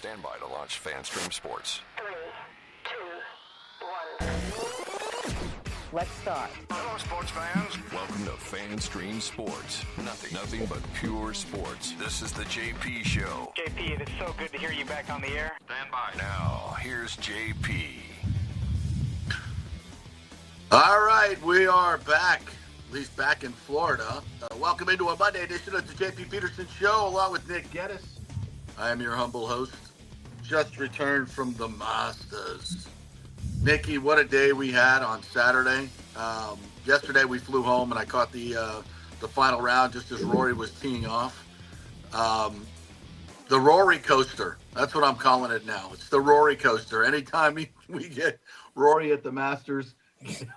Stand by to launch FanStream Sports. 3, 2, 1. Let's start. Hello, sports fans. Welcome to FanStream Sports. Nothing but pure sports. This is the JP Show. JP, it is so good to hear you back on the air. Stand by. Now, here's JP. All right, we are back, at least back in Florida. Welcome into a Monday edition of the JP Peterson Show, along with Nick Geddes. I am your humble host, just returned from the Masters. Nikki, what a day we had on Saturday. Yesterday we flew home and I caught the final round just as Rory was teeing off. The Rory-Coaster, that's what I'm calling it now. It's the Rory-Coaster. Anytime we get Rory at the Masters,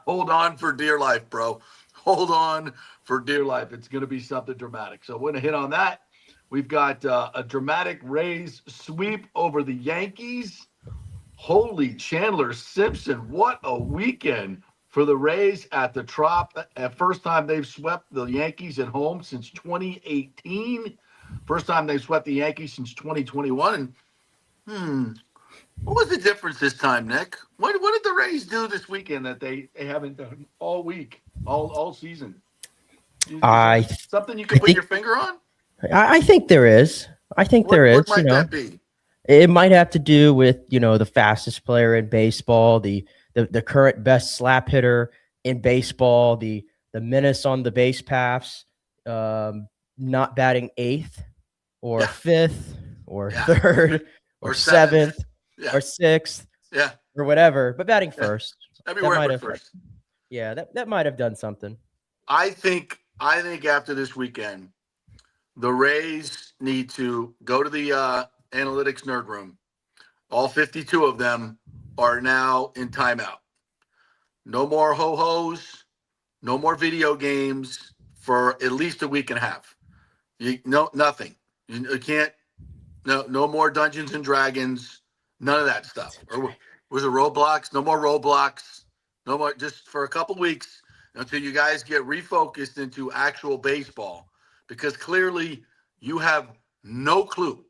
hold on for dear life, bro. Hold on for dear life. It's going to be something dramatic. So we're going to hit on that. We've got a dramatic Rays sweep over the Yankees. Holy Chandler Simpson. What a weekend for the Rays at the Trop. First time they've swept the Yankees at home since 2018. First time they've swept the Yankees since 2021. What was the difference this time, Nick? What did the Rays do this weekend that they haven't done all week, all season? Something you can put your finger on? I think there is. What might that be? It might have to do with, the fastest player in baseball, the current best slap hitter in baseball, the menace on the base paths, not batting eighth or fifth or third or seventh or sixth or whatever, but batting first. Everywhere but first. That might have done something. I think after this weekend, the Rays need to go to the analytics nerd room. All 52 of them are now in timeout. No more ho-hos, no more video games for at least a week and a half. Nothing. You can't. No more Dungeons and Dragons. None of that stuff. Or was it Roblox? No more Roblox. No more. Just for a couple weeks until you guys get refocused into actual baseball, because clearly you have no clue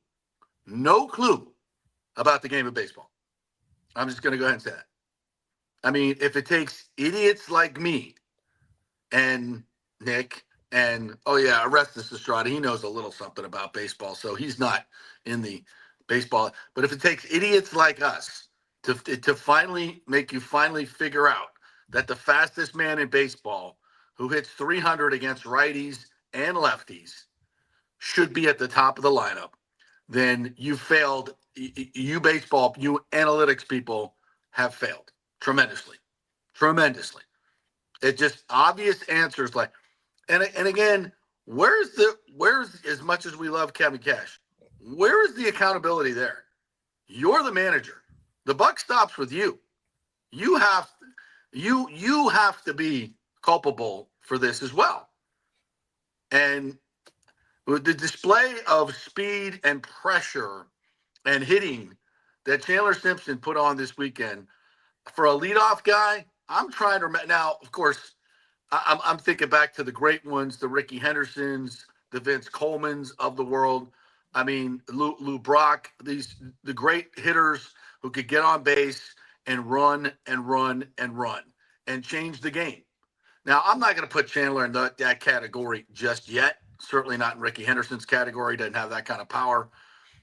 about the game of baseball. I'm just going to go ahead and say that. I mean, if it takes idiots like me and Nick and, Orestes Estrada, he knows a little something about baseball, so he's not in the baseball. But if it takes idiots like us to finally make you figure out that the fastest man in baseball who hits 300 against righties and lefties should be at the top of the lineup, then you failed. You analytics people have failed tremendously. It's just obvious answers and again, where's as much as we love Kevin Cash, where is the accountability there? You're the manager. The buck stops with you. You have to be culpable for this as well. And with the display of speed and pressure and hitting that Chandler Simpson put on this weekend for a leadoff guy, I'm trying to now. Of course, I'm thinking back to the great ones, the Ricky Hendersons, the Vince Colemans of the world. I mean, Lou Brock, the great hitters who could get on base and run and change the game. Now, I'm not going to put Chandler in that category just yet. Certainly not in Ricky Henderson's category. Doesn't have that kind of power.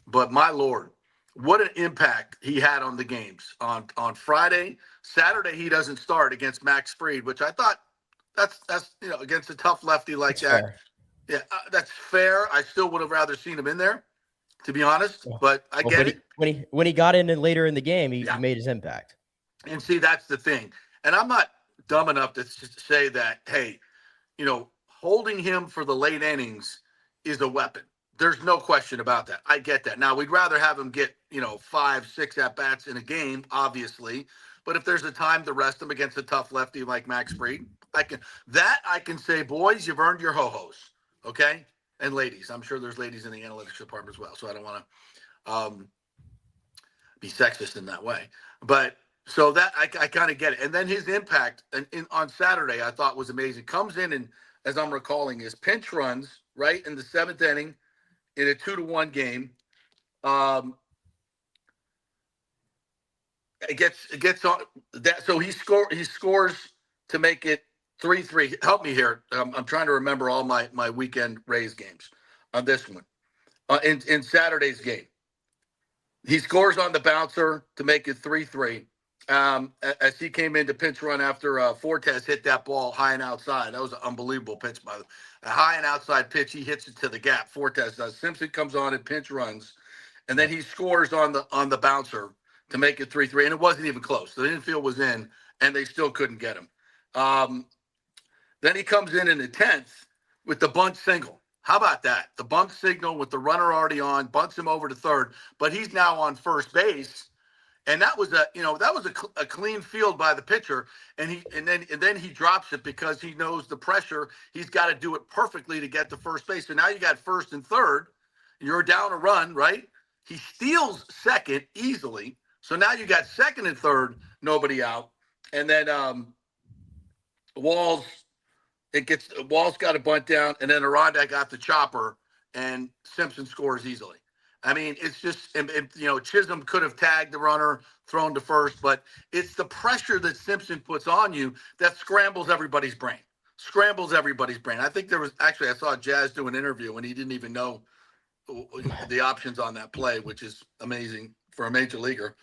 But my Lord, what an impact he had on the games. On Friday, Saturday, he doesn't start against Max Fried, which I thought that's against a tough lefty like that's that. Fair. Yeah, that's fair. I still would have rather seen him in there, to be honest. But I get it. When he got in and later in the game, he made his impact. And see, that's the thing. And I'm not dumb enough to say that, hey, holding him for the late innings is a weapon. There's no question about that. I get that. Now, we'd rather have him get, 5-6 at-bats in a game, obviously. But if there's a time to rest him against a tough lefty like Max Fried, I can say, boys, you've earned your ho-hos, okay? And ladies. I'm sure there's ladies in the analytics department as well, so I don't want to be sexist in that way. But so that I kind of get it. And then his impact on Saturday I thought was amazing. Comes in and, as I'm recalling, is pinch runs, right, in the seventh inning in a 2-1 game. it gets on that. So he scores to make it 3-3. Help me here. I'm trying to remember all my weekend Rays games on this one. In Saturday's game, he scores on the bouncer to make it 3-3. As he came in to pinch run after Fortes hit that ball high and outside. That was an unbelievable pitch by a high and outside pitch. He hits it to the gap. Fortes does. Simpson comes on and pinch runs, and then he scores on the bouncer to make it 3-3. And it wasn't even close. The infield was in, and they still couldn't get him. Then he comes in the 10th with the bunt single. How about that? The bunt signal with the runner already on, bunts him over to third, but he's now on first base. And that was a clean field by the pitcher, and then he drops it because he knows the pressure. He's got to do it perfectly to get to first base. So now you got first and third. You're down a run, right? He steals second easily. So now you got second and third, nobody out, and then Walls got a bunt down, and then Aranda got the chopper, and Simpson scores easily. I mean, it's just, Chisholm could have tagged the runner, thrown to first, but it's the pressure that Simpson puts on you that scrambles everybody's brain. I think I saw Jazz do an interview, and he didn't even know the options on that play, which is amazing for a major leaguer,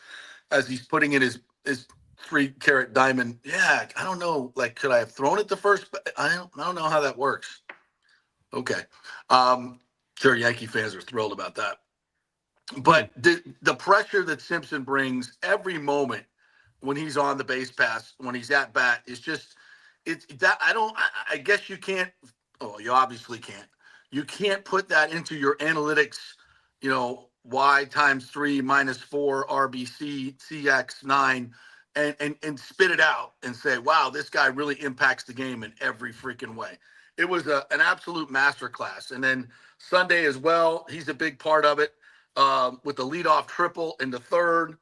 as he's putting in his 3-carat diamond. Yeah, I don't know. Like, could I have thrown it to first? I don't know how that works. Okay. Sure, Yankee fans are thrilled about that. But the pressure that Simpson brings every moment when he's on the base pass, when he's at bat, is just I guess you can't. Oh, you obviously can't. You can't put that into your analytics. Y times 3 minus 4 RBC CX 9 and spit it out and say, wow, this guy really impacts the game in every freaking way. It was an absolute masterclass. And then Sunday as well, he's a big part of it. With the leadoff triple in the third.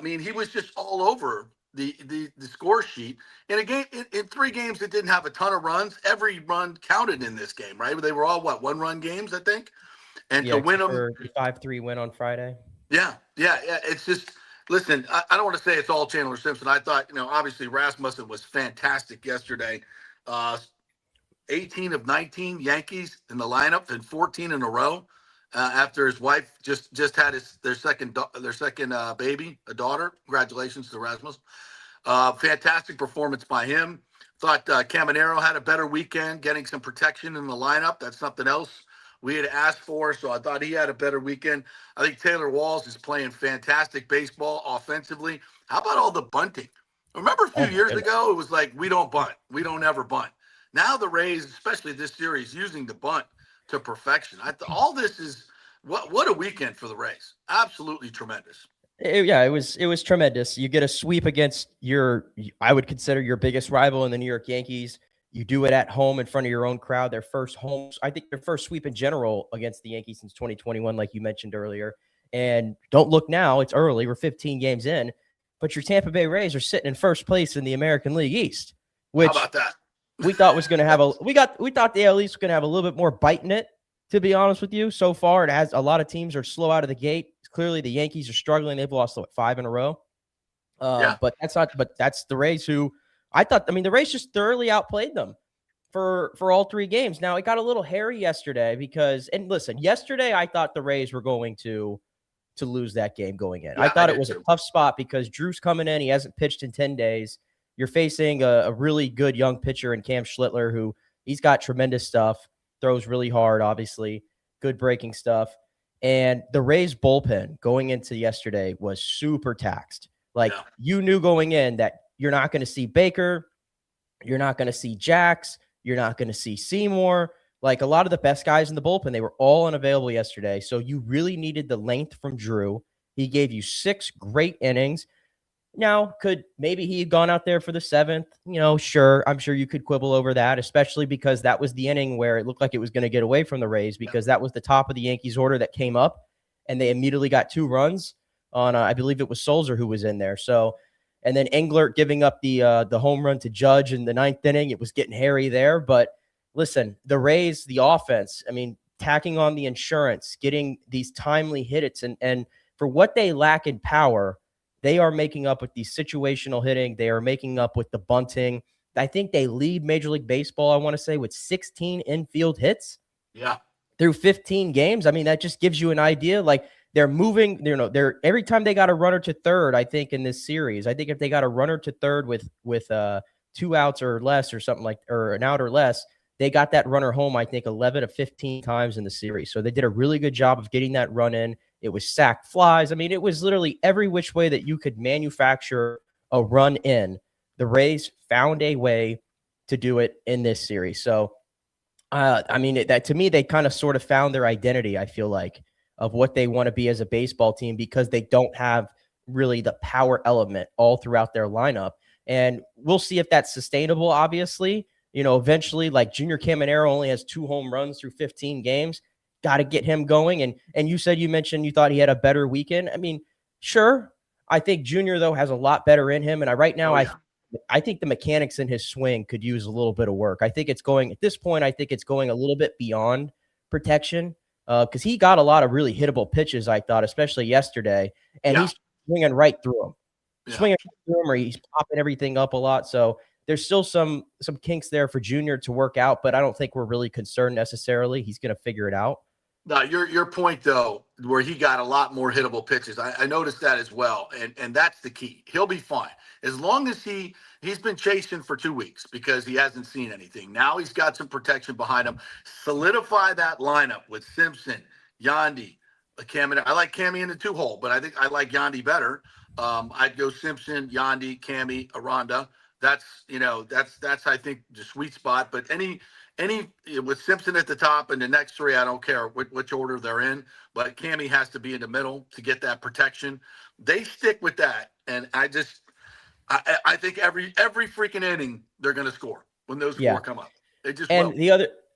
He was just all over the score sheet. In a game, in 3 games that didn't have a ton of runs, every run counted in this game, right? They were all, 1-run games, I think? And to win them. The 5-3 win on Friday. Yeah. It's just, listen, I don't want to say it's all Chandler Simpson. I thought, obviously Rasmussen was fantastic yesterday. 18 of 19 Yankees in the lineup and 14 in a row. After his wife just had their second baby, a daughter. Congratulations to Rasmus. Fantastic performance by him. Thought Caminero had a better weekend, getting some protection in the lineup. That's something else we had asked for, so I thought he had a better weekend. I think Taylor Walls is playing fantastic baseball offensively. How about all the bunting? Remember a few years ago, it was like, we don't bunt. We don't ever bunt. Now the Rays, especially this series, using the bunt to perfection. All this is what a weekend for the Rays. Absolutely tremendous. It was tremendous. You get a sweep against I would consider your biggest rival in the New York Yankees. You do it at home in front of your own crowd. Their first sweep in general against the Yankees since 2021, like you mentioned earlier. And don't look now, it's early. We're 15 games in, but your Tampa Bay Rays are sitting in first place in the American League East, which how about that? We thought was going to have we thought the AL East was going to have a little bit more bite in it, to be honest with you. So far, it has a lot of teams are slow out of the gate. Clearly, the Yankees are struggling. They've lost 5 in a row. But that's the Rays who the Rays just thoroughly outplayed them for all 3 games. Now, it got a little hairy yesterday yesterday I thought the Rays were going to lose that game going in. Yeah, I thought it was a tough spot because Drew's coming in. He hasn't pitched in 10 days. You're facing a really good young pitcher in Cam Schlittler, who he's got tremendous stuff, throws really hard, obviously, good breaking stuff. And the Rays bullpen going into yesterday was super taxed. You knew going in that you're not going to see Baker, you're not going to see Jax, you're not going to see Seymour. A lot of the best guys in the bullpen, they were all unavailable yesterday. So you really needed the length from Drew. He gave you 6 great innings. Now, could maybe he had gone out there for the 7th? Sure. I'm sure you could quibble over that, especially because that was the inning where it looked like it was going to get away from the Rays, because that was the top of the Yankees order that came up, and they immediately got 2 runs on, I believe it was Solzer who was in there. So, and then Englert giving up the home run to Judge in the 9th inning. It was getting hairy there. But listen, the Rays, the offense, tacking on the insurance, getting these timely hits, and for what they lack in power, They are making up with the situational hitting. They are making up with the bunting. I think they lead Major League Baseball, I want to say, with 16 infield hits. Yeah. Through 15 games. I mean, that just gives you an idea. Like, they're moving, they're every time they got a runner to third, I think in this series, I think if they got a runner to third with 2 outs or less or something like, or an out or less, they got that runner home, I think 11 to 15 times in the series. So they did a really good job of getting that run in. It was sack flies. I mean, it was literally every which way that you could manufacture a run in. The Rays found a way to do it in this series. So, I mean, that to me, they kind of sort of found their identity, I feel like, of what they want to be as a baseball team, because they don't have really the power element all throughout their lineup. And we'll see if that's sustainable, obviously. Eventually, like Junior Caminero only has 2 home runs through 15 games. Got to get him going. And you mentioned you thought he had a better weekend. I mean, sure. I think Junior, though, has a lot better in him. And I think the mechanics in his swing could use a little bit of work. I think it's going at this point. I think it's going a little bit beyond protection because he got a lot of really hittable pitches, I thought, especially yesterday, and he's swinging right through them, or he's popping everything up a lot. So there's still some kinks there for Junior to work out, but I don't think we're really concerned necessarily. He's going to figure it out. No, your point, though, where he got a lot more hittable pitches, I noticed that as well, and that's the key. He'll be fine. As long as he's been chasing for 2 weeks because he hasn't seen anything. Now he's got some protection behind him. Solidify that lineup with Simpson, Yandy, Cami. I like Cami in the 2-hole, but I think I like Yandy better. I'd go Simpson, Yandy, Cami, Aranda. That's I think the sweet spot. But any with Simpson at the top and the next 3, I don't care which order they're in, but Cami has to be in the middle to get that protection. They stick with that, and I think every freaking inning they're going to score when those 4 come up. They just will.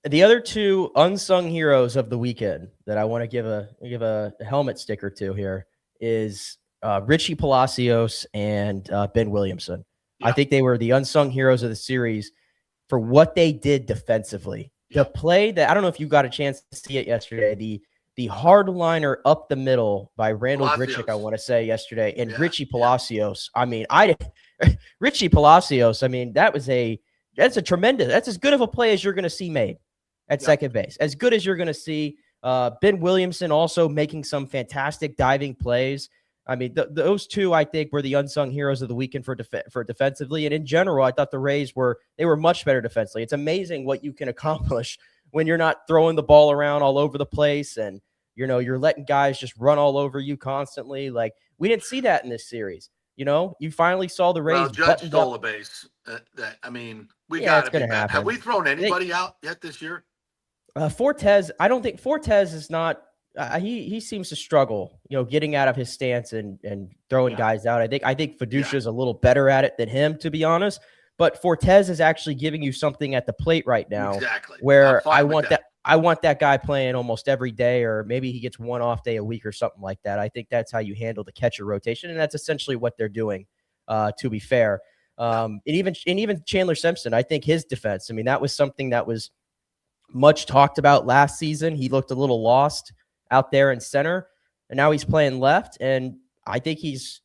The other 2 unsung heroes of the weekend that I want to give a helmet sticker to here is Richie Palacios and Ben Williamson. Yeah. I think they were the unsung heroes of the series for what they did defensively. The play that, I don't know if you got a chance to see it yesterday, the hard liner up the middle by Randall Grichuk, I want to say yesterday, and Richie Palacios. I mean, Richie Palacios, I mean, that's as good of a play as you're going to see made at second base. As good as you're going to see. Ben Williamson also making some fantastic diving plays. I mean, those 2, I think, were the unsung heroes of the weekend for defensively. And in general, I thought the Rays were much better defensively. It's amazing what you can accomplish when you're not throwing the ball around all over the place and, you're letting guys just run all over you constantly. Like, we didn't see that in this series. You finally saw the Rays. Well, Judge stole a base. We got to be bad. Have we thrown anybody out yet this year? Fortes, I don't think Fortes is not. He seems to struggle, getting out of his stance and throwing guys out. I think Fiducia is a little better at it than him, to be honest. But Fortes is actually giving you something at the plate right now, where I want that guy playing almost every day, or maybe he gets 1 off day a week or something like that. I think that's how you handle the catcher rotation, and that's essentially what they're doing. To be fair, and even Chandler Simpson, I think his defense. I mean, that was something that was much talked about last season. He looked a little lost out there in center, and now he's playing left, and I think he's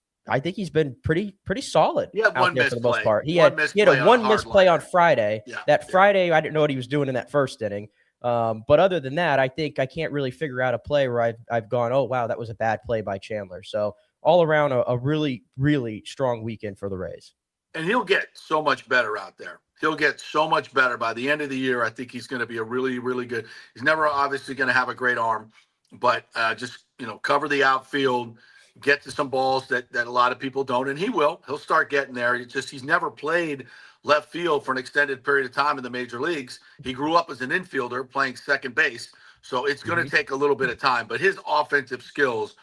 been pretty solid out there for the most part. He had a 1 missed play on Friday. Friday, I didn't know what he was doing in that first inning. But other than that, I think I can't really figure out a play where I've gone, oh wow, that was a bad play by Chandler. So all around a really, really strong weekend for the Rays. And he'll get so much better out there. He'll get so much better by the end of the year. I think he's going to be a really, really good. He's never obviously going to have a great arm, but just, cover the outfield, get to some balls that a lot of people don't. And he'll start getting there. It's just, he's never played left field for an extended period of time in the major leagues. He grew up as an infielder playing second base. So it's going to take a little bit of time, but his offensive skills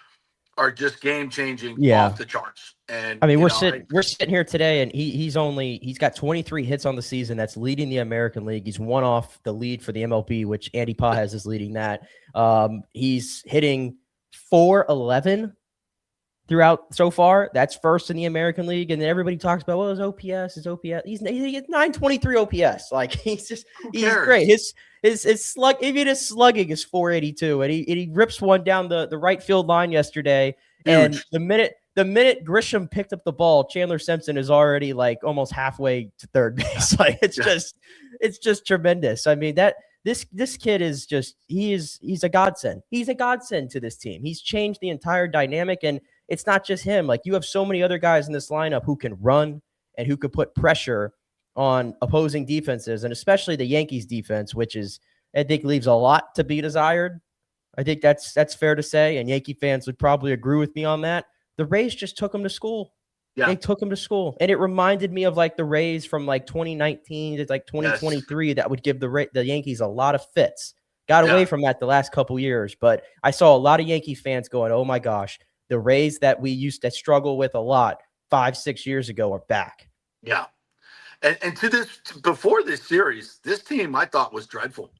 are just game changing off the charts. And I mean, we're sitting here today, and he's got 23 hits on the season. That's leading the American League. He's 1 off the lead for the MLB, which Andy Pajes is leading that. He's hitting .411 throughout so far. That's first in the American League. And then everybody talks about, well, his OPS. He gets 923 OPS. Like, he's great. His slug, even his slugging is .482, and he rips one down the right field line yesterday. Huge. And the the minute Grisham picked up the ball, Chandler Simpson is already like almost halfway to third base. Like it's just tremendous. I mean, this kid is just, he's a godsend. He's a godsend to this team. He's changed the entire dynamic, and it's not just him. Like, you have so many other guys in this lineup who can run and who could put pressure on opposing defenses, and especially the Yankees defense, which is, I think, leaves a lot to be desired. I think that's fair to say, and Yankee fans would probably agree with me on that. The Rays just took him to school. Yeah. They took him to school. And it reminded me of like the Rays from like 2019 to like 2023 that would give the Yankees a lot of fits. Got away from that the last couple years, but I saw a lot of Yankee fans going, oh my gosh, the Rays that we used to struggle with a lot 5-6 years ago are back. Yeah. And before this series, this team I thought was dreadful.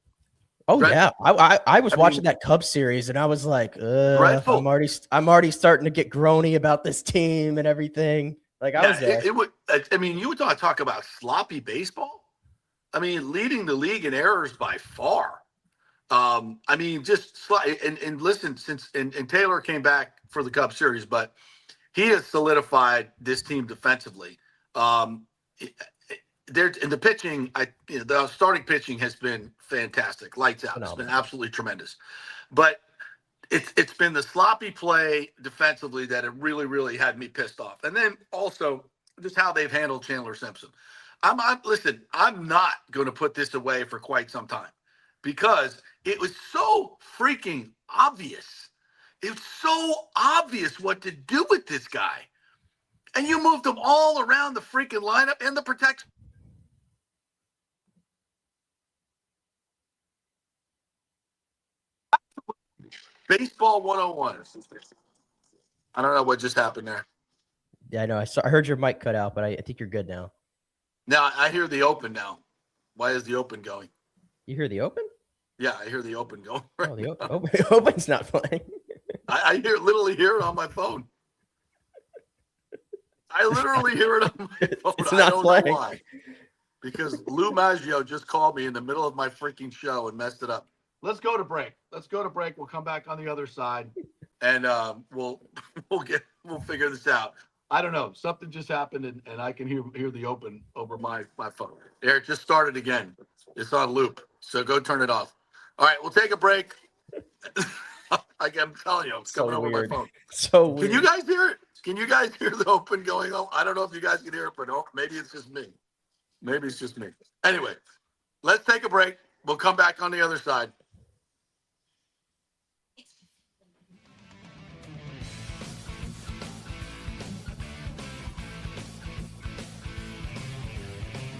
Oh yeah, I was watching that Cubs series, and I was like, I'm already starting to get groany about this team and everything. Like I was there. You would talk about sloppy baseball. I mean, leading the league in errors by far. And listen, and Taylor came back for the Cubs series, but he has solidified this team defensively. The pitching, the starting pitching has been fantastic, lights out. It's been absolutely tremendous, but it's been the sloppy play defensively that it really, really had me pissed off. And then also just how they've handled Chandler Simpson. I'm not going to put this away for quite some time because it was so freaking obvious. It's so obvious what to do with this guy, and you moved him all around the freaking lineup and the protection. Baseball 101. I don't know what just happened there. Yeah, I know. I heard your mic cut out, but I think you're good now. Now I hear the open now. Why is the open going? You hear the open? Yeah, I hear the open going. Right the open's not playing. I literally hear it on my phone. I literally hear it on my phone. It's not playing. Know why. Because Lou Maggio just called me in the middle of my freaking show and messed it up. Let's go to break. We'll come back on the other side, and we'll figure this out. I don't know. Something just happened, and I can hear the open over my phone. There, it just started again. It's on loop, so go turn it off. All right, we'll take a break. I'm telling you, it's coming over my phone. So weird. Can you guys hear it? Can you guys hear the open going on? I don't know if you guys can hear it, but maybe it's just me. Maybe it's just me. Anyway, let's take a break. We'll come back on the other side.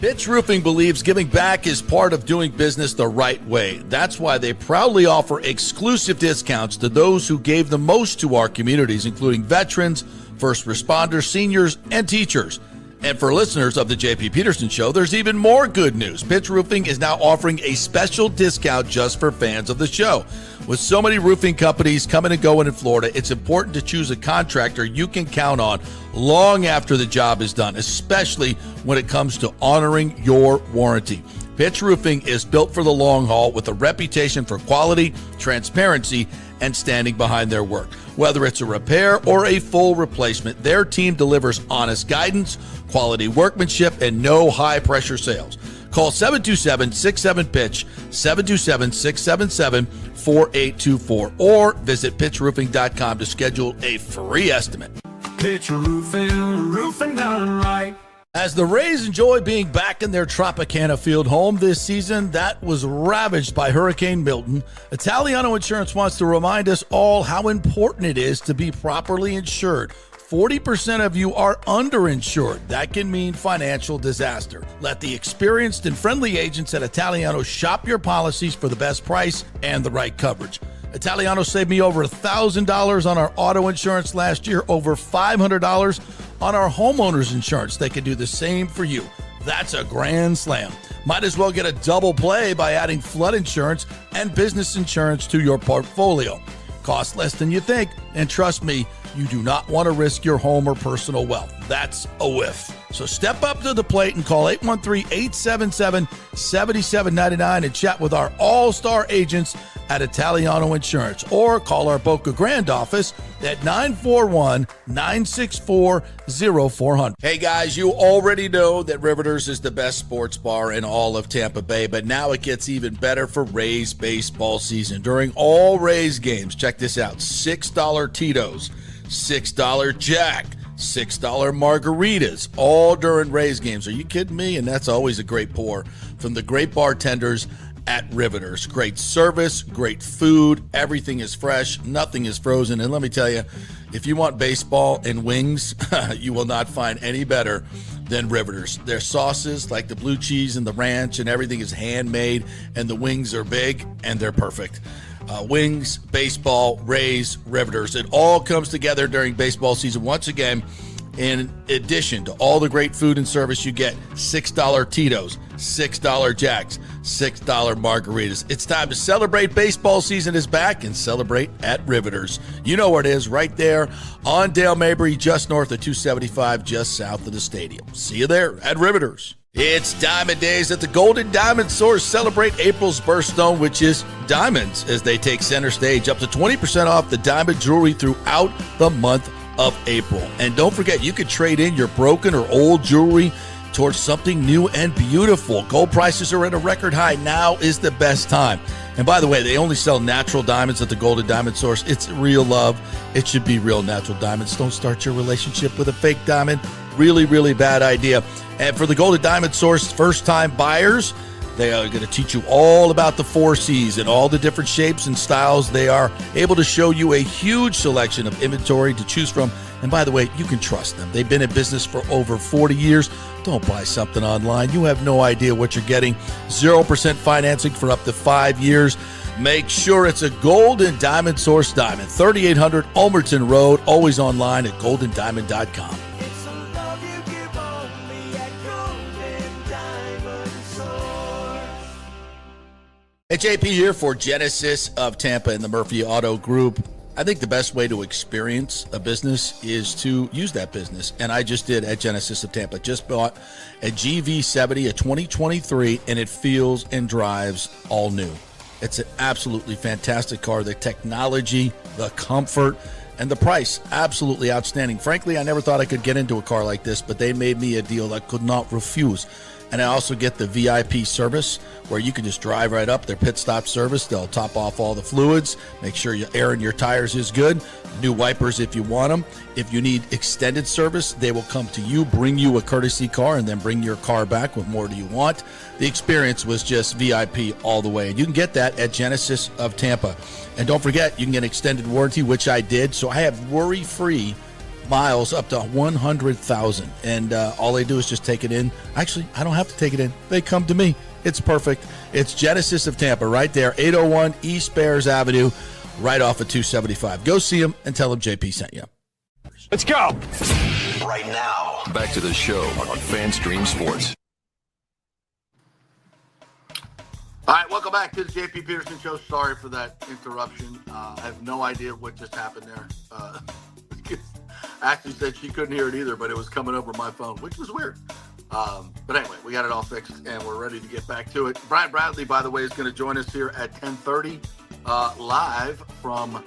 Pitch Roofing believes giving back is part of doing business the right way. That's why they proudly offer exclusive discounts to those who gave the most to our communities, including veterans, first responders, seniors, and teachers. And for listeners of the JP Peterson Show, there's even more good news. Pitch Roofing is now offering a special discount just for fans of the show. With so many roofing companies coming and going in Florida, it's important to choose a contractor you can count on long after the job is done, especially when it comes to honoring your warranty. Pitch Roofing is built for the long haul with a reputation for quality, transparency, and standing behind their work. Whether it's a repair or a full replacement, their team delivers honest guidance, quality workmanship, and no high-pressure sales. Call 727-67-PITCH, 727-677-4824, or visit pitchroofing.com to schedule a free estimate. Pitch Roofing, roofing done right. As the Rays enjoy being back in their Tropicana Field home this season that was ravaged by Hurricane Milton, Italiano Insurance wants to remind us all how important it is to be properly insured. 40% of you are underinsured. That can mean financial disaster. Let the experienced and friendly agents at Italiano shop your policies for the best price and the right coverage. Italiano saved me over $1,000 on our auto insurance last year, over $500 on our homeowners insurance. They can do the same for you. That's a grand slam. Might as well get a double play by adding flood insurance and business insurance to your portfolio. Cost less than you think. And trust me, you do not want to risk your home or personal wealth. That's a whiff. So step up to the plate and call 813-877-7799 and chat with our all-star agents at Italiano Insurance, or call our Boca Grande office at 941-964-0400. Hey guys, you already know that Riveters is the best sports bar in all of Tampa Bay, but now it gets even better for Rays baseball season. During all Rays games, check this out: $6 Tito's, $6 Jack, $6 margaritas, all during Rays games. Are you kidding me? And that's always a great pour from the great bartenders at Riveters. Great service, great food, everything is fresh, nothing is frozen. And let me tell you, if you want baseball and wings, you will not find any better than Riveters. Their sauces, like the blue cheese and the ranch, and everything is handmade, and the wings are big and they're perfect. Wings, baseball, Rays, Riveters. It all comes together during baseball season. Once again, in addition to all the great food and service, you get $6 Tito's, $6 Jacks, $6 margaritas. It's time to celebrate. Baseball season is back, and celebrate at Riveters. You know where it is, right there on Dale Mabry, just north of 275, just south of the stadium. See you there at Riveters. It's Diamond Days at the Golden Diamond Source. Celebrate April's birthstone, which is diamonds, as they take center stage. Up to 20% off the diamond jewelry throughout the month of April. And don't forget, you can trade in your broken or old jewelry towards something new and beautiful. Gold prices are at a record high. Now is the best time. And by the way, they only sell natural diamonds at the Golden Diamond Source. It's real love. It should be real natural diamonds. Don't start your relationship with a fake diamond. Really, really bad idea. And for the Golden Diamond Source first-time buyers, they are going to teach you all about the 4 C's and all the different shapes and styles. They are able to show you a huge selection of inventory to choose from. And by the way, you can trust them. They've been in business for over 40 years. Don't buy something online. You have no idea what you're getting. 0% financing for up to 5 years. Make sure it's a Golden Diamond Source diamond. 3800 Ulmerton Road. Always online at goldendiamond.com. Hey, JP here for Genesis of Tampa and the Murphy Auto Group. I think the best way to experience a business is to use that business. And I just did at Genesis of Tampa. Just bought a GV70, a 2023, and it feels and drives all new. It's an absolutely fantastic car. The technology, the comfort, and the price, absolutely outstanding. Frankly, I never thought I could get into a car like this, but they made me a deal I could not refuse. And I also get the VIP service where you can just drive right up, their pit stop service. They'll top off all the fluids, make sure your air in your tires is good, new wipers if you want them. If you need extended service, they will come to you, bring you a courtesy car, and then bring your car back with more do you want. The experience was just VIP all the way. And you can get that at Genesis of Tampa. And don't forget, you can get extended warranty, which I did. So I have worry-free miles up to 100,000, and all they do is just take it in. Actually, I don't have to take it in. They come to me. It's perfect. It's Genesis of Tampa right there, 801 East Bears Avenue, right off of 275. Go see them and tell them JP sent you. Let's go. Right now, back to the show on FanStream Sports. All right, welcome back to the JP Peterson Show. Sorry for that interruption. I have no idea what just happened there. Ashley said she couldn't hear it either, but it was coming over my phone, which was weird. But anyway, we got it all fixed, and we're ready to get back to it. Brian Bradley, by the way, is going to join us here at 10:30 live from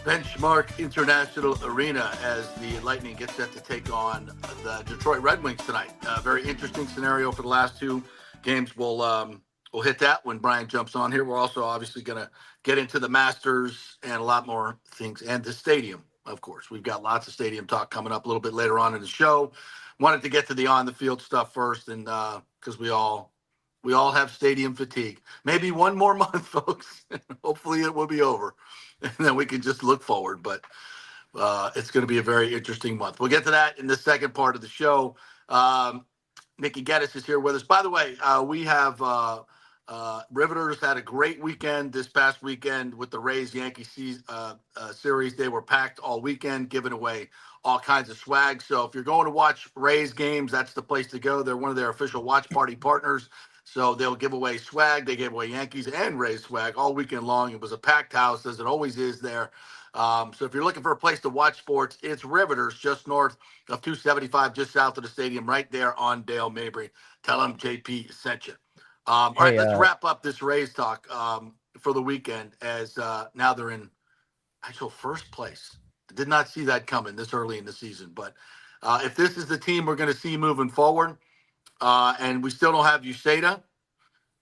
Benchmark International Arena as the Lightning get set to take on the Detroit Red Wings tonight. Very interesting scenario for the last 2 games. We'll hit that when Brian jumps on here. We're also obviously going to get into the Masters and a lot more things, and the stadium. Of course, we've got lots of stadium talk coming up a little bit later on in the show. Wanted to get to the on-the-field stuff first, and because we all have stadium fatigue. Maybe one more month, folks. Hopefully it will be over, and then we can just look forward. But it's going to be a very interesting month. We'll get to that in the second part of the show. Nick Geddes is here with us. By the way, we have Riveters had a great weekend this past weekend with the Rays Yankees series. They were packed all weekend, giving away all kinds of swag. So if you're going to watch Rays games, that's the place to go. They're one of their official watch party partners. So they'll give away swag. They gave away Yankees and Rays swag all weekend long. It was a packed house, as it always is there. So if you're looking for a place to watch sports, it's Riveters, just north of 275, just south of the stadium, right there on Dale Mabry. Tell them JP sent you. All right, let's wrap up this Rays talk for the weekend as now they're in actual first place. I did not see that coming this early in the season. But if this is the team we're going to see moving forward, and we still don't have Uceda,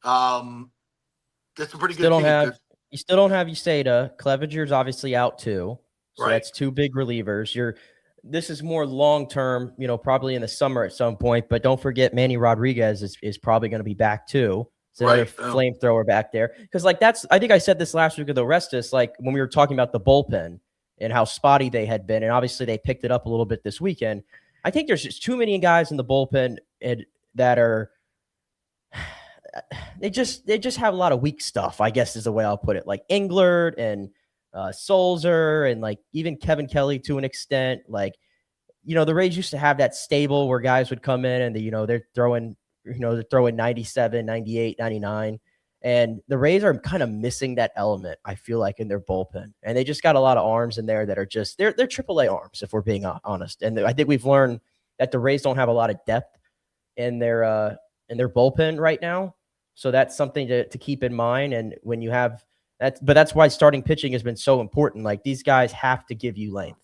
that's a pretty good team. You still don't have Uceda. Clevenger's obviously out too. So that's two big relievers. This is more long-term, probably in the summer at some point, but don't forget Manny Rodriguez is probably going to be back too. It's another flamethrower back there. Because I think I said this last week with Orestes, like when we were talking about the bullpen and how spotty they had been. And obviously they picked it up a little bit this weekend. I think there's just too many guys in the bullpen that are, they just have a lot of weak stuff, I guess is the way I'll put it. Like Englert and Solzer and like even Kevin Kelly to an extent. Like, the Rays used to have that stable where guys would come in and they're throwing 97, 98, 99. And the Rays are kind of missing that element, I feel like, in their bullpen. And they just got a lot of arms in there that are just, they're AAA arms, if we're being honest. And I think we've learned that the Rays don't have a lot of depth in their bullpen right now. So that's something to keep in mind. And when you have that, but that's why starting pitching has been so important. Like these guys have to give you length.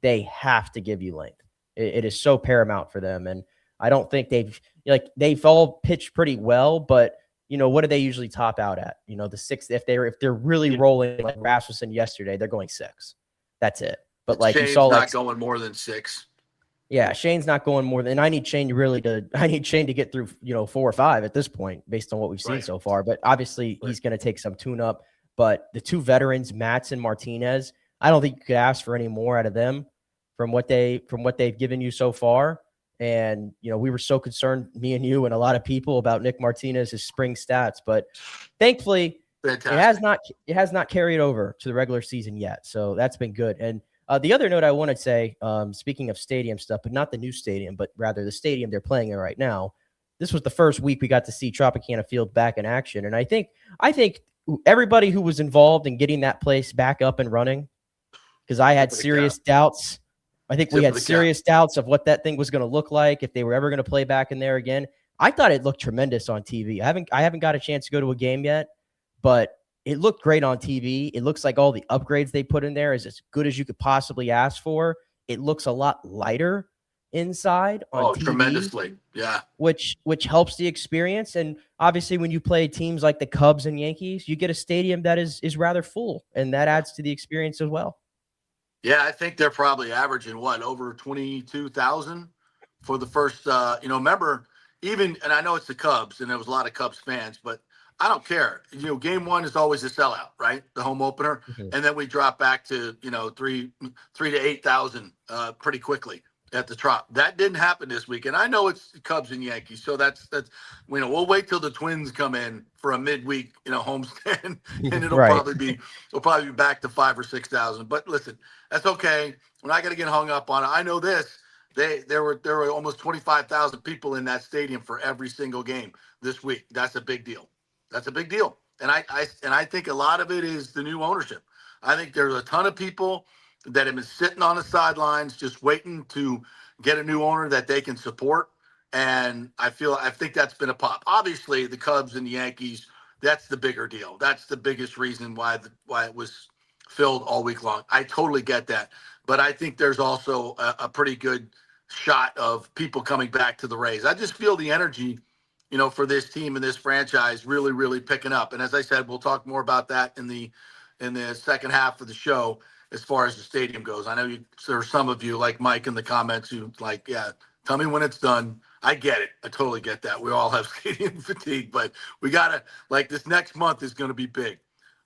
They have to give you length. It is so paramount for them. And I don't think they've all pitched pretty well, but what do they usually top out at? The sixth, if they're really rolling like Rasmussen yesterday, they're going 6. That's it. But like Shane's you saw, not going more than 6. Yeah, Shane's not going more than. I need Shane to get through 4 or 5 at this point, based on what we've seen so far. But obviously, he's going to take some tune-up. But the two veterans, Matz and Martinez, I don't think you could ask for any more out of them from what they've given you so far. And we were so concerned, me and you and a lot of people, about Nick Martinez's spring stats, but thankfully, it has not carried over to the regular season yet. So that's been good. And the other note I want to say, speaking of stadium stuff, but not the new stadium, but rather the stadium they're playing in right now. This was the first week we got to see Tropicana Field back in action, and I think everybody who was involved in getting that place back up and running, because I had serious doubts. I think we had serious doubts of what that thing was going to look like, if they were ever going to play back in there again. I thought it looked tremendous on TV. I haven't got a chance to go to a game yet, but it looked great on TV. It looks like all the upgrades they put in there is as good as you could possibly ask for. It looks a lot lighter inside on TV, tremendously. Yeah. Which helps the experience. And obviously when you play teams like the Cubs and Yankees, you get a stadium that is rather full, and that adds to the experience as well. Yeah, I think they're probably averaging over 22,000 for the first remember, even, and I know it's the Cubs and there was a lot of Cubs fans, but I don't care. Game 1 is always a sellout, right? The home opener. Mm-hmm. And then we drop back to, 3 to 8,000 pretty quickly at the Trop. That didn't happen this week. And I know it's the Cubs and Yankees. So that's we'll wait till the Twins come in for a midweek, homestand, and it'll probably be back to 5,000 or 6,000. But listen, that's okay. We're not going to get hung up on it. I know this. There were almost 25,000 people in that stadium for every single game this week. That's a big deal. That's a big deal. And I think a lot of it is the new ownership. I think there's a ton of people that have been sitting on the sidelines just waiting to get a new owner that they can support. And I think that's been a pop. Obviously, the Cubs and the Yankees, that's the bigger deal. That's the biggest reason why it was filled all week long. I totally get that. But I think there's also a pretty good shot of people coming back to the Rays. I just feel the energy, for this team and this franchise really, really picking up. And as I said, we'll talk more about that in the second half of the show as far as the stadium goes. I know there are some of you, like Mike in the comments, who like, yeah, tell me when it's done. I get it. I totally get that. We all have stadium fatigue, but we got to, this next month is going to be big.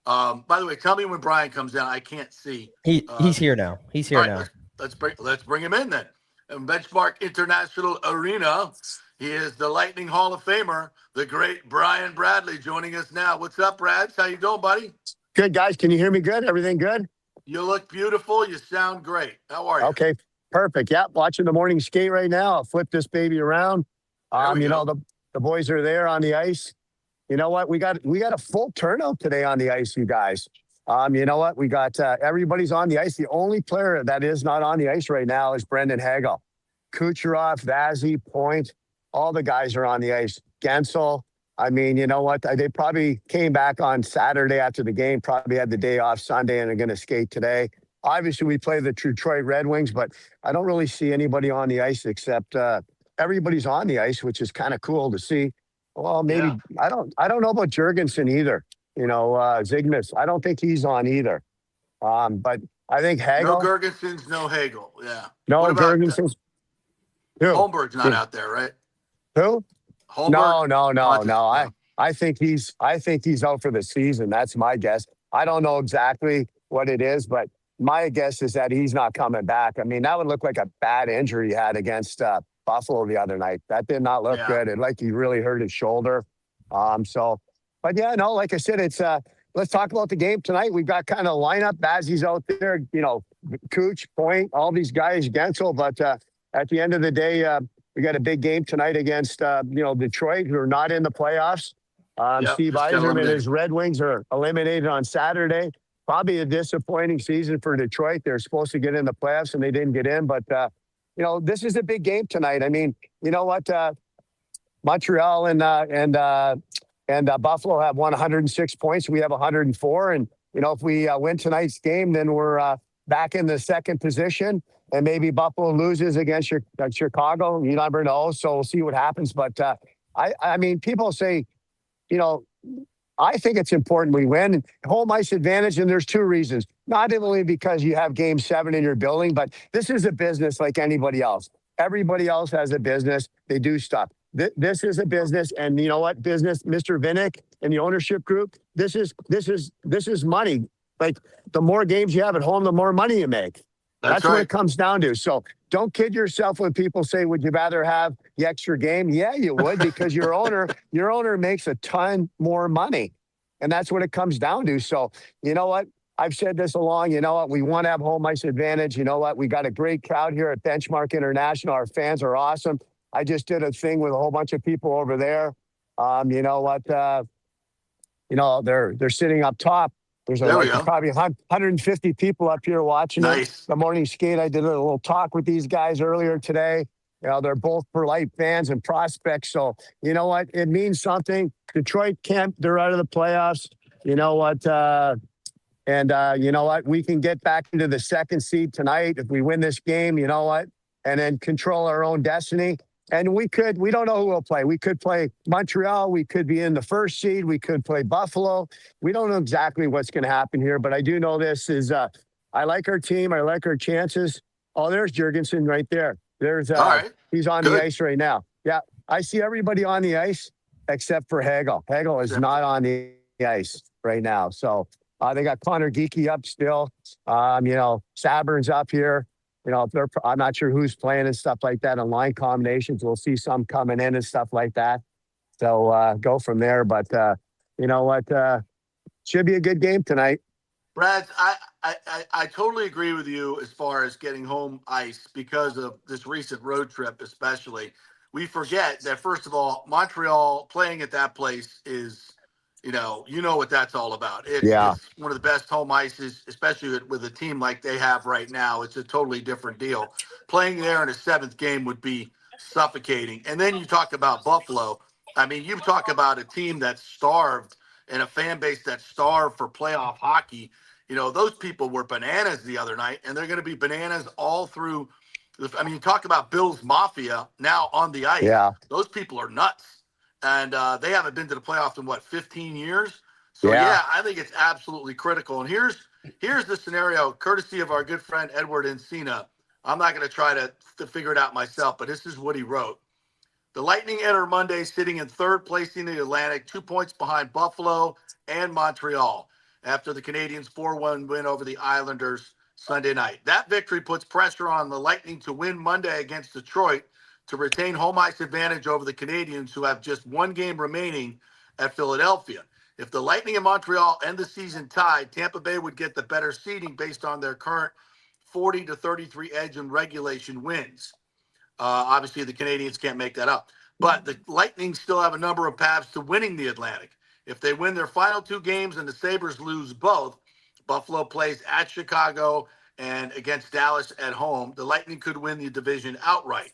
By the way, tell me when Brian comes down. I can't see. He's here now. He's here now. Let's bring him in then. And Benchmark International Arena, he is the Lightning Hall of Famer, the great Brian Bradley, joining us now. What's up, Brads? How you doing, buddy? Good, guys. Can you hear me good? Everything good? You look beautiful. You sound great. How are you? Okay, perfect. Yeah, watching the morning skate right now. I'll flip this baby around. The boys are there on the ice. You know what? We got a full turnout today on the ice, you guys. You know what? We got everybody's on the ice. The only player that is not on the ice right now is Brendan Hagel. Kucherov, Vazzy, Point, all the guys are on the ice. Gensel. I mean, you know what? They probably came back on Saturday after the game, probably had the day off Sunday, and are going to skate today. Obviously, we play the Detroit Red Wings, but I don't really see anybody on the ice except everybody's on the ice, which is kind of cool to see. Well, maybe I don't know about Jurgensen either. You know, Zygmunt. I don't think he's on either. But I think Hagel. No Gergensons, no Hagel. Yeah. No What about Jurgensen's. Who? Holmberg's not out there, right? Who? Holmberg? No. I think he's out for the season. That's my guess. I don't know exactly what it is, but my guess is that he's not coming back. I mean, that would look like a bad injury he had against Buffalo the other night. That did not look good. It like he really hurt his shoulder. But yeah, no, like I said, it's let's talk about the game tonight. We've got kind of lineup. Bazzy's out there, you know, Cooch, Point, all these guys, Gensel. But at the end of the day, we got a big game tonight against Detroit, who are not in the playoffs. Steve Yzerman and his Red Wings are eliminated on Saturday. Probably a disappointing season for Detroit. They're supposed to get in the playoffs and they didn't get in. But this is a big game tonight. I mean, you know what? Montreal and Buffalo have 106 points. We have 104. And, if we win tonight's game, then we're back in the second position. And maybe Buffalo loses against Chicago. You never know. So we'll see what happens. But, I mean, people say, I think it's important we win. Home ice advantage, and there's two reasons. Not only because you have Game 7 in your building, but this is a business like anybody else. Everybody else has a business. They do stuff. This is a business, and you know what? Business, Mr. Vinnick and the ownership group. This is money. Like the more games you have at home, the more money you make. That's right. What it comes down to. So don't kid yourself when people say, "Would you rather have the extra game?" Yeah, you would, because your owner makes a ton more money, and that's what it comes down to. So you know what? I've said this along. You know what? We want to have home ice advantage. You know what? We got a great crowd here at Benchmark International. Our fans are awesome. I just did a thing with a whole bunch of people over there. You know what? They're sitting up top. There's probably 150 people up here watching the morning skate. I did a little talk with these guys earlier today. They're both polite fans and prospects. So you know what? It means something. Detroit they're out of the playoffs. You know what? You know what? We can get back into the second seed tonight if we win this game. You know what? And then control our own destiny. And we don't know who we'll play. We could play Montreal. We could be in the first seed. We could play Buffalo. We don't know exactly what's going to happen here, but I do know this is, I like our team. I like our chances. Oh, there's Jurgensen right there. He's on the ice right now. Yeah. I see everybody on the ice except for Hagel. Hagel is not on the ice right now. So they got Connor Geekie up still. Saburn's up here. I'm not sure who's playing and stuff like that on line combinations. We'll see some coming in and stuff like that. So go from there. But you know what? Should be a good game tonight. Brad, I totally agree with you as far as getting home ice because of this recent road trip, especially. We forget that, first of all, Montreal playing at that place is, you know what that's all about. It's one of the best home ices, especially with a team like they have right now. It's a totally different deal. Playing there in a seventh game would be suffocating. And then you talk about Buffalo. I mean, you talk about a team that's starved and a fan base that's starved for playoff hockey. Those people were bananas the other night, and they're going to be bananas all through. You talk about Bills Mafia now on the ice. Yeah. Those people are nuts. And they haven't been to the playoffs in 15 years. So I think it's absolutely critical. And here's the scenario, courtesy of our good friend Edward Encina. I'm not going to try to figure it out myself, but this is what he wrote. The Lightning enter Monday sitting in third place in the Atlantic, 2 points behind Buffalo and Montreal after the Canadiens' 4-1 win over the Islanders Sunday night. That victory puts pressure on the Lightning to win Monday against Detroit to retain home ice advantage over the Canadiens, who have just one game remaining at Philadelphia. If the Lightning and Montreal end the season tied, Tampa Bay would get the better seeding based on their current 40-33 edge in regulation wins. Obviously, the Canadiens can't make that up. But the Lightning still have a number of paths to winning the Atlantic. If they win their final two games and the Sabres lose both, Buffalo plays at Chicago and against Dallas at home. The Lightning could win the division outright.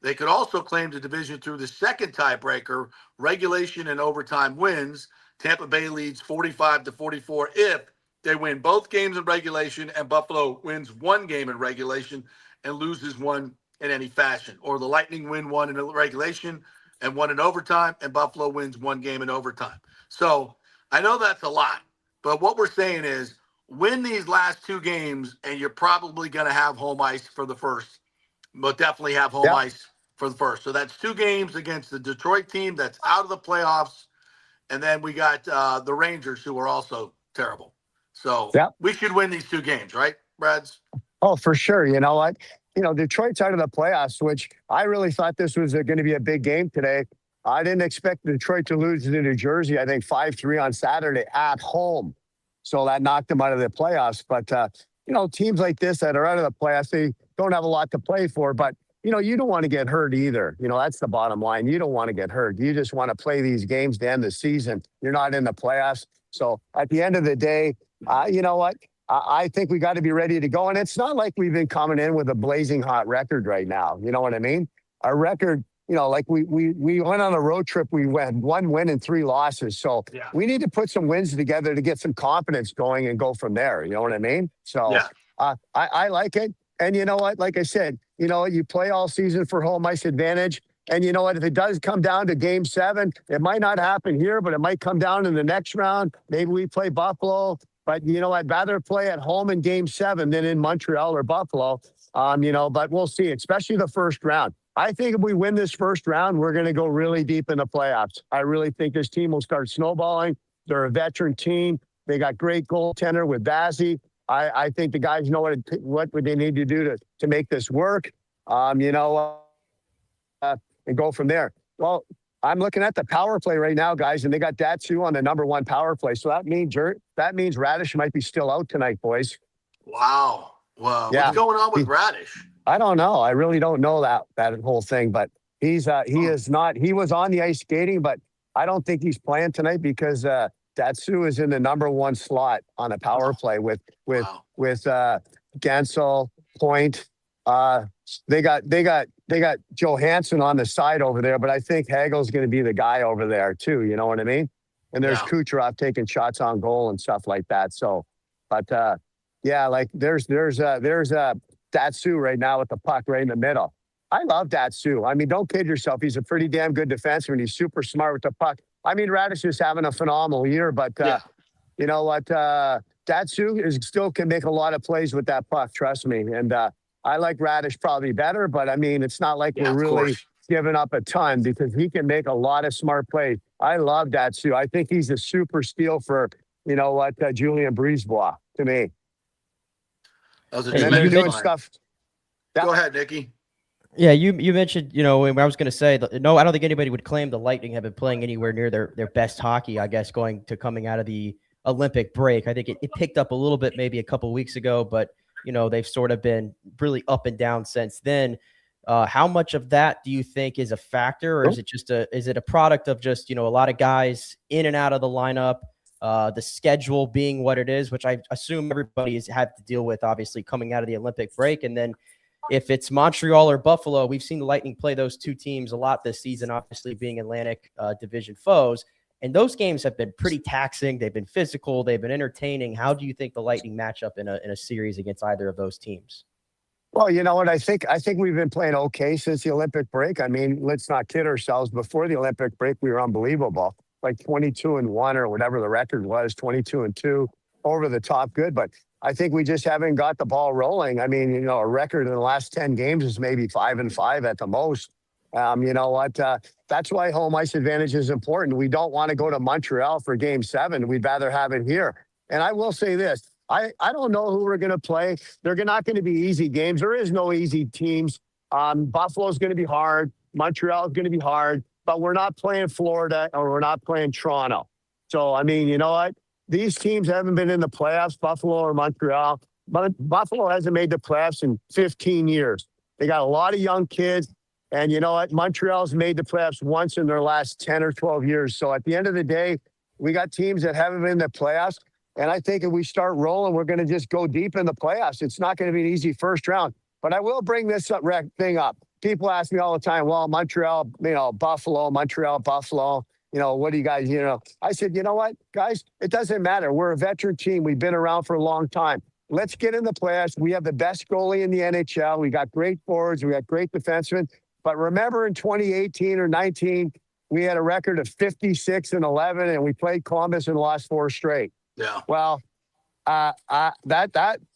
They could also claim the division through the second tiebreaker, regulation and overtime wins. Tampa Bay leads 45-44 if they win both games in regulation and Buffalo wins one game in regulation and loses one in any fashion. Or the Lightning win one in regulation and one in overtime, and Buffalo wins one game in overtime. So I know that's a lot, but what we're saying is win these last two games, and you're probably going to have home ice for the first, but definitely have home ice for the first. So that's two games against the Detroit team that's out of the playoffs, and then we got the Rangers, who are also terrible. So we should win these two games, right, Brads? Oh, for sure. You know what? Detroit's out of the playoffs, which I really thought this was going to be a big game today. I didn't expect Detroit to lose to New Jersey, I think 5-3 on Saturday at home. So that knocked them out of the playoffs. But, teams like this that are out of the playoffs, they don't have a lot to play for. But, you don't want to get hurt either. That's the bottom line. You don't want to get hurt. You just want to play these games to end the season. You're not in the playoffs. So at the end of the day, you know what? I think we got to be ready to go. And it's not like we've been coming in with a blazing hot record right now. You know what I mean? Our record, like we went on a road trip. We went 1 win and 3 losses. So we need to put some wins together to get some confidence going and go from there. You know what I mean? So I like it. And you know what? Like I said, you play all season for home ice advantage. And you know what? If it does come down to game 7, it might not happen here, but it might come down in the next round. Maybe we play Buffalo. But, I'd rather play at home in game 7 than in Montreal or Buffalo, but we'll see, especially the first round. I think if we win this first round, we're going to go really deep in the playoffs. I really think this team will start snowballing. They're a veteran team. They got great goaltender with Vazzy. I think the guys know what they need to do to make this work, and go from there. Well, I'm looking at the power play right now, guys, and they got Datsu on the -- power play. So that means Radish might be still out tonight, boys. Wow. Well, what's going on with Radish? I don't know. I really don't know that whole thing, but he is not. He was on the ice skating, but I don't think he's playing tonight because Datsu is in the #1 slot on a power play with Gansel, Point. They got Johansson on the side over there, but I think Hagel's going to be the guy over there too. You know what I mean? And there's Kucherov taking shots on goal and stuff like that. So, but like there's Datsu right now with the puck right in the middle. I love Datsu. I mean, don't kid yourself. He's a pretty damn good defenseman. He's super smart with the puck. I mean, Radish is having a phenomenal year, but you know what? Datsu still can make a lot of plays with that puck. Trust me. And I like Radish probably better, but I mean, it's not like we're really giving up a ton because he can make a lot of smart plays. I love Datsu. I think he's a super steal for, Julien Brisebois to me. And they're doing stuff. Go ahead, Nikki. Yeah, you mentioned, I was going to say, no, I don't think anybody would claim the Lightning have been playing anywhere near their best hockey, I guess, coming out of the Olympic break. I think it picked up a little bit maybe a couple weeks ago, but they've sort of been really up and down since then. How much of that do you think is a factor, or is it a product of just, a lot of guys in and out of the lineup, the schedule being what it is, which I assume everybody has had to deal with, obviously, coming out of the Olympic break. And then if it's Montreal or Buffalo, we've seen the Lightning play those two teams a lot this season, obviously being Atlantic Division foes. And those games have been pretty taxing. They've been physical. They've been entertaining. How do you think the Lightning match up in a series against either of those teams? Well, you know what? I think we've been playing okay since the Olympic break. I mean, let's not kid ourselves. Before the Olympic break, we were unbelievable, like 22-1 or whatever the record was, 22-2, over the top good. But I think we just haven't got the ball rolling. I mean, a record in the last 10 games is maybe 5-5 at the most. You know what? That's why home ice advantage is important. We don't want to go to Montreal for game 7. We'd rather have it here. And I will say this. I don't know who we're going to play. They're not going to be easy games. There is no easy teams. Buffalo's going to be hard. Montreal is going to be hard. But we're not playing Florida or we're not playing Toronto. So, I mean, you know what? These teams haven't been in the playoffs, Buffalo or Montreal. But Buffalo hasn't made the playoffs in 15 years. They got a lot of young kids. And you know what? Montreal's made the playoffs once in their last 10 or 12 years. So at the end of the day, we got teams that haven't been in the playoffs. And I think if we start rolling, we're going to just go deep in the playoffs. It's not going to be an easy first round. But I will bring this thing up. People ask me all the time, well, Montreal, Buffalo, Montreal, Buffalo, what do you guys, I said, you know what, guys, it doesn't matter. We're a veteran team. We've been around for a long time. Let's get in the playoffs. We have the best goalie in the NHL. We got great forwards. We got great defensemen. But remember in 2018 or 19, we had a record of 56-11, and we played Columbus and lost 4 straight. Yeah. Well,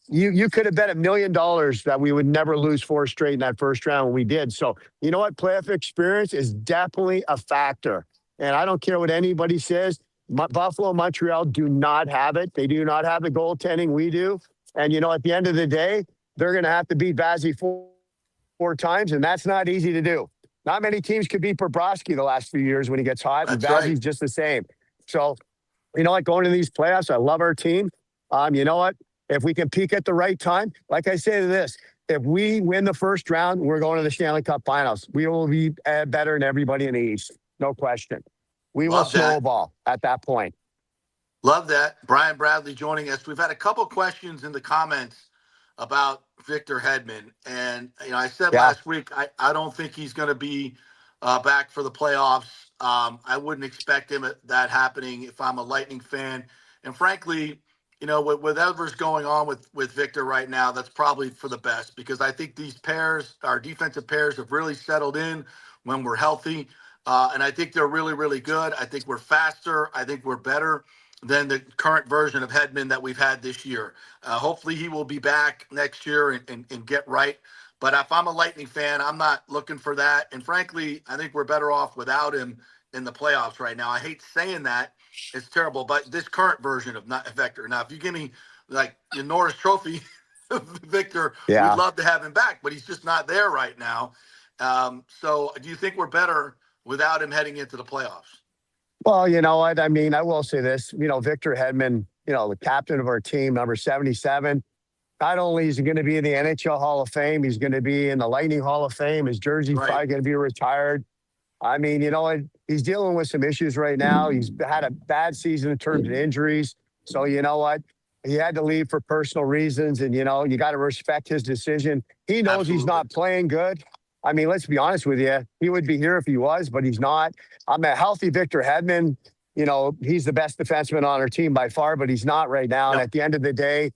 you could have bet $1 million that we would never lose 4 straight in that first round when we did. So you know what? Playoff experience is definitely a factor. And I don't care what anybody says. Buffalo, Montreal do not have it. They do not have the goaltending we do. And, at the end of the day, they're going to have to beat Vazzy four times, and that's not easy to do. Not many teams could beat Bobrovsky the last few years when he gets hot, and Vazzy's just the same. So, going to these playoffs, I love our team. You know what? If we can peak at the right time, like I say to this, if we win the first round, we're going to the Stanley Cup Finals. We will be better than everybody in the East. No question. We will snowball at that point. Love that. Brian Bradley joining us. We've had a couple questions in the comments about Victor Hedman. And, I said last week, I don't think he's going to be back for the playoffs. I wouldn't expect that happening if I'm a Lightning fan. And frankly, with whatever's going on with Victor right now, that's probably for the best, because I think these pairs, our defensive pairs, have really settled in when we're healthy. And I think they're really, really good. I think we're faster. I think we're better than the current version of Hedman that we've had this year. Hopefully he will be back next year and get right. But if I'm a Lightning fan, I'm not looking for that. And frankly, I think we're better off without him in the playoffs right now. I hate saying that. It's terrible. But this current version of Victor. Now, if you give me like the Norris Trophy, Victor, we'd love to have him back. But he's just not there right now. So do you think we're better without him heading into the playoffs? Well, you know what? I mean, I will say this, Victor Hedman, the captain of our team, number 77, not only is he going to be in the NHL Hall of Fame, he's going to be in the Lightning Hall of Fame. His jersey's probably going to be retired. I mean, he's dealing with some issues right now. He's had a bad season in terms of injuries. So, you know what? He had to leave for personal reasons. And, you got to respect his decision. He knows He's not playing good. I mean, let's be honest with you. He would be here if he was, but he's not. I'm a healthy Victor Hedman. He's the best defenseman on our team by far, but he's not right now. And at the end of the day,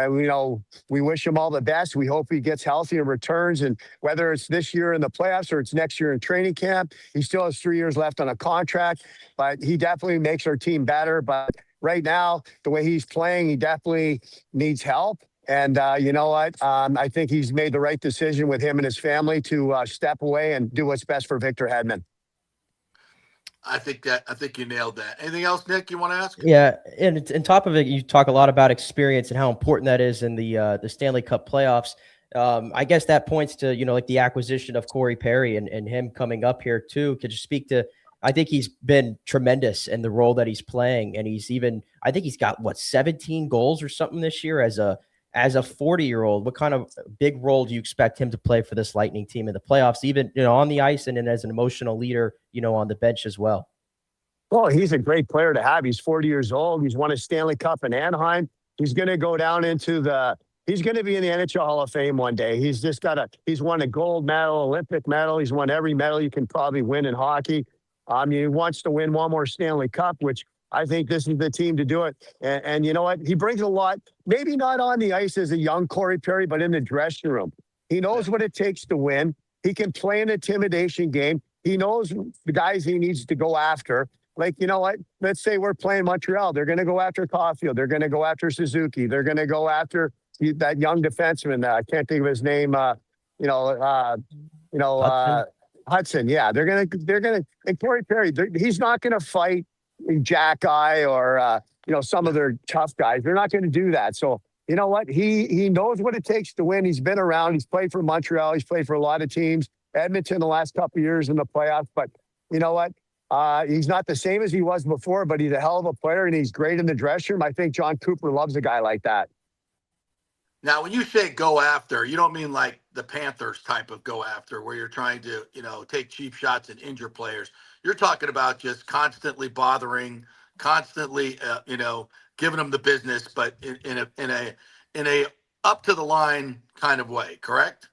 we wish him all the best. We hope he gets healthy and returns. And whether it's this year in the playoffs or it's next year in training camp, he still has 3 years left on a contract, but he definitely makes our team better. But right now, the way he's playing, he definitely needs help. And you know what? I think he's made the right decision with him and his family to step away and do what's best for Victor Hedman. I think you nailed that. Anything else, Nick, you want to ask? Yeah, and on top of it, you talk a lot about experience and how important that is in the Stanley Cup playoffs. I guess that points to, like the acquisition of Corey Perry and him coming up here too. Could you speak to, I think he's been tremendous in the role that he's playing. And I think he's got 17 goals or something this year as a 40-year-old. What kind of big role do you expect him to play for this Lightning team in the playoffs, even, on the ice and as an emotional leader, on the bench as well? Well, he's a great player to have. He's 40 years old. He's won a Stanley Cup in Anaheim. He's going to go down he's going to be in the NHL Hall of Fame one day. He's won a gold medal, Olympic medal. He's won every medal you can probably win in hockey. He wants to win one more Stanley Cup, which I think this is the team to do it. And you know what? He brings a lot, maybe not on the ice as a young Corey Perry, but in the dressing room. He knows what it takes to win. He can play an intimidation game. He knows the guys he needs to go after. Like, you know what? Let's say we're playing Montreal. They're going to go after Caulfield. They're going to go after Suzuki. They're going to go after that young defenseman. I can't think of his name. Hudson. Yeah, they're going to, and Corey Perry, he's not going to fight Jack Guy or, some of their tough guys. They're not going to do that. So, you know what? He knows what it takes to win. He's been around. He's played for Montreal. He's played for a lot of teams. Edmonton the last couple of years in the playoffs. But you know what? He's not the same as he was before, but he's a hell of a player, and he's great in the dressing room. I think John Cooper loves a guy like that. Now, when you say go after, you don't mean like the Panthers type of go after where you're trying to, take cheap shots and injure players. You're talking about just constantly bothering, constantly, giving him the business, but in a up to the line kind of way, correct?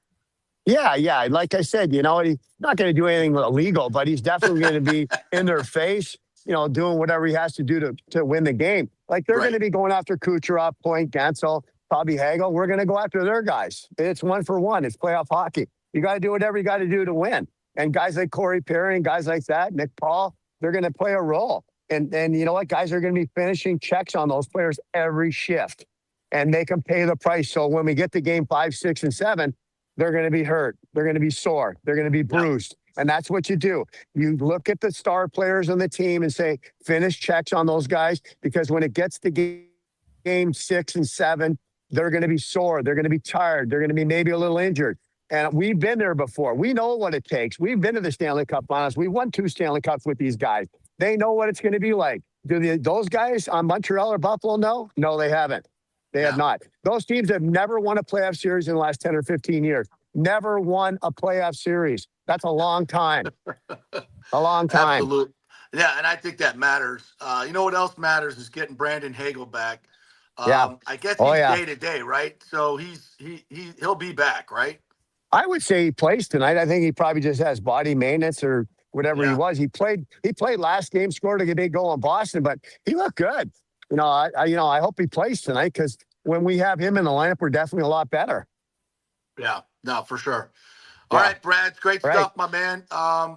Yeah, yeah. Like I said, he's not going to do anything illegal, but he's definitely going to be in their face, doing whatever he has to do to win the game. Like they're going to be going after Kucherov, Point, Gensel, Bobby Hagel. We're going to go after their guys. It's 1-for-1. It's playoff hockey. You got to do whatever you got to do to win. And guys like Corey Perry and guys like that, Nick Paul, they're going to play a role. And you know what? Guys are going to be finishing checks on those players every shift and make them pay the price. So when we get to game 5, 6, and 7, they're going to be hurt. They're going to be sore. They're going to be bruised. And that's what you do. You look at the star players on the team and say, finish checks on those guys, because when it gets to game 6 and 7, they're going to be sore. They're going to be tired. They're going to be maybe a little injured. And we've been there before. We know what it takes. We've been to the Stanley Cup Finals. We won 2 Stanley Cups with these guys. They know what it's going to be like. Do those guys on Montreal or Buffalo know? No, they haven't. They have not. Those teams have never won a playoff series in the last 10 or 15 years. Never won a playoff series. That's a long time. A long time. Absolutely. Yeah, and I think that matters. You know what else matters is getting Brandon Hagel back. I guess he's day to day, right? So he'll be back, right? I would say he plays tonight. I think he probably just has body maintenance or whatever he was. He played last game, scored a big goal in Boston, but he looked good. I hope he plays tonight, because when we have him in the lineup, we're definitely a lot better. Yeah, no, for sure. All right, Brad, it's great stuff, my man.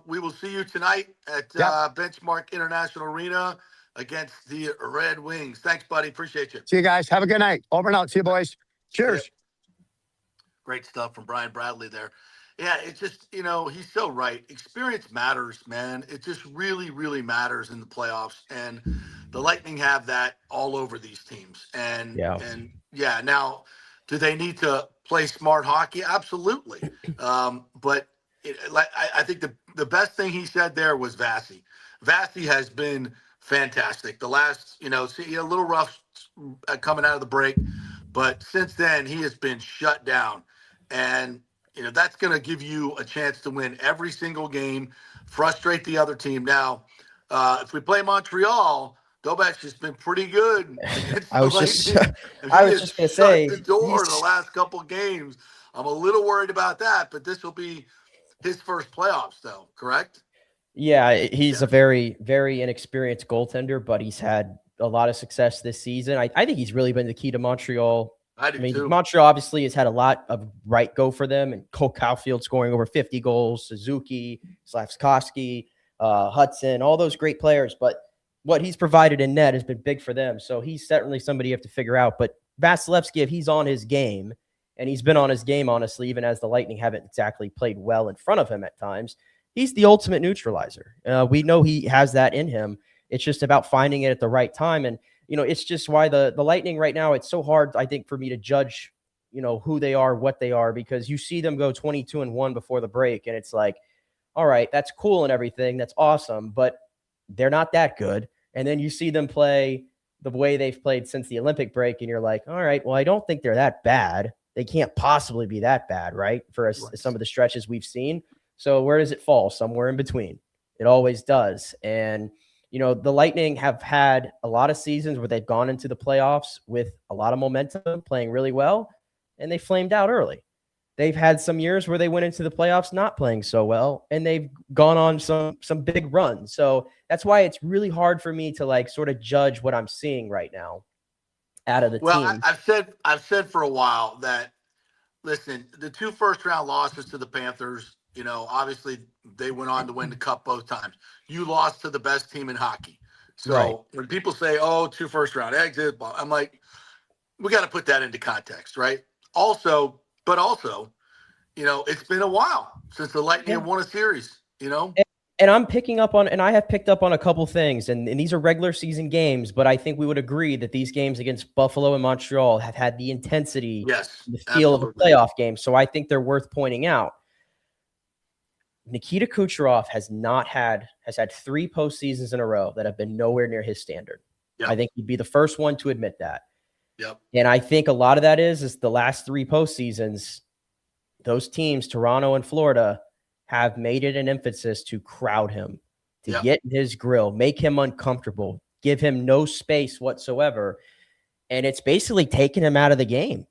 We will see you tonight at Benchmark International Arena against the Red Wings. Thanks, buddy. Appreciate you. See you guys. Have a good night. Over and out. See you, boys. Cheers. Great stuff from Brian Bradley there. Yeah, it's just, he's so right. Experience matters, man. It just really, really matters in the playoffs. And the Lightning have that all over these teams. And now, do they need to play smart hockey? Absolutely. But I think the best thing he said there was Vasi. Vasi has been fantastic. The last, a little rough coming out of the break, but since then he has been shut down. And that's going to give you a chance to win every single game, frustrate the other team. Now, if we play Montreal, Dobek's just been pretty good. I was just going to say, the door the last couple of games. I'm a little worried about that, but this will be his first playoffs, though. Correct? Yeah, he's a very, very inexperienced goaltender, but he's had a lot of success this season. I think he's really been the key to Montreal. I mean, too. Montreal obviously has had a lot of right go for them, and Cole Caulfield scoring over 50 goals, Suzuki, Slavkovsky, Hudson, all those great players. But what he's provided in net has been big for them. So he's certainly somebody you have to figure out. But Vasilevsky, if he's on his game, and he's been on his game, honestly, even as the Lightning haven't exactly played well in front of him at times, he's the ultimate neutralizer. We know he has that in him. It's just about finding it at the right time. And it's just why the Lightning right now, it's so hard, I think, for me to judge, who they are, what they are, because you see them go 22-1 before the break. And it's like, all right, that's cool and everything. That's awesome, but they're not that good. And then you see them play the way they've played since the Olympic break. And you're like, all right, well, I don't think they're that bad. They can't possibly be that bad, right? For some of the stretches we've seen. So where does it fall? Somewhere in between. It always does. And the Lightning have had a lot of seasons where they've gone into the playoffs with a lot of momentum, playing really well, and they flamed out early. They've had some years where they went into the playoffs not playing so well, and they've gone on some big runs. So that's why it's really hard for me to sort of judge what I'm seeing right now out of the team. Well, I've said for a while that, listen, the 2 first-round losses to the Panthers, obviously they went on to win the cup both times. You lost to the best team in hockey. So when people say, 2 first-round exits, I'm like, we got to put that into context, right? Also, it's been a while since the Lightning have won a series, And I'm picking up on, and I have picked up on a couple things, and these are regular season games, but I think we would agree that these games against Buffalo and Montreal have had the intensity, the feel of a playoff game. So I think they're worth pointing out. Nikita Kucherov has had 3 postseasons in a row that have been nowhere near his standard. Yep. I think he'd be the first one to admit that. Yep. And I think a lot of that is the last 3 postseasons, those teams, Toronto and Florida, have made it an emphasis to crowd him, to get in his grill, make him uncomfortable, give him no space whatsoever. and it's basically taking him out of the game.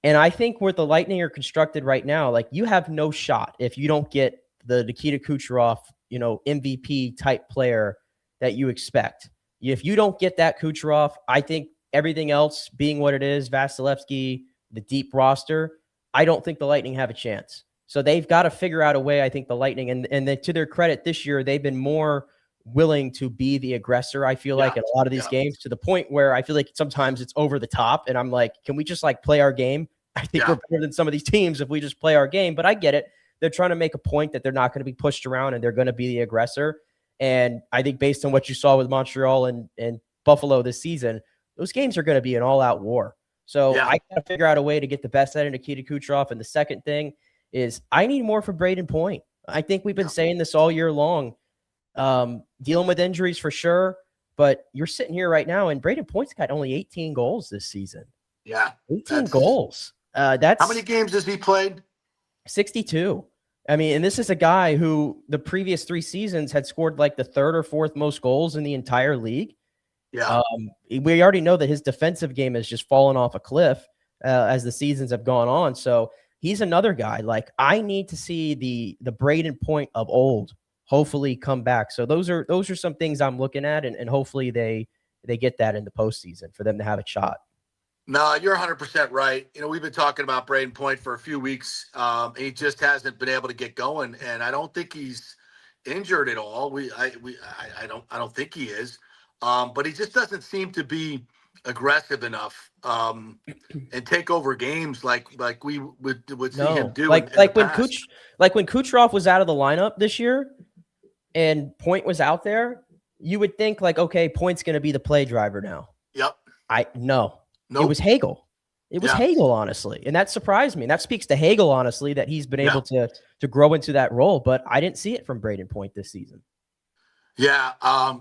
And I think where the Lightning are constructed right now, like, you have no shot if you don't get the Nikita Kucherov, MVP type player that you expect. If you don't get that Kucherov, I think everything else being what it is, Vasilevsky, the deep roster, I don't think the Lightning have a chance. So they've got to figure out a way, I think, the Lightning, and to their credit this year, they've been more willing to be the aggressor, I feel like, in a lot of these games, to the point where I feel like sometimes it's over the top, and I'm like, can we just play our game? I think we're better than some of these teams if we just play our game, but I get it. They're trying to make a point that they're not going to be pushed around and they're going to be the aggressor. And I think based on what you saw with Montreal and Buffalo this season, those games are going to be an all-out war. So I got to figure out a way to get the best out of Nikita Kucherov. And the second thing is I need more from Braden Point. I think we've been saying this all year long, dealing with injuries for sure, but you're sitting here right now and Braden Point's got only 18 goals this season. Yeah. 18 goals. That's how many games has he played? 62. I mean, and this is a guy who the previous 3 seasons had scored the 3rd or 4th most goals in the entire league. Yeah. We already know that his defensive game has just fallen off a cliff as the seasons have gone on. So he's another guy. I need to see the Braden Point of old hopefully come back. So those are some things I'm looking at, and hopefully they get that in the postseason for them to have a shot. No, you're 100% right. We've been talking about Braden Point for a few weeks. He just hasn't been able to get going, and I don't think he's injured at all. I don't think he is, but he just doesn't seem to be aggressive enough and take over games like we would see him do. When Kucherov was out of the lineup this year, and Point was out there, you would think okay, Point's going to be the play driver now. Yep. No. Nope. It was Hagel. It was Hagel, honestly. And that surprised me. And that speaks to Hagel, honestly, that he's been able to grow into that role. But I didn't see it from Braden Point this season. Yeah.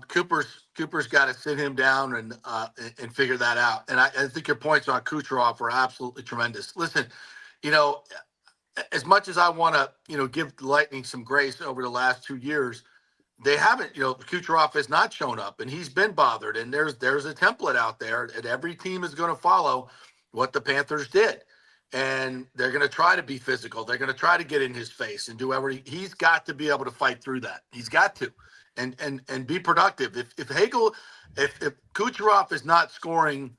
Cooper's got to sit him down and figure that out. And I think your points on Kucherov are absolutely tremendous. Listen, as much as I want to, give the Lightning some grace over the last 2 years, they haven't, Kucherov has not shown up, and he's been bothered. And there's a template out there, and every team is going to follow what the Panthers did. And they're going to try to be physical. They're going to try to get in his face and do everything. He's got to be able to fight through that. He's got to, and be productive. If Kucherov is not scoring,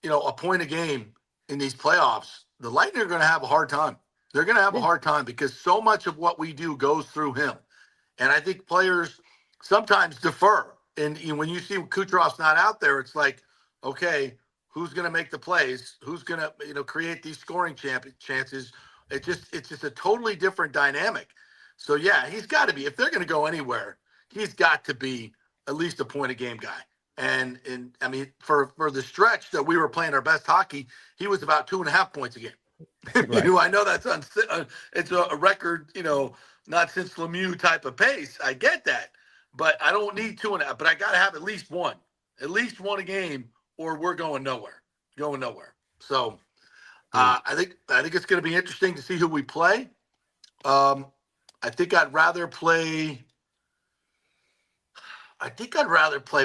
a point a game in these playoffs, the Lightning are going to have a hard time. They're going to have a hard time because so much of what we do goes through him. And I think players sometimes defer. And when you see Kucherov's not out there, it's like, okay, who's going to make the plays? Who's going to, create these scoring chances? It's just a totally different dynamic. So yeah, he's got to be. If they're going to go anywhere, he's got to be at least a point a game guy. And I mean, for the stretch that we were playing our best hockey, he was about 2.5 points a game. Right. I know that's it's a record, not since Lemieux type of pace. I get that, but I don't need 2.5. But I got to have at least one a game, or we're going nowhere. So I think it's going to be interesting to see who we play. I think I'd rather play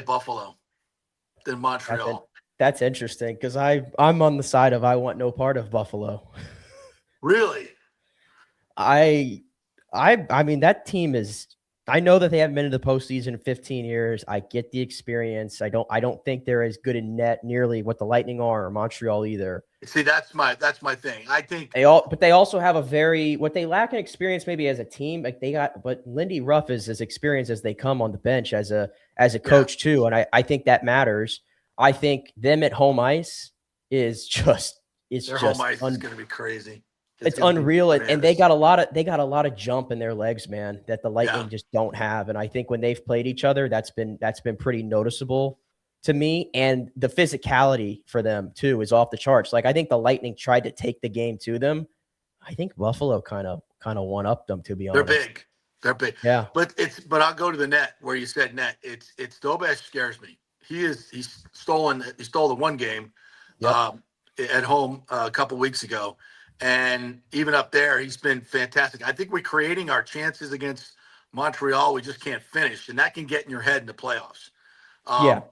Buffalo than Montreal. That's interesting because I'm on the side of I want no part of Buffalo. Really? I mean, that team is, I know that they haven't been in the postseason in 15 years. I get the experience. I don't think they're as good in net nearly what the Lightning are, or Montreal either. See, that's my thing. I think but they also have what they lack in experience maybe as a team. But Lindy Ruff is as experienced as they come on the bench as a coach too. And I think that matters. I think them at home ice is just, home ice is going to be crazy. It's unreal, and they got a lot of jump in their legs, man, that the Lightning just don't have. And I think when they've played each other, that's been pretty noticeable to me. And the physicality for them too is off the charts. I think the Lightning tried to take the game to them. I think Buffalo kind of one up them, to be honest. They're big. Yeah. But I'll go to the net where you said net. It's Dobesh scares me. He stole the one game at home a couple weeks ago. And even up there, he's been fantastic. I think we're creating our chances against Montreal. We just can't finish, and that can get in your head in the playoffs.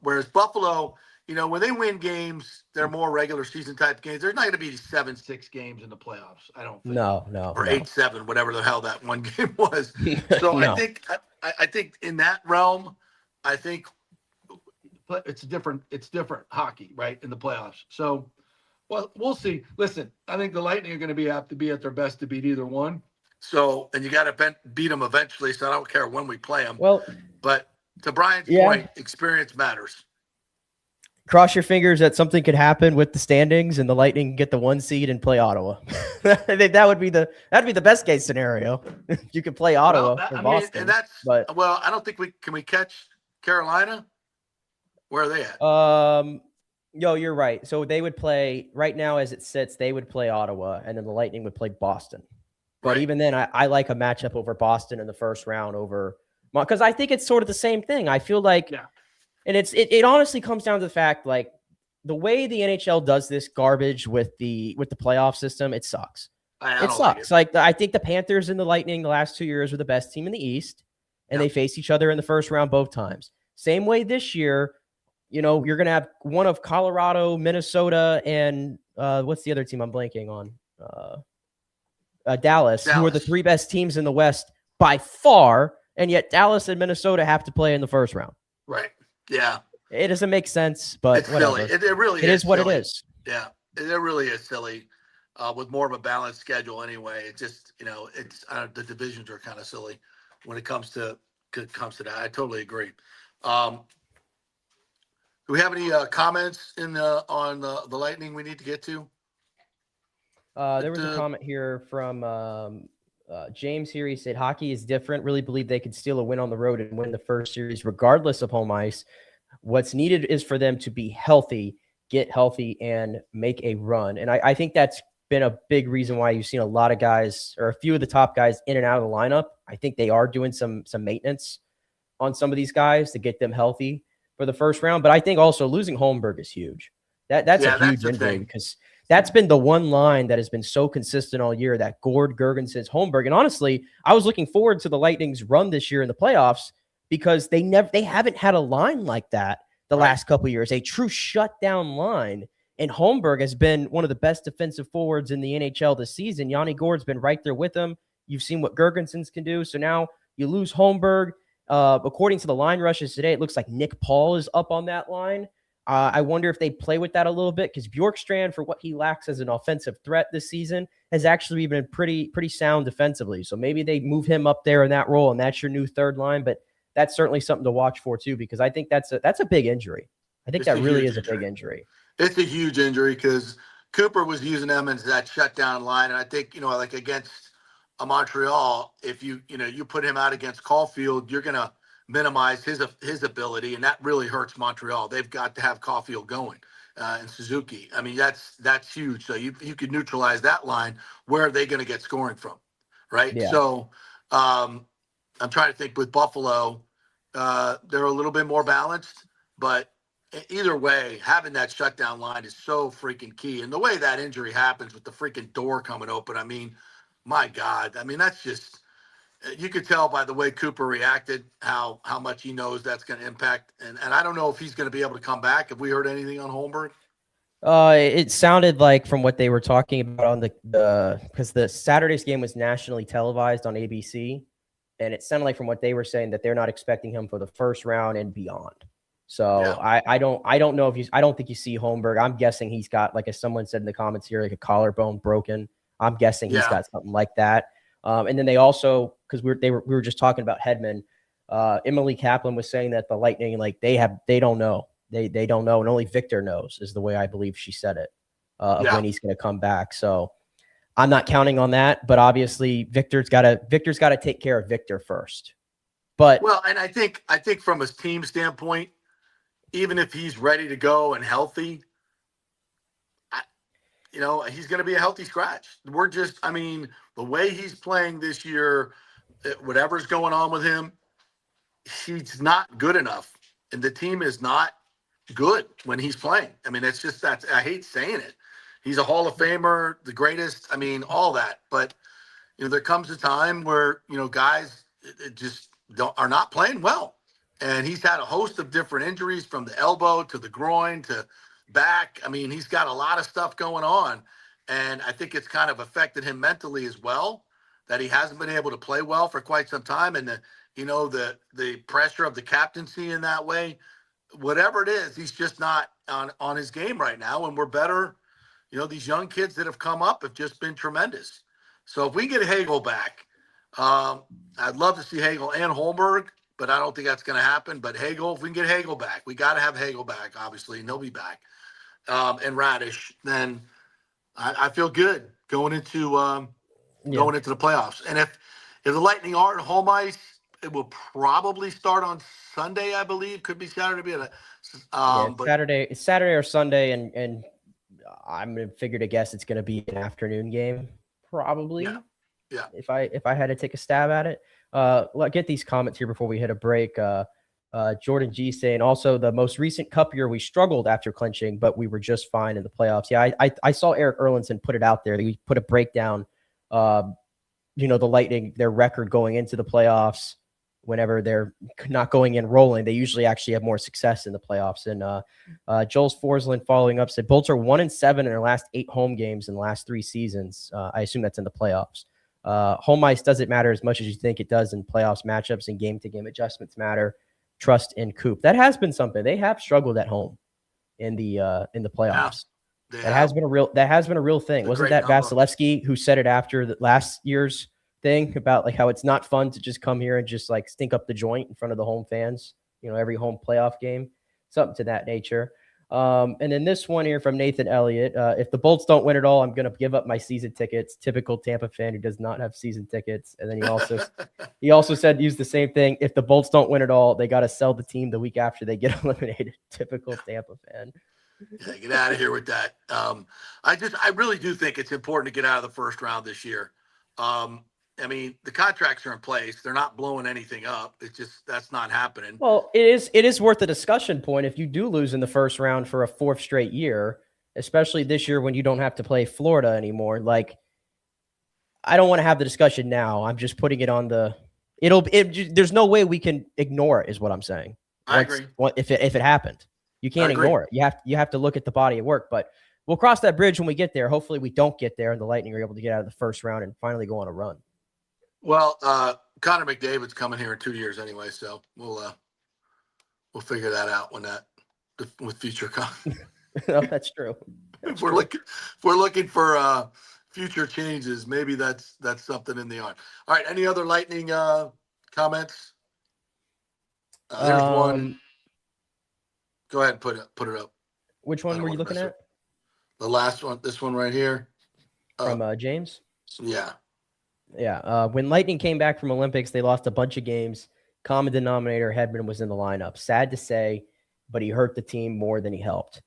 Whereas Buffalo, when they win games, they're more regular season type games. There's not going to be 7-6 games in the playoffs. I don't think. No. Or 8-7, whatever the hell that one game was. So No. I think in that realm, I think it's different. It's different hockey, right, in the playoffs. So, well, we'll see. Listen, I think the Lightning are going to have to be at their best to beat either one. So, and you got to beat them eventually. So I don't care when we play them. Well, but to Brian's point, experience matters. Cross your fingers that something could happen with the standings and the Lightning get the 1 seed and play Ottawa. I think that'd be the best case scenario. You could play Ottawa or Boston. I don't think we can catch Carolina. Where are they at? No, you're right. So they would play right now as it sits. They would play Ottawa, and then the Lightning would play Boston. But even then, I like a matchup over Boston in the first round because I think it's sort of the same thing. I feel like. Yeah. And it honestly comes down to the fact, like, the way the NHL does this garbage with the playoff system, it sucks. It sucks. Like I think the Panthers and the Lightning the last 2 years were the best team in the East, and they faced each other in the first round both times. Same way this year, you're going to have one of Colorado, Minnesota, and what's the other team I'm blanking on? Dallas, who are the three best teams in the West by far, and yet Dallas and Minnesota have to play in the first round. Right. Yeah. It doesn't make sense, but it's whatever. Silly. It really is. It is what silly. it is. Yeah. It really is silly. With more of a balanced schedule anyway. It just, it's the divisions are kind of silly when it comes to that. I totally agree. Do we have any comments on the Lightning we need to get to? There was a comment here from James here. He said, hockey is different. Really believe they could steal a win on the road and win the first series regardless of home ice. What's needed is for them to be healthy, get healthy, and make a run. And I think that's been a big reason why you've seen a lot of guys, or a few of the top guys, in and out of the lineup. I think they are doing some maintenance on some of these guys to get them healthy for the first round. But I think also losing Holmberg is huge. That's a huge injury because that's been the one line that has been so consistent all year, that Gord, Gergensons, Holmberg. And honestly, I was looking forward to the Lightning's run this year in the playoffs because they haven't had a line like that the last couple of years, a true shutdown line. And Holmberg has been one of the best defensive forwards in the NHL this season. Yanni Gord's been right there with him. You've seen what Gergensons can do. So now you lose Holmberg. According to the line rushes today, it looks like Nick Paul is up on that line. I wonder if they play with that a little bit because Bjorkstrand, for what he lacks as an offensive threat this season, has actually been pretty sound defensively. So maybe they move him up there in that role, and that's your new third line. But that's certainly something to watch for too, because I think that's a big injury. I think that really is a big injury. It's a huge injury because Cooper was using them as that shutdown line, and I think like against Montreal, if you put him out against Caulfield, you're gonna minimize his ability, and that really hurts Montreal. They've got to have Caulfield going and Suzuki. I mean, that's huge. So you could neutralize that line. Where are they going to get scoring from, right? Yeah. So I'm trying to think with Buffalo, they're a little bit more balanced, but either way, having that shutdown line is so freaking key. And the way that injury happens with the freaking door coming open, I mean, my God, I mean, that's just. You could tell by the way Cooper reacted how much he knows that's going to impact. And I don't know if he's going to be able to come back. Have we heard anything on Holmberg? It sounded like from what they were talking about on because the Saturday's game was nationally televised on ABC. And it sounded like from what they were saying that they're not expecting him for the first round and beyond. So yeah. I don't know if I don't think you see Holmberg. I'm guessing he's got, like as someone said in the comments here, like a collarbone broken. I'm guessing he's got something like that. And then they also, because we were just talking about Hedman, Emily Kaplan was saying that the Lightning, like they don't know, they don't know, and only Victor knows, is the way I believe she said it, when he's going to come back. So I'm not counting on that, but obviously Victor's got to take care of Victor first. But and I think from a team standpoint, even if he's ready to go and healthy, he's going to be a healthy scratch. The way he's playing this year, whatever's going on with him, he's not good enough. And the team is not good when he's playing. I mean, it's just that I hate saying it. He's a Hall of Famer, the greatest. I mean, all that. But, there comes a time where, guys just are not playing well. And he's had a host of different injuries from the elbow to the groin to back. I mean, he's got a lot of stuff going on. And I think it's kind of affected him mentally as well, that he hasn't been able to play well for quite some time. And the pressure of the captaincy in that way, whatever it is, he's just not on his game right now. And we're better. These young kids that have come up have just been tremendous. So if we get Hagel back, I'd love to see Hagel and Holmberg, but I don't think that's going to happen. But Hagel, if we can get Hagel back, we got to have Hagel back, obviously, and he'll be back. And Radish, then I feel good going into the playoffs. And if the Lightning are at home ice, it will probably start on Sunday, I believe. Could be Saturday. Saturday. It's Saturday or Sunday, and I'm gonna figure to guess it's gonna be an afternoon game, probably. Yeah. If I had to take a stab at it, let's get these comments here before we hit a break. Jordan G saying also the most recent cup year we struggled after clinching, but we were just fine in the playoffs. Yeah, I saw Eric Erlinson put it out there. He put a breakdown. The Lightning, their record going into the playoffs. Whenever they're not going in rolling, they usually actually have more success in the playoffs. And Joel Forsland following up said Bolts are 1-7 in their last 8 home games in the last 3 seasons. I assume that's in the playoffs. Home ice doesn't matter as much as you think it does in playoffs matchups, and game-to-game adjustments matter. Trust in Coop. That has been something. They have struggled at home in the playoffs. Yeah, that has been a real thing. Wasn't that Vasilevsky who said it after the last year's thing about like how it's not fun to just come here and just like stink up the joint in front of the home fans, every home playoff game, something to that nature. And then this one here from Nathan Elliott, if the Bolts don't win it all, I'm going to give up my season tickets. Typical Tampa fan who does not have season tickets. And then he also said, use the same thing. If the Bolts don't win it all, they got to sell the team the week after they get eliminated. Typical Tampa fan. Yeah, get out of here with that. I really do think it's important to get out of the first round this year. The contracts are in place. They're not blowing anything up. It's just that's not happening. Well, it is worth a discussion point if you do lose in the first round for a 4th straight year, especially this year when you don't have to play Florida anymore. Like, I don't want to have the discussion now. I'm just putting it on there's no way we can ignore it, is what I'm saying. I agree. If it happened, you can't ignore it. You have to look at the body of work, but we'll cross that bridge when we get there. Hopefully we don't get there and the Lightning are able to get out of the first round and finally go on a run. Well, Connor McDavid's coming here in 2 years anyway, so we'll figure that out with future No, that's true. If we're looking for future changes, maybe that's something in the art. All right, any other Lightning comments? There's one. Go ahead and put it up. Which one were you looking at? The last one, this one right here. From James? Yeah. Yeah. When Lightning came back from Olympics, they lost a bunch of games. Common denominator, Hedman was in the lineup. Sad to say, but he hurt the team more than he helped.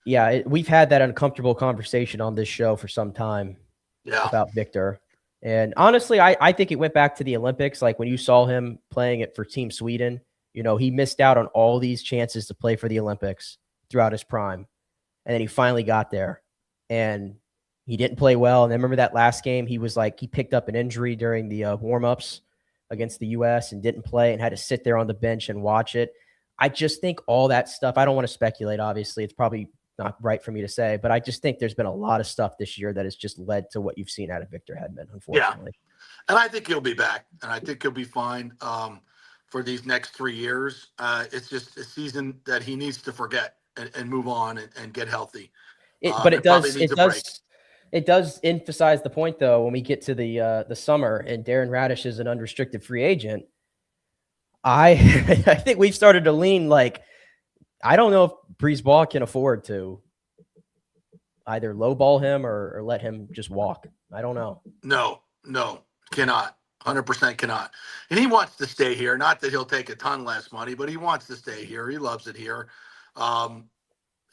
Yeah, we've had that uncomfortable conversation on this show for some time about Victor. And honestly, I think it went back to the Olympics. Like when you saw him playing it for Team Sweden, he missed out on all these chances to play for the Olympics throughout his prime. And then he finally got there. And he didn't play well. And then remember that last game, he picked up an injury during the warm-ups against the U.S. and didn't play and had to sit there on the bench and watch it. I just think all that stuff, I don't want to speculate, obviously. It's probably not right for me to say, but I just think there's been a lot of stuff this year that has just led to what you've seen out of Victor Hedman, unfortunately. Yeah. And I think he'll be back, and I think he'll be fine for these next 3 years. It's just a season that he needs to forget and move on and get healthy. But it does emphasize the point, though, when we get to the summer and Darren Radish is an unrestricted free agent. I think we've started to lean like, I don't know if Brisebois can afford to either lowball him or let him just walk. I don't know. No, cannot. 100% cannot. And he wants to stay here. Not that he'll take a ton less money, but he wants to stay here. He loves it here. And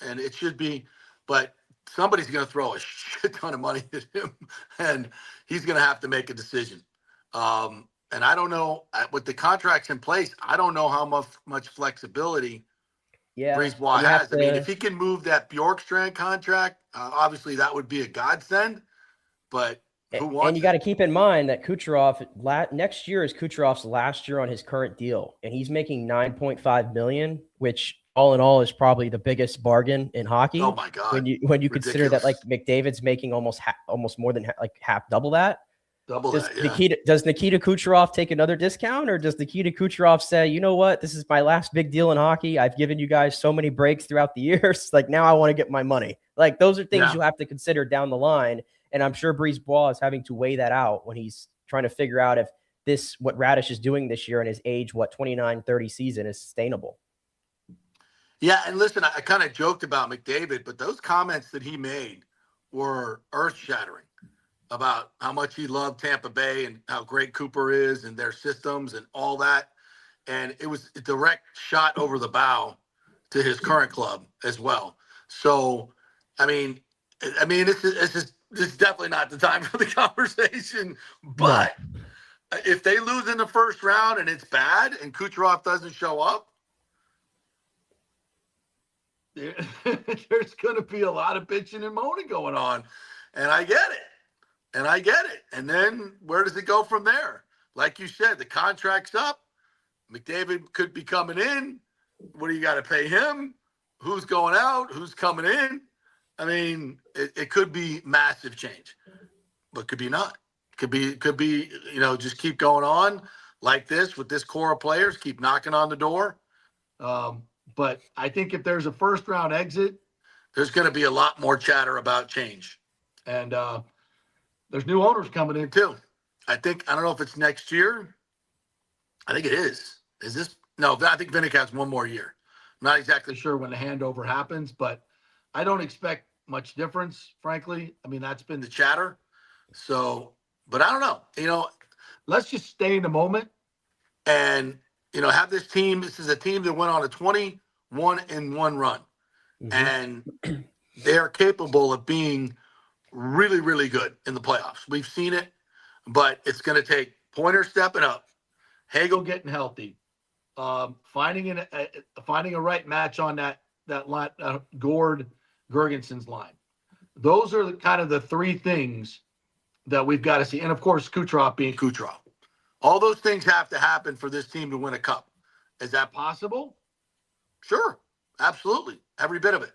it should be, but somebody's going to throw a shit ton of money at him, and he's going to have to make a decision. And I don't know, with the contracts in place, I don't know how much flexibility Brisebois has. I mean, if he can move that Bjorkstrand contract, obviously that would be a godsend. But Who wants And you got to keep in mind that Kucherov next year is Kucherov's last year on his current deal, and he's making $9.5 million, which all in all is probably the biggest bargain in hockey. Oh my God! When you consider that like McDavid's making almost more than half double that. Does Nikita Kucherov take another discount, or does Nikita Kucherov say, you know what, this is my last big deal in hockey. I've given you guys so many breaks throughout the years. Like, now I want to get my money. Like, those are things you have to consider down the line. And I'm sure Brisebois is having to weigh that out when he's trying to figure out if what Radish is doing this year in his age, 29, 30 season is sustainable. Yeah. And listen, I kind of joked about McDavid, but those comments that he made were earth shattering about how much he loved Tampa Bay and how great Cooper is and their systems and all that. And it was a direct shot over the bow to his current club as well. So, I mean, this is definitely not the time for the conversation, but if they lose in the first round and it's bad and Kucherov doesn't show up, there's going to be a lot of bitching and moaning going on. And I get it. And then where does it go from there? Like you said, the contract's up. McDavid could be coming in. What do you got to pay him? Who's going out? Who's coming in? I mean, it could be massive change, but could be not. Could be, just keep going on like this with this core of players, keep knocking on the door. But I think if there's a first round exit, there's going to be a lot more chatter about change. And there's new owners coming in too. I don't know if it's next year. I think it is. Is this? No, I think Vinnick has one more year. I'm not exactly sure when the handover happens, but I don't expect much difference, frankly. I mean, that's been the chatter. So, but I don't know. Let's just stay in the moment and, have this team. This is a team that went on a 21-1 run. Mm-hmm. And they're capable of being really, really good in the playoffs. We've seen it, but it's going to take Pointer stepping up, Hagel getting healthy, finding a right match on that line, Gord Gergensen's line. Those are kind of the three things that we've got to see. And of course, Kucherov being Kucherov. All those things have to happen for this team to win a cup. Is that possible? Sure. Absolutely. Every bit of it.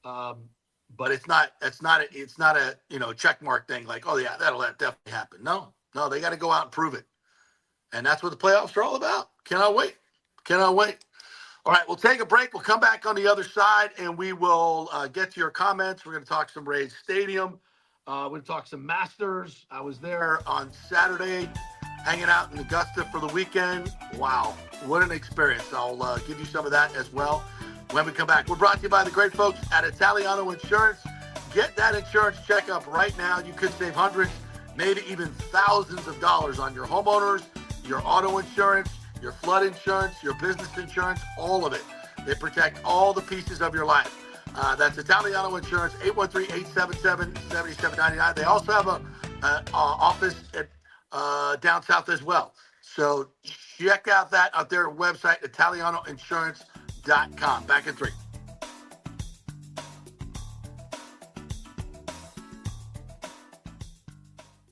But it's not a check mark thing like, oh yeah, that'll definitely happen. No, they got to go out and prove it. And that's what the playoffs are all about. Cannot wait. All right, we'll take a break. We'll come back on the other side, and we will get to your comments. We're going to talk some Rays Stadium. We're going to talk some Masters. I was there on Saturday, hanging out in Augusta for the weekend. Wow, what an experience. I'll give you some of that as well when we come back. We're brought to you by the great folks at Italiano Insurance. Get that insurance checkup right now. You could save hundreds, maybe even thousands of dollars on your homeowners, your auto insurance, your flood insurance, your business insurance, all of it. They protect all the pieces of your life. That's Italiano Insurance, 813-877-7799. They also have an office at, down south as well. So check out that at their website, ItalianoInsurance.com. Back in 3.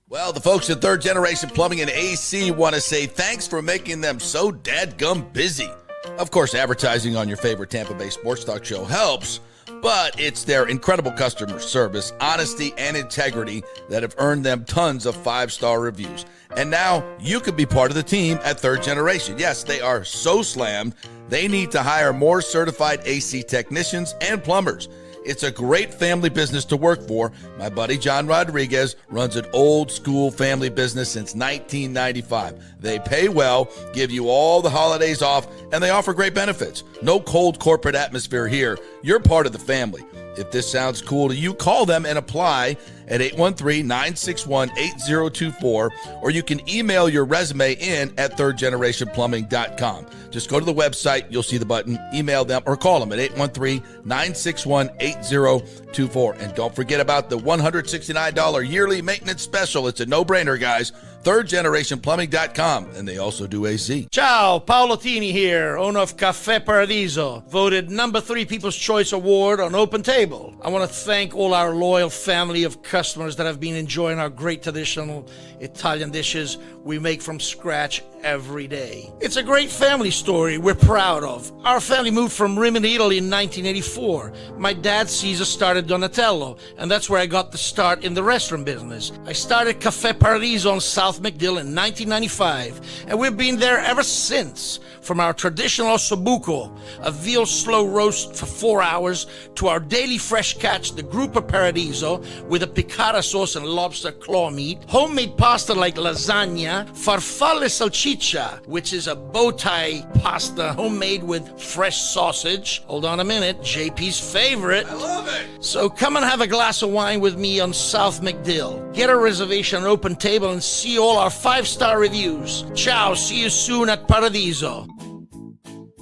Well, the folks at Third Generation Plumbing and AC want to say thanks for making them so dadgum busy. Of course, advertising on your favorite Tampa Bay sports talk show helps, but it's their incredible customer service, honesty, and integrity that have earned them tons of 5-star reviews. And now you could be part of the team at Third Generation. Yes, they are so slammed, they need to hire more certified AC technicians and plumbers. It's a great family business to work for. My buddy John Rodriguez runs an old school family business since 1995. They pay well, give you all the holidays off, and they offer great benefits. No cold corporate atmosphere here. You're part of the family. If this sounds cool to you, call them and apply at 813-961-8024, or you can email your resume in at thirdgenerationplumbing.com. Just go to the website, you'll see the button, email them, or call them at 813-961-8024. And don't forget about the $169 yearly maintenance special. It's a no-brainer, guys. thirdgenerationplumbing.com, and they also do AC. Ciao, Paolo Tini here, owner of Caffè Paradiso, voted #3 People's Choice Award on Open Table. I want to thank all our loyal family of customers that have been enjoying our great traditional Italian dishes we make from scratch every day. It's a great family story we're proud of. Our family moved from Rimini, Italy in 1984. My dad, Caesar, started Donatello, and that's where I got the start in the restaurant business. I started Caffè Paradiso on South McDill in 1995, and we've been there ever since. From our traditional ossobuco, a veal slow roast for 4 hours, to our daily fresh catch, the Gruppo Paradiso, with a piccata sauce and lobster claw meat, homemade pasta like lasagna, farfalle salchicha, which is a bow tie pasta homemade with fresh sausage. Hold on a minute, JP's favorite. I love it. So come and have a glass of wine with me on South McDill. Get a reservation on Open Table and see all our 5-star reviews. Ciao, see you soon at Paradiso.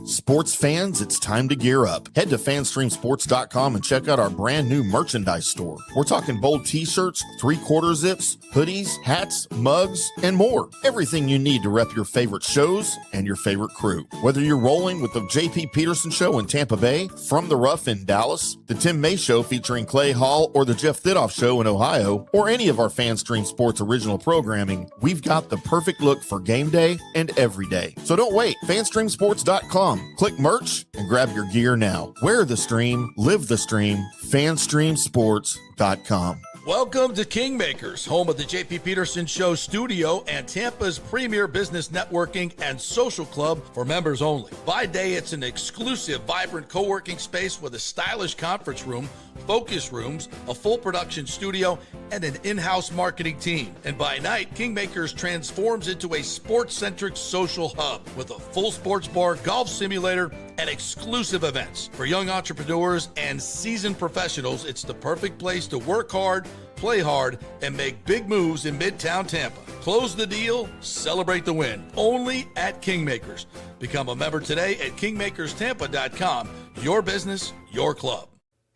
Sports fans, it's time to gear up. Head to fanstreamsports.com and check out our brand new merchandise store. We're talking bold t-shirts, 3/4 zips, hoodies, hats, mugs, and more. Everything you need to rep your favorite shows and your favorite crew. Whether you're rolling with the JP Peterson Show in Tampa Bay, From the Rough in Dallas, the Tim May Show featuring Clay Hall, or the Jeff Thidoff Show in Ohio, or any of our FanStream Sports original programming, we've got the perfect look for game day and every day. So don't wait. fanstreamsports.com. Click merch and grab your gear now. Wear the stream, live the stream, fanstreamsports.com. Welcome to Kingmakers, home of the JP Peterson Show studio and Tampa's premier business networking and social club for members only. By day, it's an exclusive, vibrant co-working space with a stylish conference room, focus rooms, a full production studio, and an in-house marketing team. And by night, Kingmakers transforms into a sports-centric social hub with a full sports bar, golf simulator, and exclusive events. For young entrepreneurs and seasoned professionals, it's the perfect place to work hard, play hard, and make big moves in Midtown Tampa. Close the deal, celebrate the win. Only at Kingmakers. Become a member today at kingmakerstampa.com. Your business, your club.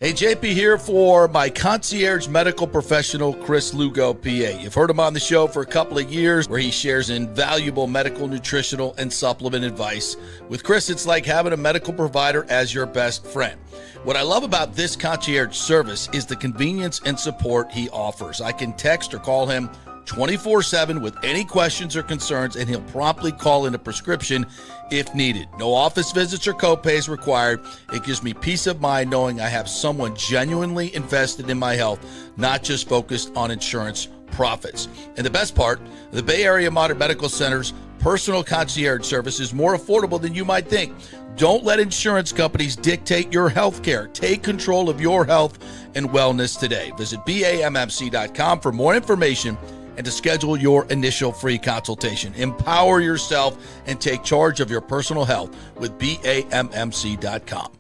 Hey, JP here for my concierge medical professional, Chris Lugo, PA. You've heard him on the show for a couple of years where he shares invaluable medical, nutritional, and supplement advice. With Chris, it's like having a medical provider as your best friend. What I love about this concierge service is the convenience and support he offers. I can text or call him 24/7 with any questions or concerns, and he'll promptly call in a prescription if needed. No office visits or copays required. It gives me peace of mind knowing I have someone genuinely invested in my health, not just focused on insurance profits. And the best part, the Bay Area Modern Medical Center's personal concierge service is more affordable than you might think. Don't let insurance companies dictate your health care. Take control of your health and wellness today. Visit BAMMC.com for more information and to schedule your initial free consultation. Empower yourself and take charge of your personal health with BAMMC.com.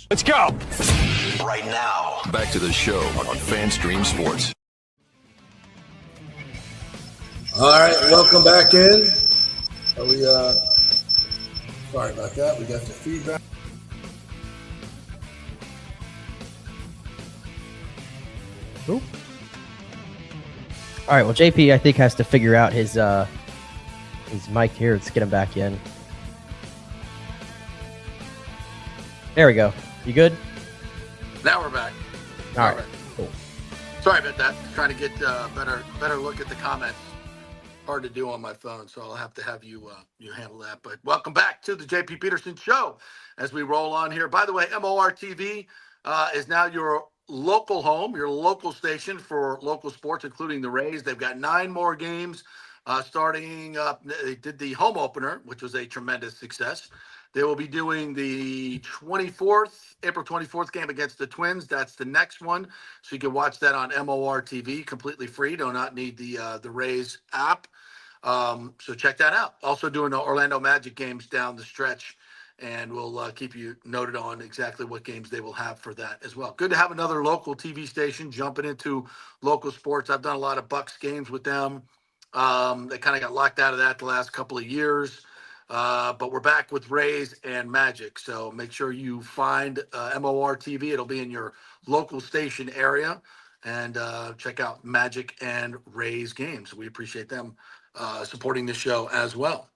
Let's go. Right now, back to the show on FanStream Sports. All right, welcome back in. Sorry about that. We got the feedback. Ooh. All right, well, JP, I think, has to figure out his mic here. Let's get him back in. There we go. You good? Now we're back. All right. Cool. Sorry about that. Trying to get better look at the comments. Hard to do on my phone, so I'll have to have you handle that. But welcome back to the JP Peterson Show as we roll on here. By the way, MOR TV is now your local home, your local station for local sports, including the Rays. They've got 9 more games starting up. They did the home opener, which was a tremendous success. They will be doing the April 24th game against the Twins. That's the next one. So you can watch that on MOR TV completely free. Do not need the Rays app. So check that out. Also doing the Orlando Magic games down the stretch, and we'll keep you noted on exactly what games they will have for that as well. Good to have another local TV station jumping into local sports. I've done a lot of Bucks games with them. They kind of got locked out of that the last couple of years. But we're back with Rays and Magic. So make sure you find MOR TV. It'll be in your local station area. And check out Magic and Rays games. We appreciate them supporting the show as well.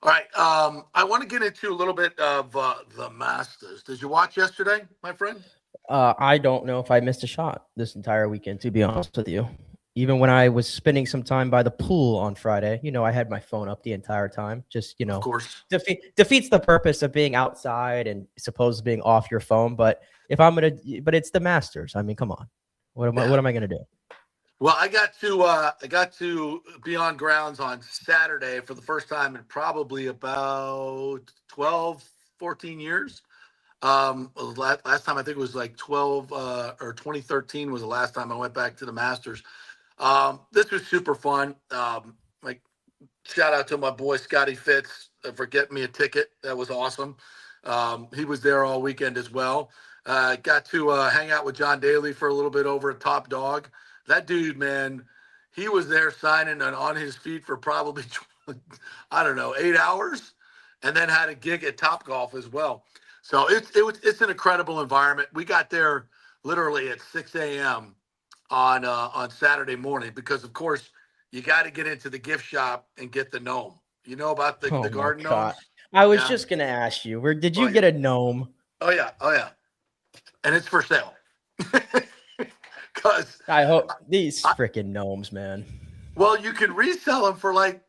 All right. I want to get into a little bit of the Masters. Did you watch yesterday, my friend? I don't know if I missed a shot this entire weekend, to be honest with you. Even when I was spending some time by the pool on Friday, I had my phone up the entire time. Just, Of course. defeats the purpose of being outside and supposed to being off your phone. But but it's the Masters. I mean, come on. What am I gonna do? Well, I got to be on grounds on Saturday for the first time in probably about 12, 14 years. Last time I think it was like 12 or 2013 was the last time I went back to the Masters. This was super fun. Like shout out to my boy Scotty Fitz for getting me a ticket. That was awesome. He was there all weekend as well. Got to hang out with John Daly for a little bit over at Top Dog. That dude, man, he was there signing and on his feet for probably, I don't know, 8 hours, and then had a gig at Top Golf as well. So it's an incredible environment. We got there literally at 6 a.m. on Saturday morning because, of course, you got to get into the gift shop and get the gnome. You know about the garden gnomes? I was just gonna ask you, did you get a gnome? Oh yeah, and it's for sale. Because I hope these freaking gnomes, man. Well, you can resell them for like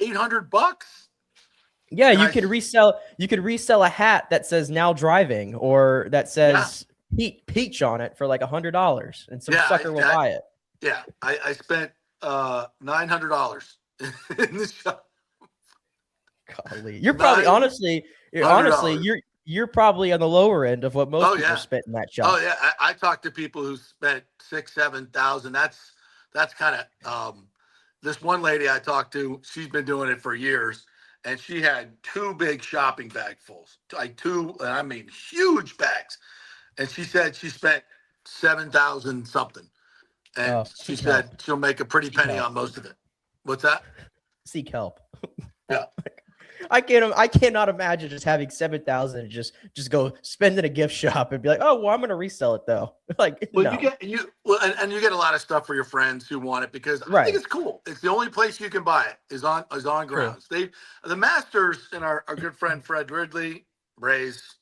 $800. Yeah, you could resell. You could resell a hat that says "now driving" or that says "peach" on it for like $100, and some sucker will buy it. Yeah, I spent $900 in the shop. Golly, you're probably honestly, you're probably on the lower end of what most people spent in that shop. Oh yeah, I talked to people who spent $6,000-7,000. That's kind of this one lady I talked to. She's been doing it for years, and she had 2 big shopping bagfuls, like 2, and I mean huge bags. And she said she spent $7,000 something, and she said she'll make a pretty penny on most of it. What's that? Seek help. Yeah. I cannot imagine just having 7,000 and just go spend in a gift shop and be like, oh well, I'm gonna resell it though. Like, well, no. you get a lot of stuff for your friends who want it because I think it's cool. It's the only place you can buy it is on grounds. The Masters and our good friend Fred Ridley, Ray's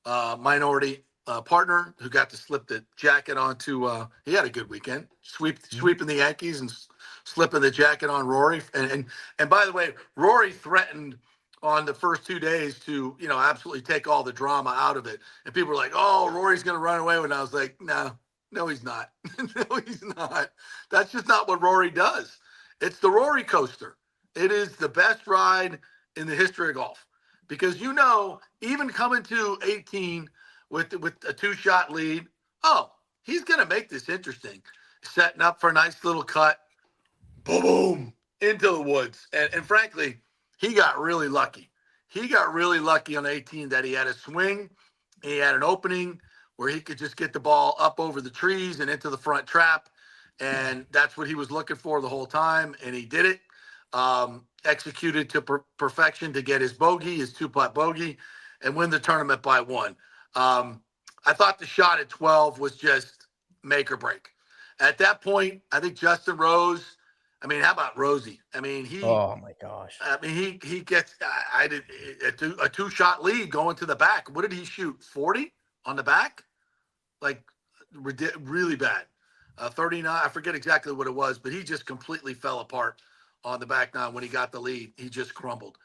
minority partner, who got to slip the jacket onto. He had a good weekend, sweeping the Yankees and slipping the jacket on Rory. And by the way, Rory threatened on the first 2 days to, absolutely take all the drama out of it. And people were like, oh, Rory's going to run away. And I was like, no, he's not. No, he's not. That's just not what Rory does. It's the Rory-Coaster. It is the best ride in the history of golf because, even coming to 18 with a 2-shot lead, he's going to make this interesting. Setting up for a nice little cut, boom, into the woods. And frankly, he got really lucky. He got really lucky on 18 that he had a swing. He had an opening where he could just get the ball up over the trees and into the front trap. And that's what he was looking for the whole time. And he did it. Executed to perfection to get his bogey, his 2-putt bogey, and win the tournament by 1. I thought the shot at 12 was just make or break. At that point, I think Justin Rose, how about Rosie? Oh my gosh. He gets a 2-shot lead going to the back. What did he shoot? 40 on the back? Like really bad. 39, I forget exactly what it was, but he just completely fell apart on the back nine when he got the lead. He just crumbled,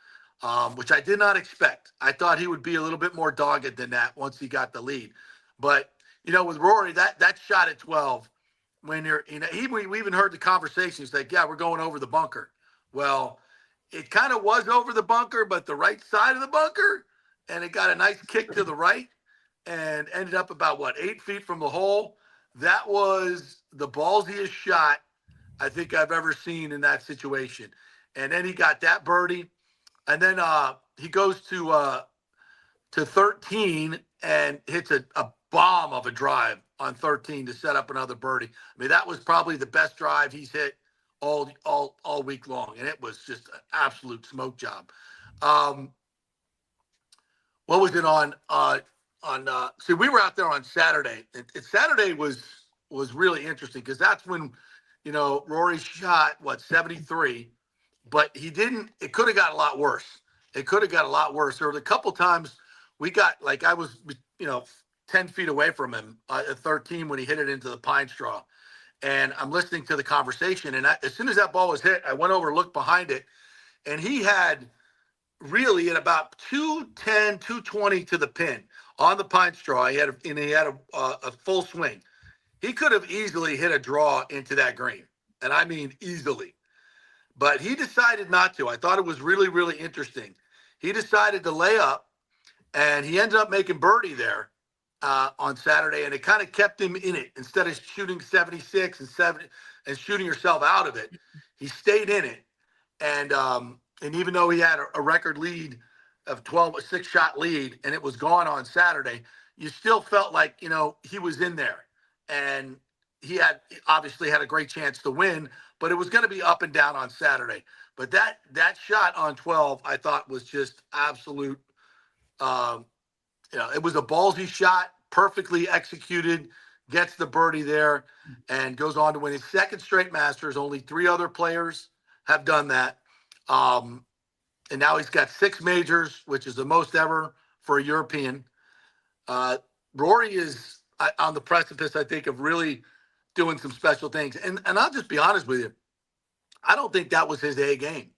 which I did not expect. I thought he would be a little bit more dogged than that once he got the lead. But, with Rory, that shot at 12, when we even heard the conversation. He's like, yeah, we're going over the bunker. Well, it kind of was over the bunker, but the right side of the bunker, and it got a nice kick to the right and ended up about 8 feet from the hole. That was the ballsiest shot I think I've ever seen in that situation. And then he got that birdie, and then he goes to 13 and hits a bomb of a drive on 13 to set up another birdie. That was probably the best drive he's hit all week long, and it was just an absolute smoke job. What was it on? See, we were out there on Saturday. Saturday was really interesting because that's when, Rory shot 73, but he didn't. It could have got a lot worse. There were a couple times we got, like, I was 10 feet away from him at 13 when he hit it into the pine straw, and I'm listening to the conversation. And as soon as that ball was hit, I went over, looked behind it, and he had really at about 210, 220 to the pin on the pine straw. He had a full swing. He could have easily hit a draw into that green, and I mean easily. But he decided not to. I thought it was really, really interesting. He decided to lay up, and he ended up making birdie there on Saturday, and it kind of kept him in it. Instead of shooting 76 and shooting yourself out of it, he stayed in it. And even though he had a record lead of 12, a 6-shot lead, and it was gone on Saturday, you still felt like, he was in there. And he obviously had a great chance to win, but it was going to be up and down on Saturday. But that shot on 12, I thought was just absolute. It was a ballsy shot, perfectly executed, gets the birdie there, and goes on to win his second straight Masters. Only 3 other players have done that. And now he's got 6 majors, which is the most ever for a European. Rory is on the precipice, I think, of really doing some special things. And I'll just be honest with you. I don't think that was his A game.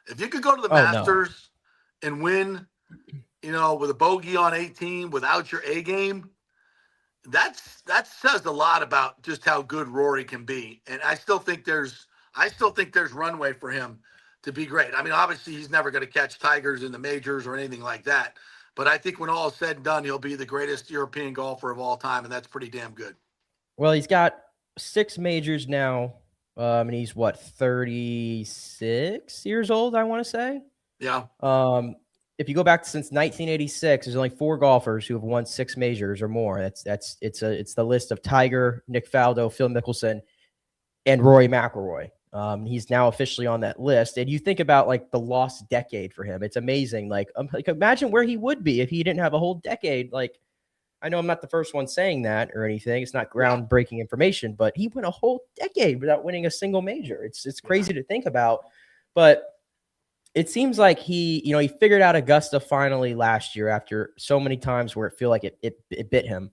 If you could go to the Masters and win, with a bogey on 18 without your A game, that says a lot about just how good Rory can be. And I still think there's runway for him to be great. I mean, obviously he's never going to catch Tigers in the majors or anything like that. But I think when all is said and done, he'll be the greatest European golfer of all time, and that's pretty damn good. Well, he's got 6 majors now, and he's 36 years old, I want to say. Yeah. If you go back since 1986, there's only 4 golfers who have won 6 majors or more. It's the list of Tiger, Nick Faldo, Phil Mickelson, and Rory McIlroy. He's now officially on that list. And you think about like the lost decade for him. It's amazing. Like imagine where he would be if he didn't have a whole decade. Like, I know I'm not the first one saying that or anything. It's not groundbreaking information, but he went a whole decade without winning a single major. It's crazy to think about, but it seems like he figured out Augusta finally last year after so many times where it feel like it bit him.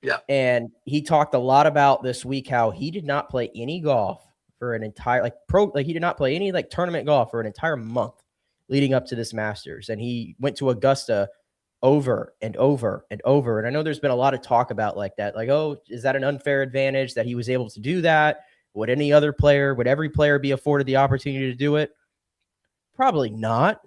Yeah. And he talked a lot about this week how he did not play any golf for an entire he did not play any tournament golf for an entire month leading up to this Masters. And he went to Augusta over and over and over. And I know there's been a lot of talk about like that, like, oh, is that an unfair advantage that he was able to do that? Would every player be afforded the opportunity to do it? Probably not.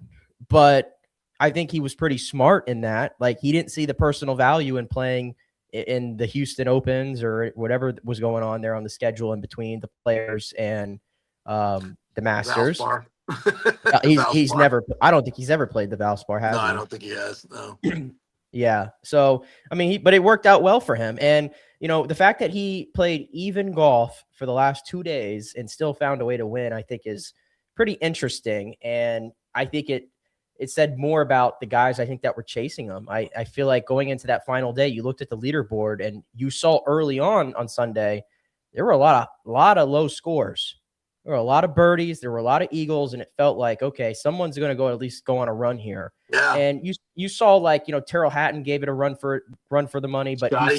But I think he was pretty smart in that. Like, he didn't see the personal value in playing in the Houston Opens or whatever was going on there on the schedule in between the players and the Masters. He's never, I don't think he's ever played the Valspar, has he? No, I don't think he has. No. Yeah. So, I mean, but it worked out well for him. And, the fact that he played even golf for the last 2 days and still found a way to win, I think is pretty interesting. And I think it said more about the guys, I think, that were chasing him. I feel like going into that final day, you looked at the leaderboard and you saw early on Sunday, there were a lot of low scores. There were a lot of birdies. There were a lot of eagles. And it felt like, okay, someone's going to at least go on a run here. Yeah. And you saw Terrell Hatton gave it a run for the money, but Scotty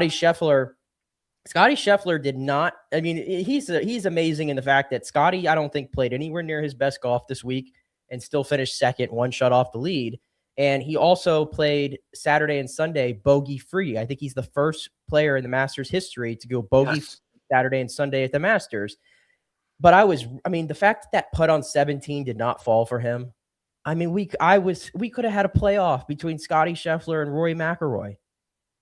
Scheffler. Scotty Scheffler did not. I mean, he's amazing in the fact that Scotty, I don't think, played anywhere near his best golf this week and still finished second, 1 shot off the lead. And he also played Saturday and Sunday bogey free. I think he's the first player in the Masters history to go bogey free Saturday and Sunday at the Masters. But the fact that putt on 17 did not fall for him. I mean, we could have had a playoff between Scotty Scheffler and Rory McIlroy.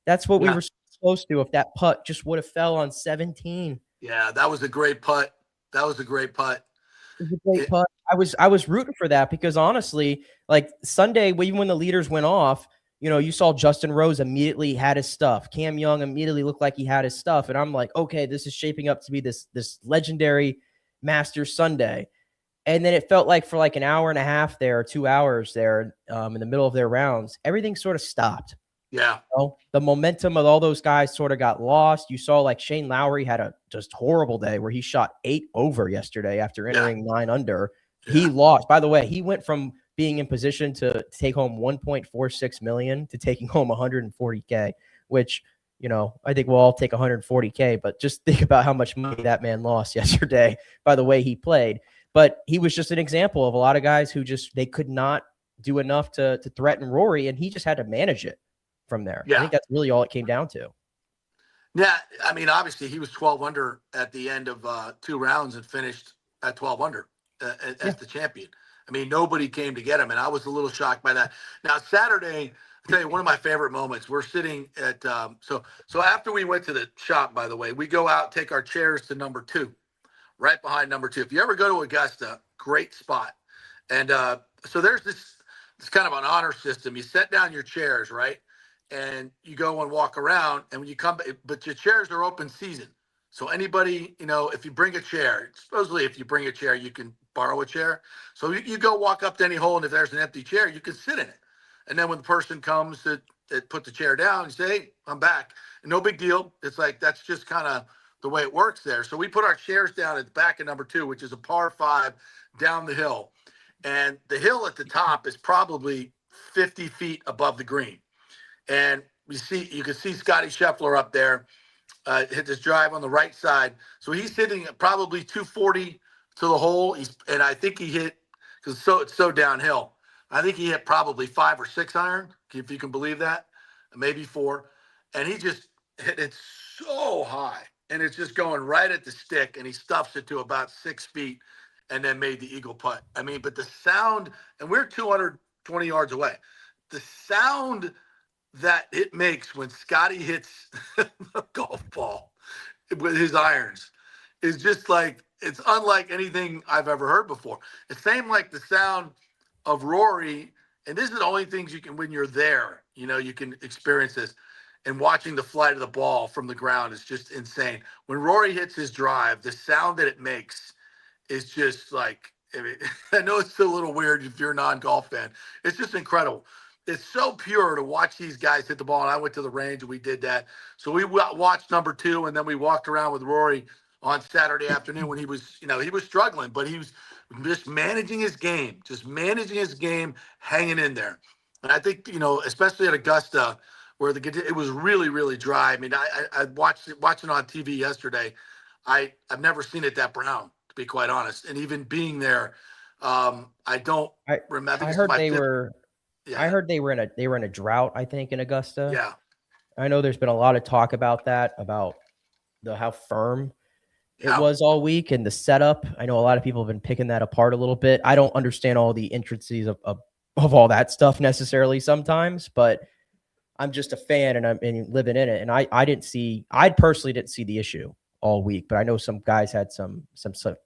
That's what we were supposed to if that putt just would have fell on 17. Yeah, that was a great putt. It was a great putt. I was rooting for that because honestly, like Sunday, even when the leaders went off, you saw Justin Rose immediately had his stuff. Cam Young immediately looked like he had his stuff. And I'm like, okay, this is shaping up to be this legendary Masters Sunday. And then it felt like for like an hour and a half there, 2 hours there in the middle of their rounds, everything sort of stopped. Yeah. The momentum of all those guys sort of got lost. You saw like Shane Lowry had a just horrible day where he shot 8 over yesterday after entering 9 under. Yeah. He lost. By the way, he went from being in position to take home 1.46 million to taking home 140K, which, you know, I think we'll all take 140K, but just think about how much money that man lost yesterday by the way he played. But he was just an example of a lot of guys who just, they could not do enough to threaten Rory, and he just had to manage it from there. Yeah. I think that's really all it came down to. Yeah. I mean, obviously he was 12 under at the end of 2 rounds and finished at 12 under as the champion. I mean, nobody came to get him, and I was a little shocked by that. Now, Saturday, I'll tell you one of my favorite moments. We're sitting at so after we went to the shop, by the way, we go out, take our chairs to number 2, right behind number 2. If you ever go to Augusta, great spot. And so there's this kind of an honor system. You set down your chairs, right? And you go and walk around, and when you come, but your chairs are open season. So anybody, you know, if you bring a chair, supposedly if you bring a chair, you can borrow a chair. So you go walk up to any hole, and if there's an empty chair, you can sit in it. And then when the person comes to put the chair down, you say, hey, I'm back. And no big deal. It's like, that's just kind of the way it works there. So we put our chairs down at the back of number 2, which is a par 5 down the hill. And the hill at the top is probably 50 feet above the green. And you can see Scotty Scheffler up there, hit this drive on the right side. So he's hitting probably 240 to the hole. And I think he hit, because it's so downhill, I think he hit probably 5 or 6 iron, if you can believe that, maybe 4. And he just hit it so high, and it's just going right at the stick, and he stuffs it to about 6 feet and then made the eagle putt. I mean, but the sound, and we're 220 yards away, the sound that it makes when Scotty hits the golf ball with his irons is just like, it's unlike anything I've ever heard before. It's same like the sound of Rory, and this is the only things you can, when you're there, you know, you can experience this, and watching the flight of the ball from the ground is just insane. When Rory hits his drive, the sound that it makes is just like, I know it's a little weird if you're a non-golf fan. It's just incredible. It's so pure to watch these guys hit the ball. And I went to the range and we did that. So we watched number 2, and then we walked around with Rory on Saturday afternoon when he was, you know, he was struggling, but he was just managing his game, hanging in there. And I think, you know, especially at Augusta, where it was really, really dry. I mean, I watching on TV yesterday. I've never seen it that brown, to be quite honest. And even being there, I don't remember. I heard they were in a drought, I think, in Augusta. Yeah. I know there's been a lot of talk about that, about how firm it was all week and the setup. I know a lot of people have been picking that apart a little bit. I don't understand all the intricacies of all that stuff necessarily sometimes, but I'm just a fan and I'm living in it. And I personally didn't see the issue all week, but I know some guys had some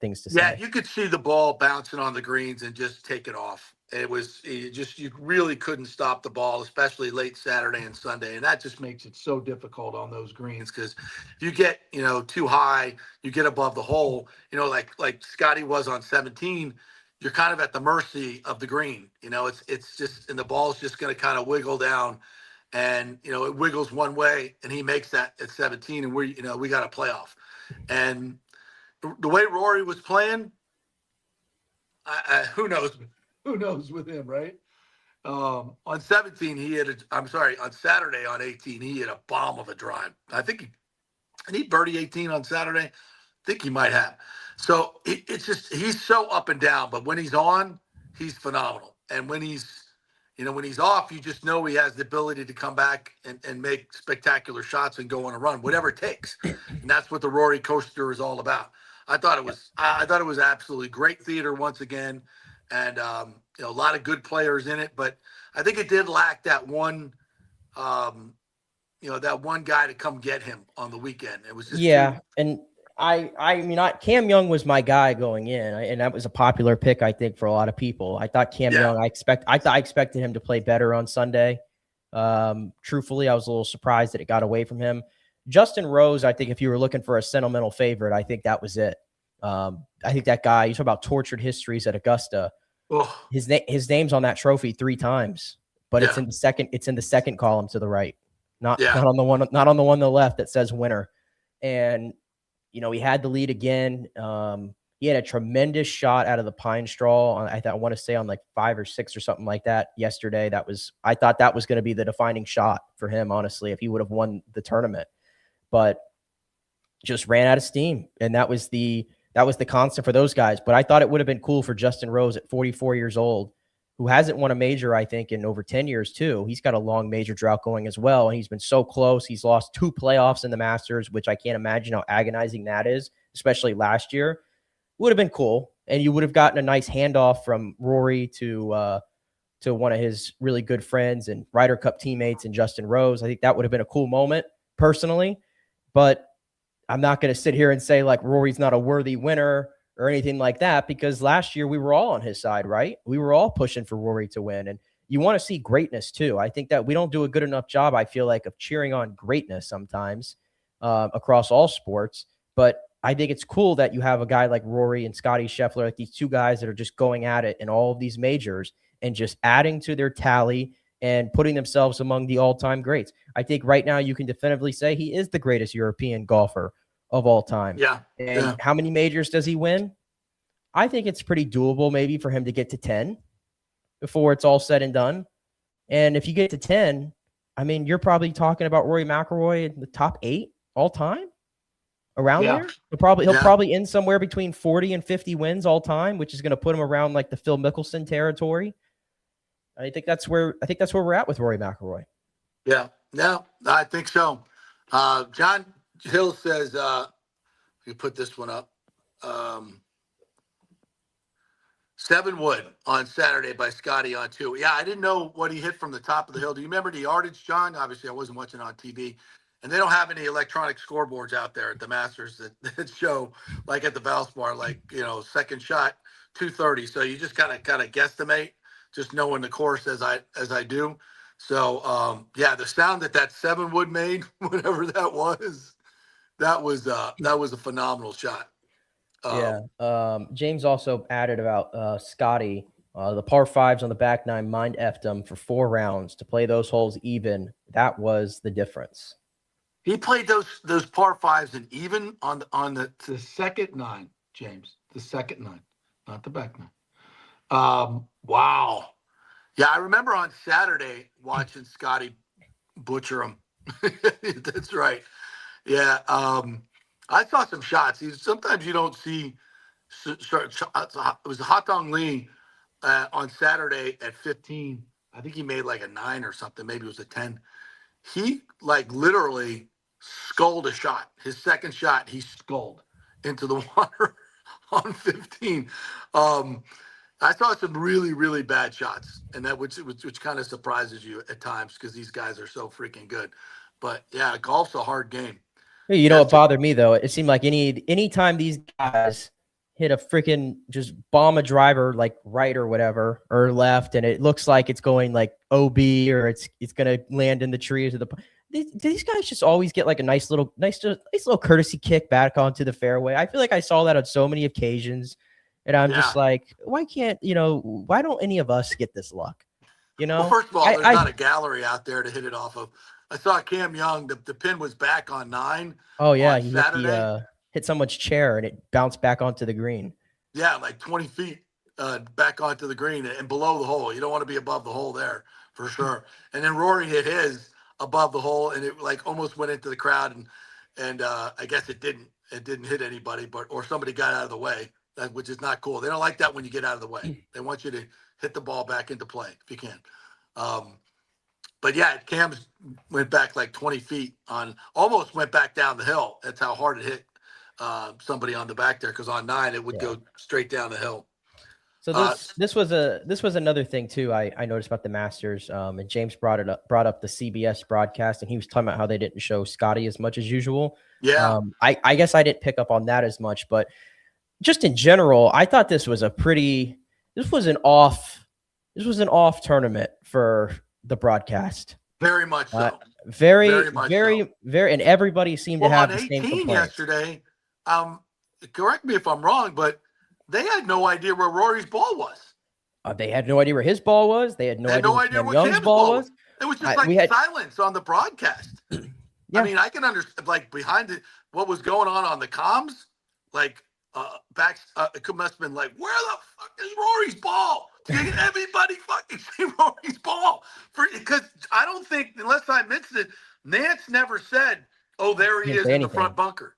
things to say. Yeah, you could see the ball bouncing on the greens and just take it off. You really couldn't stop the ball, especially late Saturday and Sunday. And that just makes it so difficult on those greens, because if you get, you know, too high, you get above the hole, you know, like Scotty was on 17, you're kind of at the mercy of the green. You know, it's just, and the ball's just going to kind of wiggle down, and, you know, it wiggles one way and he makes that at 17, and we got a playoff. And the way Rory was playing, who knows with him, right? On 17, on Saturday on 18, he hit a bomb of a drive. I think he birdied 18 on Saturday. I think he might have. So it's just, he's so up and down, but when he's on, he's phenomenal. And when he's off, you just know he has the ability to come back and make spectacular shots and go on a run, whatever it takes. And that's what the Rory-Coaster is all about. I thought it was absolutely great theater once again. And, a lot of good players in it, but I think it did lack that one, that one guy to come get him on the weekend. It was just and Cam Young was my guy going in, and that was a popular pick, I think, for a lot of people. I thought Young, I expected him to play better on Sunday. Truthfully, I was a little surprised that it got away from him. Justin Rose, I think if you were looking for a sentimental favorite, I think that was it. I think that guy, you talk about tortured histories at Augusta. Oh. His name's on that trophy 3 times, but Yeah. it's in the second. It's in the second column to the right, not Yeah. not on the one on the left that says winner. And he had the lead again. He had a tremendous shot out of the pine straw. I want to say on like 5 or 6 or something like that yesterday. I thought that was going to be the defining shot for him, honestly, if he would have won the tournament, but just ran out of steam. And that was the constant for those guys. But I thought it would have been cool for Justin Rose at 44 years old, who hasn't won a major, I think, in over 10 years too. He's got a long major drought going as well. And he's been so close. He's lost 2 playoffs in the Masters, which I can't imagine how agonizing that is, especially last year. Would have been cool. And you would have gotten a nice handoff from Rory to one of his really good friends and Ryder Cup teammates and Justin Rose. I think that would have been a cool moment personally, but I'm not going to sit here and say like Rory's not a worthy winner or anything like that, because last year we were all on his side, right? We were all pushing for Rory to win, and you want to see greatness too. I think that we don't do a good enough job, I feel like, of cheering on greatness sometimes across all sports, but I think it's cool that you have a guy like Rory and Scotty Scheffler, like these 2 guys that are just going at it in all of these majors and just adding to their tally and putting themselves among the all-time greats. I think right now you can definitively say he is the greatest European golfer of all time. Yeah. And how many majors does he win? I think it's pretty doable maybe for him to get to 10 before it's all said and done. And if you get to 10, I mean, you're probably talking about Rory McIlroy in the top 8 all time. Around there, he'll probably end somewhere between 40 and 50 wins all time, which is going to put him around like the Phil Mickelson territory. I think that's where we're at with Rory McIlroy. Yeah, no, I think so. John Hill says, you put this one up. 7 wood on Saturday by Scotty on 2. Yeah, I didn't know what he hit from the top of the hill. Do you remember the yardage, John? Obviously, I wasn't watching on TV. And they don't have any electronic scoreboards out there at the Masters that show, like at the Valspar, like, second shot, 230. So you just kind of guesstimate, just knowing the course as I do. So, the sound that 7 wood made, whatever that was a phenomenal shot. James also added about Scotty, the par 5s on the back 9, mind effed him for 4 rounds to play those holes even. That was the difference. He played those par 5s and even on the second 9, James. The second 9, not the back 9. Wow. Yeah, I remember on Saturday watching Scotty butcher him. That's right. Yeah. I saw some shots. Sometimes you don't see shots. It was Hatong Lee on Saturday at 15. I think he made like a 9 or something. Maybe it was a 10. He literally sculled a shot. His second shot, he sculled into the water on 15. I saw some really, really bad shots, and that which kind of surprises you at times because these guys are so freaking good. But yeah, golf's a hard game. You know what bothered me though? It seemed like anytime these guys hit a freaking just bomb a driver like right or whatever or left, and it looks like it's going like OB or it's gonna land in the trees or these guys just always get like a nice little courtesy kick back onto the fairway. I feel like I saw that on so many occasions, and I'm just like, why don't any of us get this luck? Well, first of all, there's not a gallery out there to hit it off of. I saw Cam Young. The pin was back on 9. Oh yeah, he hit someone's chair and it bounced back onto the green. Yeah, like 20 feet back onto the green and below the hole. You don't want to be above the hole there for sure. And then Rory hit his above the hole and it like almost went into the crowd and I guess it didn't hit anybody, or somebody got out of the way, which is not cool. They don't like that when you get out of the way. They want you to hit the ball back into play if you can. But yeah, Cam's went back like 20 feet almost went back down the hill. That's how hard it hit somebody on the back there. Cause on 9, it would go straight down the hill. So this was another thing too. I noticed about the Masters, and James brought up the CBS broadcast, and he was talking about how they didn't show Scotty as much as usual. Yeah. I guess I didn't pick up on that as much, but just in general, I thought this was an off tournament for the broadcast. Very much so. Very, and everybody seemed to have the same complaints. Yesterday, correct me if I'm wrong, but they had no idea where Rory's ball was. They had no idea where his ball was. They had no idea where Cam Young's ball was. It was just like silence on the broadcast. Yeah. I mean, I can understand, like, behind it, what was going on the comms, like, it must have been like, where the fuck is Rory's ball? Did everybody fucking see Rory's ball? Because I don't think, unless I missed it, Nance never said, oh, there he is in the front bunker.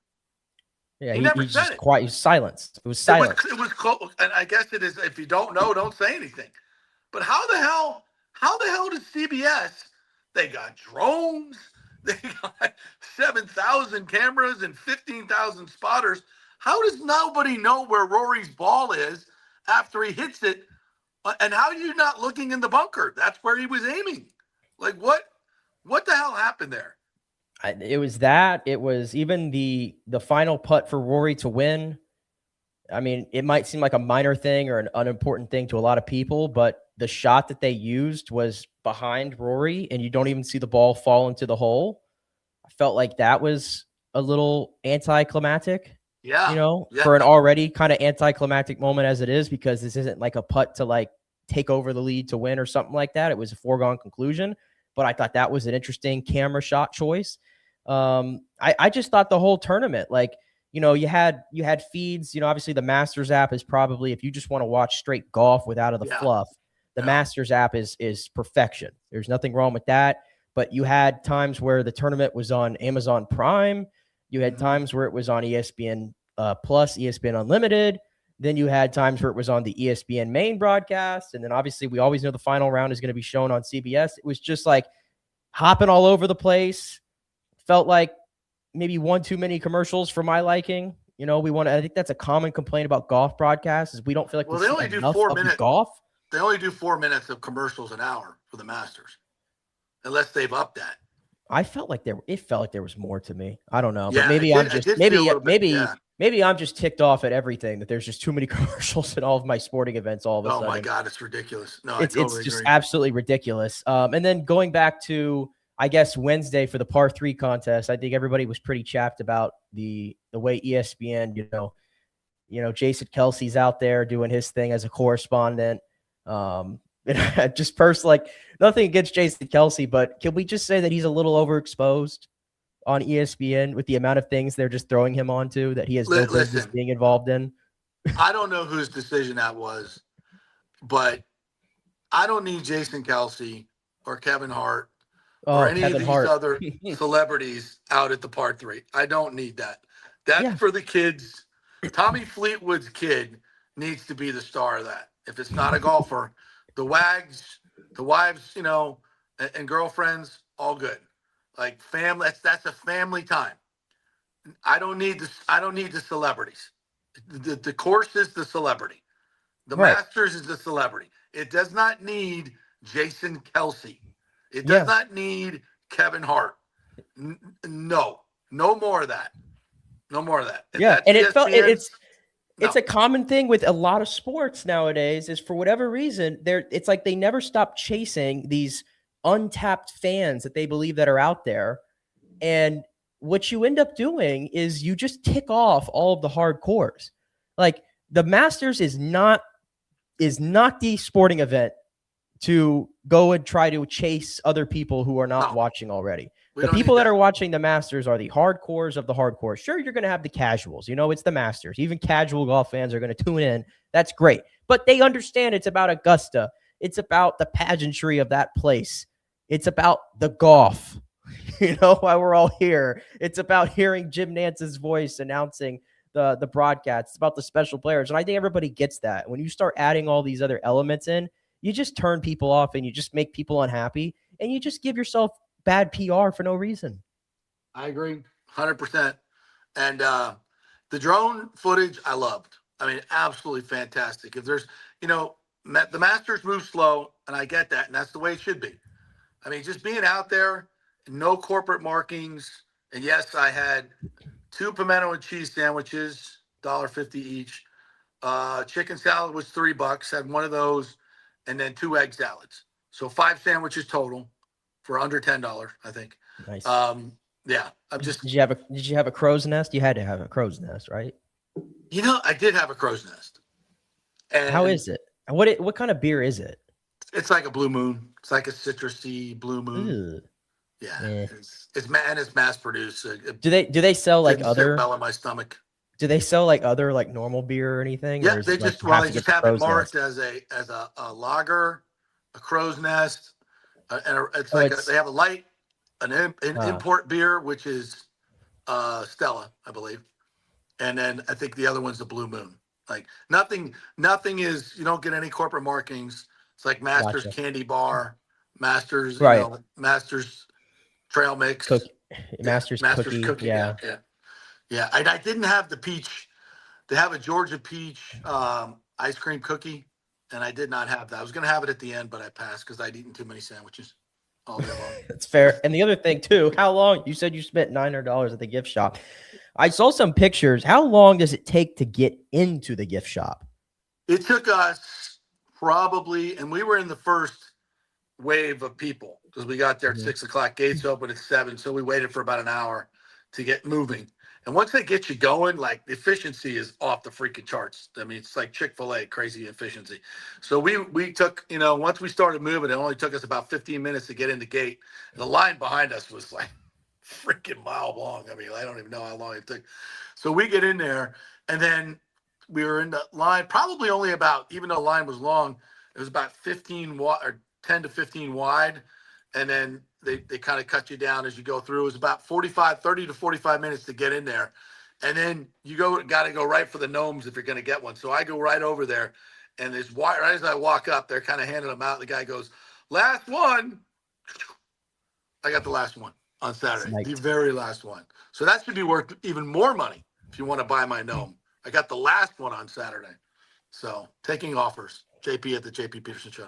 Yeah, he never said it. Quiet. He was silenced. It was silent. It was close, and I guess it is. If you don't know, don't say anything. But how the hell does CBS? They got drones. They got 7,000 cameras and 15,000 spotters. How does nobody know where Rory's ball is after he hits it? And how are you not looking in the bunker? That's where he was aiming. Like, what the hell happened there? It was that. It was even the final putt for Rory to win. I mean, it might seem like a minor thing or an unimportant thing to a lot of people, but the shot that they used was behind Rory, and you don't even see the ball fall into the hole. I felt like that was a little anticlimactic. Yeah. For an already kind of anticlimactic moment as it is, because this isn't like a putt to like take over the lead to win or something like that. It was a foregone conclusion, but I thought that was an interesting camera shot choice. I just thought the whole tournament, like, you had feeds, obviously the Masters app is probably, if you just want to watch straight golf without the fluff, the Masters app is perfection. There's nothing wrong with that. But you had times where the tournament was on Amazon Prime. You had times where it was on ESPN Plus, ESPN Unlimited. Then you had times where it was on the ESPN main broadcast. And then obviously we always know the final round is going to be shown on CBS. It was just like hopping all over the place. Felt like maybe one too many commercials for my liking. I think that's a common complaint about golf broadcasts is we don't feel like they only do 4 minutes golf. They only do 4 minutes of commercials an hour for the Masters, unless they've upped that. I felt like it felt like there was more to me. I don't know, yeah, but maybe I'm just ticked off at everything that there's just too many commercials at all of my sporting events all of a sudden. Oh my God, it's ridiculous. No, it's just absolutely ridiculous. And then going back to, I guess, Wednesday for the par 3 contest, I think everybody was pretty chapped about the way ESPN, Jason Kelsey's out there doing his thing as a correspondent. And just personally, like, nothing against Jason Kelsey, but can we just say that he's a little overexposed on ESPN with the amount of things they're just throwing him onto that he has no business being involved in? I don't know whose decision that was, but I don't need Jason Kelsey or Kevin Hart or any of these other celebrities out at the par 3. I don't need that. That's for the kids. Tommy Fleetwood's kid needs to be the star of that. If it's not a golfer, the wags, the wives, and girlfriends, all good. Like family, that's a family time. I don't need the celebrities. The course is the celebrity. The Masters is the celebrity. It does not need Jason Kelsey. It does not need Kevin Hart. No more of that. No more of that. Yeah, and it's a common thing with a lot of sports nowadays is, for whatever reason, it's like they never stop chasing these untapped fans that they believe that are out there. And what you end up doing is you just tick off all of the hardcores. Like, the Masters is not the sporting event to go and try to chase other people who are not watching already. The people that are watching the Masters are the hardcores of the hardcore. Sure, you're going to have the casuals. It's the Masters. Even casual golf fans are going to tune in. That's great. But they understand it's about Augusta. It's about the pageantry of that place. It's about the golf. Why we're all here. It's about hearing Jim Nance's voice announcing the broadcast. It's about the special players. And I think everybody gets that. When you start adding all these other elements in, you just turn people off and you just make people unhappy. And you just give yourself bad PR for no reason. I agree 100%. And the drone footage I loved. I mean, absolutely fantastic. If there's, the Masters move slow, and I get that, and that's the way it should be. I mean, just being out there, no corporate markings. And yes, I had 2 pimento and cheese sandwiches, $1.50 each. Chicken salad was $3, had one of those, and then 2 egg salads. So 5 sandwiches total for under $10, I think. Nice. Yeah, I'm just. Did you have a crow's nest? You had to have a crow's nest, right? I did have a crow's nest. And how is it? What kind of beer is it? It's like a Blue Moon. It's like a citrusy Blue Moon. Ugh. Yeah, Eh. it's mass produced. Do they sell like Didn't sit other? well in my stomach. Do they sell like other like normal beer or anything? Yeah, Or is they it, like, just you have they to just get the have it crow's marked nest? as a lager, a crow's nest, it's Oh, like it's they have a light, an uh, import beer which is Stella, I believe, and then I think the other one's the Blue Moon. Like nothing is, you don't get any corporate markings. It's like Masters gotcha. Candy Bar, Masters, Right. Masters Trail Cook Mix. Yeah, Master's Masters cookie. Cookie. Yeah, Yeah. yeah, yeah. I didn't have the peach. They have a Georgia peach ice cream cookie, and I did not have that. I was going to have it at the end, but I passed because I'd eaten too many sandwiches all day long. That's fair. And the other thing too, how long you said you spent $900 at the gift shop? I saw some pictures. How long does it take to get into the gift shop? It took us probably, and we were in the first wave of people because we got there at 6 o'clock. Gates open at 7, so we waited for about an hour to get moving. And once they get you going, like the efficiency is off the freaking charts. I mean, it's like Chick-fil-A, crazy efficiency. So we took, once we started moving, it only took us about 15 minutes to get in the gate. And the line behind us was like freaking mile long. I mean, I don't even know how long it took. So we get in there, and then we were in the line probably only about, even though the line was long, it was about 15 or 10 to 15 wide. And then they kind of cut you down as you go through. It was about 30 to 45 minutes to get in there. And then you got to go right for the gnomes if you're going to get one. So I go right over there, and right as I walk up, they're kind of handing them out. The guy goes, "Last one." I got the last one on Saturday, the very last one. So that should be worth even more money if you want to buy my gnome. I got the last one on Saturday. So taking offers. JP at the JP Peterson Show.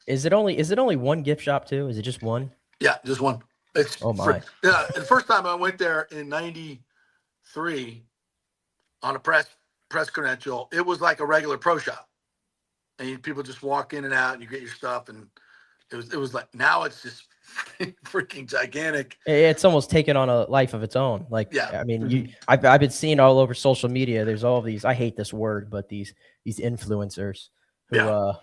Is it only one gift shop too? Is it just one? Yeah, just one. It's Oh my. yeah. And the first time I went there in '93 on a press credential, it was like a regular pro shop, and people just walk in and out, and you get your stuff, and it was like, now it's just freaking gigantic. It's almost taken on a life of its own. Like, Yeah. I mean, I've been seeing all over social media. There's all these. I hate this word, but these influencers who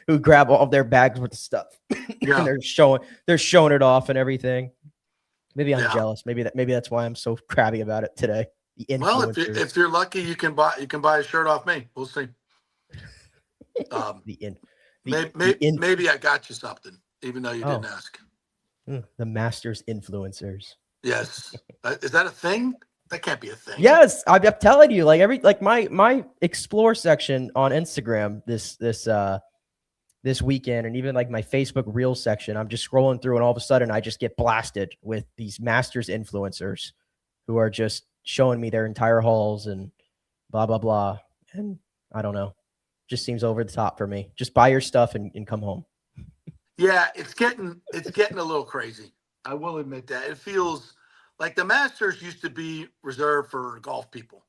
who grab all of their bags with the stuff, and they're showing it off and everything. Maybe I'm jealous. Maybe that's why I'm so crabby about it today. The influencers. Well, if you're lucky, you can buy a shirt off me. We'll see. Maybe I got you something, even though you didn't ask. The Masters influencers. Yes. Is that a thing? That can't be a thing. Yes, I'm telling you, like my explore section on Instagram this weekend, and even like my Facebook Reels section, I'm just scrolling through, and all of a sudden I just get blasted with these Masters influencers who are just showing me their entire hauls and blah blah blah. And I don't know, just seems over the top for me. Just buy your stuff and come home. Yeah, it's getting a little crazy. I will admit that. It feels like the Masters used to be reserved for golf people.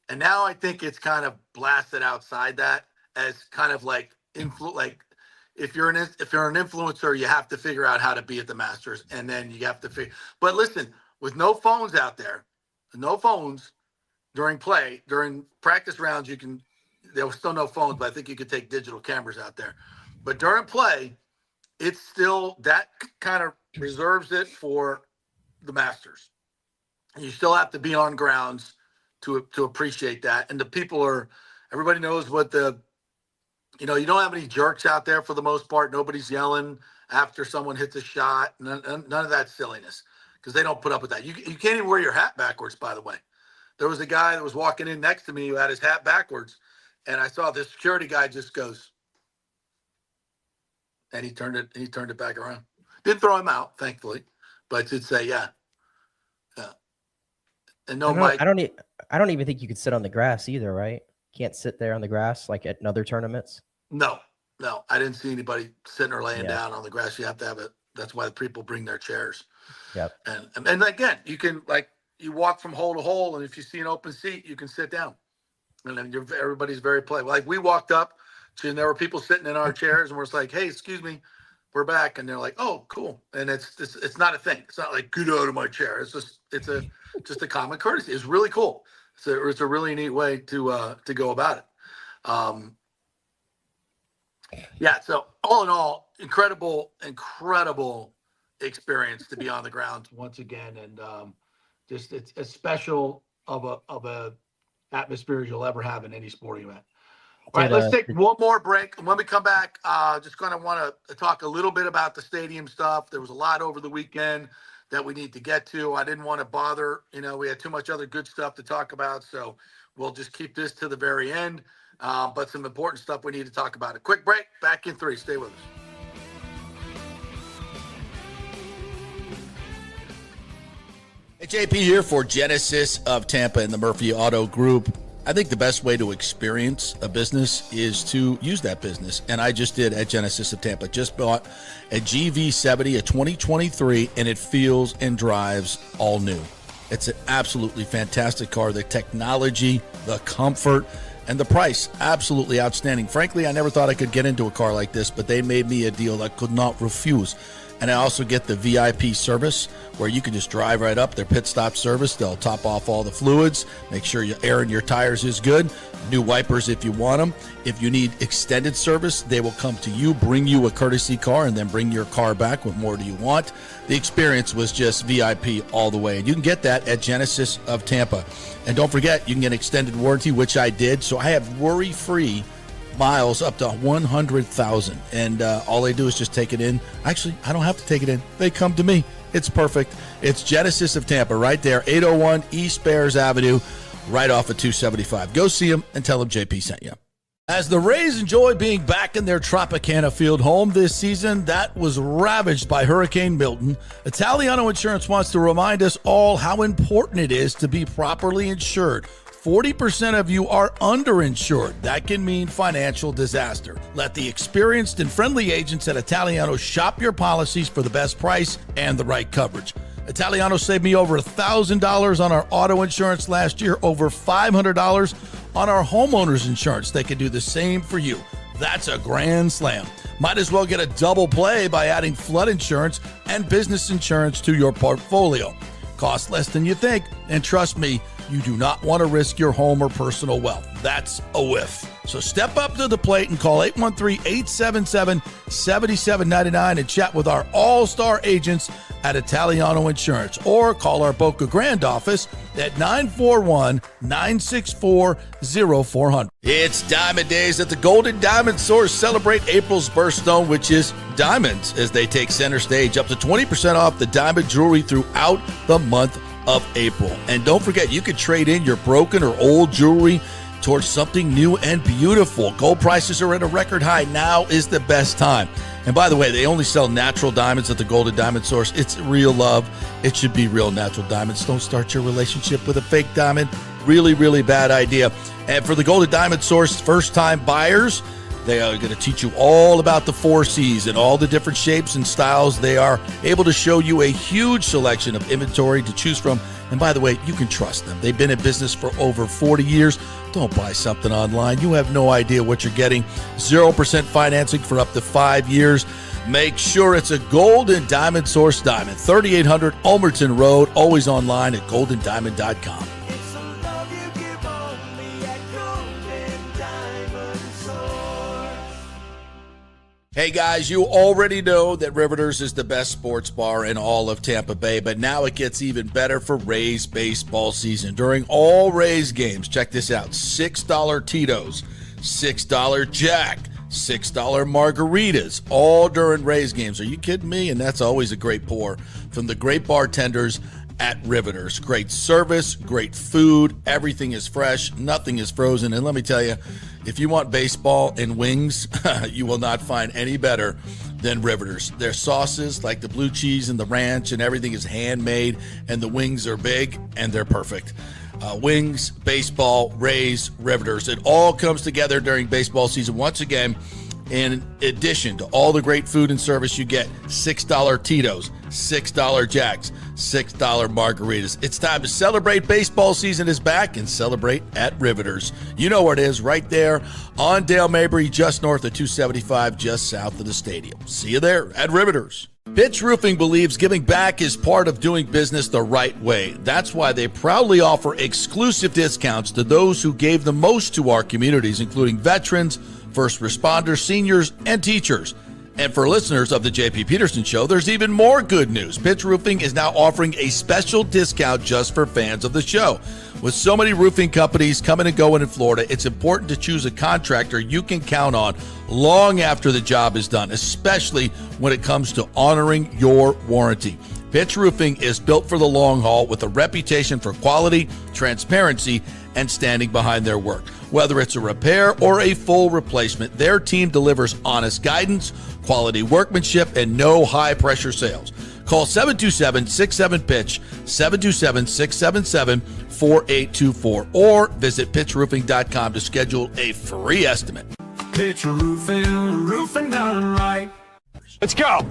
And now I think it's kind of blasted outside that as kind of like if you're an influencer, you have to figure out how to be at the Masters, and then you have to figure. But listen, with no phones out there, during practice rounds, there was still no phones, but I think you could take digital cameras out there. But during play, it's still that kind of reserves it for the Masters. You still have to be on grounds to appreciate that. And everybody knows what you don't have any jerks out there for the most part. Nobody's yelling after someone hits a shot. None of that silliness, because they don't put up with that. You can't even wear your hat backwards, by the way. There was a guy that was walking in next to me who had his hat backwards, and I saw this security guy just goes, and he turned it back around. Didn't throw him out, thankfully, but did say, yeah. And no mic. I don't even think you could sit on the grass either, right? Can't sit there on the grass like at other tournaments. No, I didn't see anybody sitting or laying down on the grass. You have to have it. That's why the people bring their chairs. Yep. And again, you can you walk from hole to hole, and if you see an open seat, you can sit down. And then everybody's very polite. Like we walked up, and there were people sitting in our chairs, and we're just like, "Hey, excuse me, we're back." And they're like, "Oh, cool." And it's not a thing. It's not like, "Get out of my chair." It's just a common courtesy. It's really cool. It's a really neat way to go about it. Yeah. So all in all, incredible experience to be on the ground once again, and just it's as special of a atmosphere as you'll ever have in any sporting event. All right, let's take one more break. And when we come back, just going to want to talk a little bit about the stadium stuff. There was a lot over the weekend that we need to get to. I didn't want to bother. We had too much other good stuff to talk about. So we'll just keep this to the very end. But some important stuff we need to talk about. A quick break. Back in 3. Stay with us. Hey, JP here for Genesis of Tampa and the Murphy Auto Group. I think the best way to experience a business is to use that business. And I just did at Genesis of Tampa. Just bought a GV70, a 2023, and it feels and drives all new. It's an absolutely fantastic car. The technology, the comfort, and the price, absolutely outstanding. Frankly, I never thought I could get into a car like this, but they made me a deal I could not refuse. And I also get the VIP service where you can just drive right up, their pit stop service. They'll top off all the fluids, make sure your air in your tires is good, new wipers if you want them. If you need extended service, they will come to you, bring you a courtesy car, and then bring your car back. What more do you want? The experience was just VIP all the way. And you can get that at Genesis of Tampa. And don't forget, you can get extended warranty, which I did. So I have worry-free miles up to 100,000, and all they do is just take it in. Actually, I don't have to take it in. They come to me. It's perfect. It's Genesis of Tampa right there, 801 East Bears Avenue, right off of 275. Go see them and tell them JP sent you. As the Rays enjoy being back in their Tropicana Field home this season that was ravaged by Hurricane Milton, Italiano Insurance wants to remind us all how important it is to be properly insured. 40% of you are underinsured. That can mean financial disaster. Let the experienced and friendly agents at Italiano shop your policies for the best price and the right coverage. Italiano saved me over $1,000 on our auto insurance last year, over $500 on our homeowners insurance. They can do the same for you. That's a grand slam. Might as well get a double play by adding flood insurance and business insurance to your portfolio. Costs less than you think, and trust me, you do not want to risk your home or personal wealth. That's a whiff. So step up to the plate and call 813-877-7799 and chat with our all-star agents at Italiano Insurance, or call our Boca Grande office at 941-964-0400. It's Diamond Days at the Golden Diamond Source. Celebrate April's birthstone, which is diamonds, as they take center stage. Up to 20% off the diamond jewelry throughout the month of April. And don't forget, you can trade in your broken or old jewelry towards something new and beautiful. Gold prices are at a record high. Now is the best time. And by the way, they only sell natural diamonds at the Golden Diamond Source. It's real love. It should be real natural diamonds. Don't start your relationship with a fake diamond. Really, really bad idea. And for the Golden Diamond Source first-time buyers, they are going to teach you all about the 4 C's and all the different shapes and styles. They are able to show you a huge selection of inventory to choose from. And by the way, you can trust them. They've been in business for over 40 years. Don't buy something online. You have no idea what you're getting. 0% financing for up to 5 years. Make sure it's a Golden Diamond Source diamond. 3800 Ulmerton Road. Always online at goldendiamond.com. Hey guys, you already know that Riveters is the best sports bar in all of Tampa Bay, but now it gets even better for Rays baseball season. During all Rays games, check this out, $6 Tito's, $6 Jack, $6 margaritas, all during Rays games. Are you kidding me? And that's always a great pour from the great bartenders at Riveters. Great service, great food, everything is fresh, nothing is frozen. And let me tell you, if you want baseball and wings, you will not find any better than Riveters. Their sauces, like the blue cheese and the ranch and everything, is handmade, and the wings are big and they're perfect. Wings, baseball, Rays, Riveters. It all comes together during baseball season. Once again, in addition to all the great food and service, you get $6 Tito's, $6 Jacks, $6 margaritas. It's time to celebrate. Baseball season is back, and celebrate at Riveters. You know where it is, right there on Dale Mabry, just north of 275, just south of the stadium. See you there at Riveters. Pitch Roofing believes giving back is part of doing business the right way. That's why they proudly offer exclusive discounts to those who gave the most to our communities, including veterans, first responders, seniors, and teachers. And for listeners of the JP Peterson Show, there's even more good news. Pitch Roofing is now offering a special discount just for fans of the show. With so many roofing companies coming and going in Florida, it's important to choose a contractor you can count on long after the job is done, especially when it comes to honoring your warranty. Pitch Roofing is built for the long haul with a reputation for quality, transparency, and standing behind their work. Whether it's a repair or a full replacement, their team delivers honest guidance, quality workmanship, and no high-pressure sales. Call 727-67-PITCH, 727-677-4824, or visit pitchroofing.com to schedule a free estimate. Pitch roofing done right. Let's go.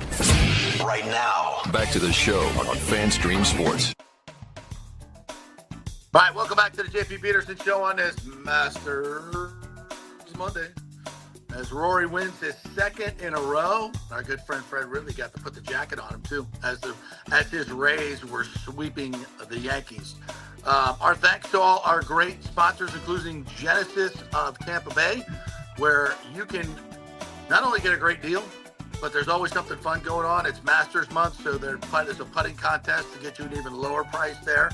Right now. Back to the show on FanStream Sports. All right, welcome back to the JP Peterson Show on this Masters Monday. As Rory wins his second in a row, our good friend Fred Ridley got to put the jacket on him too, as his Rays were sweeping the Yankees. Our thanks to all our great sponsors, including Genesis of Tampa Bay, where you can not only get a great deal, but there's always something fun going on. It's Masters month, so there's a putting contest to get you an even lower price there.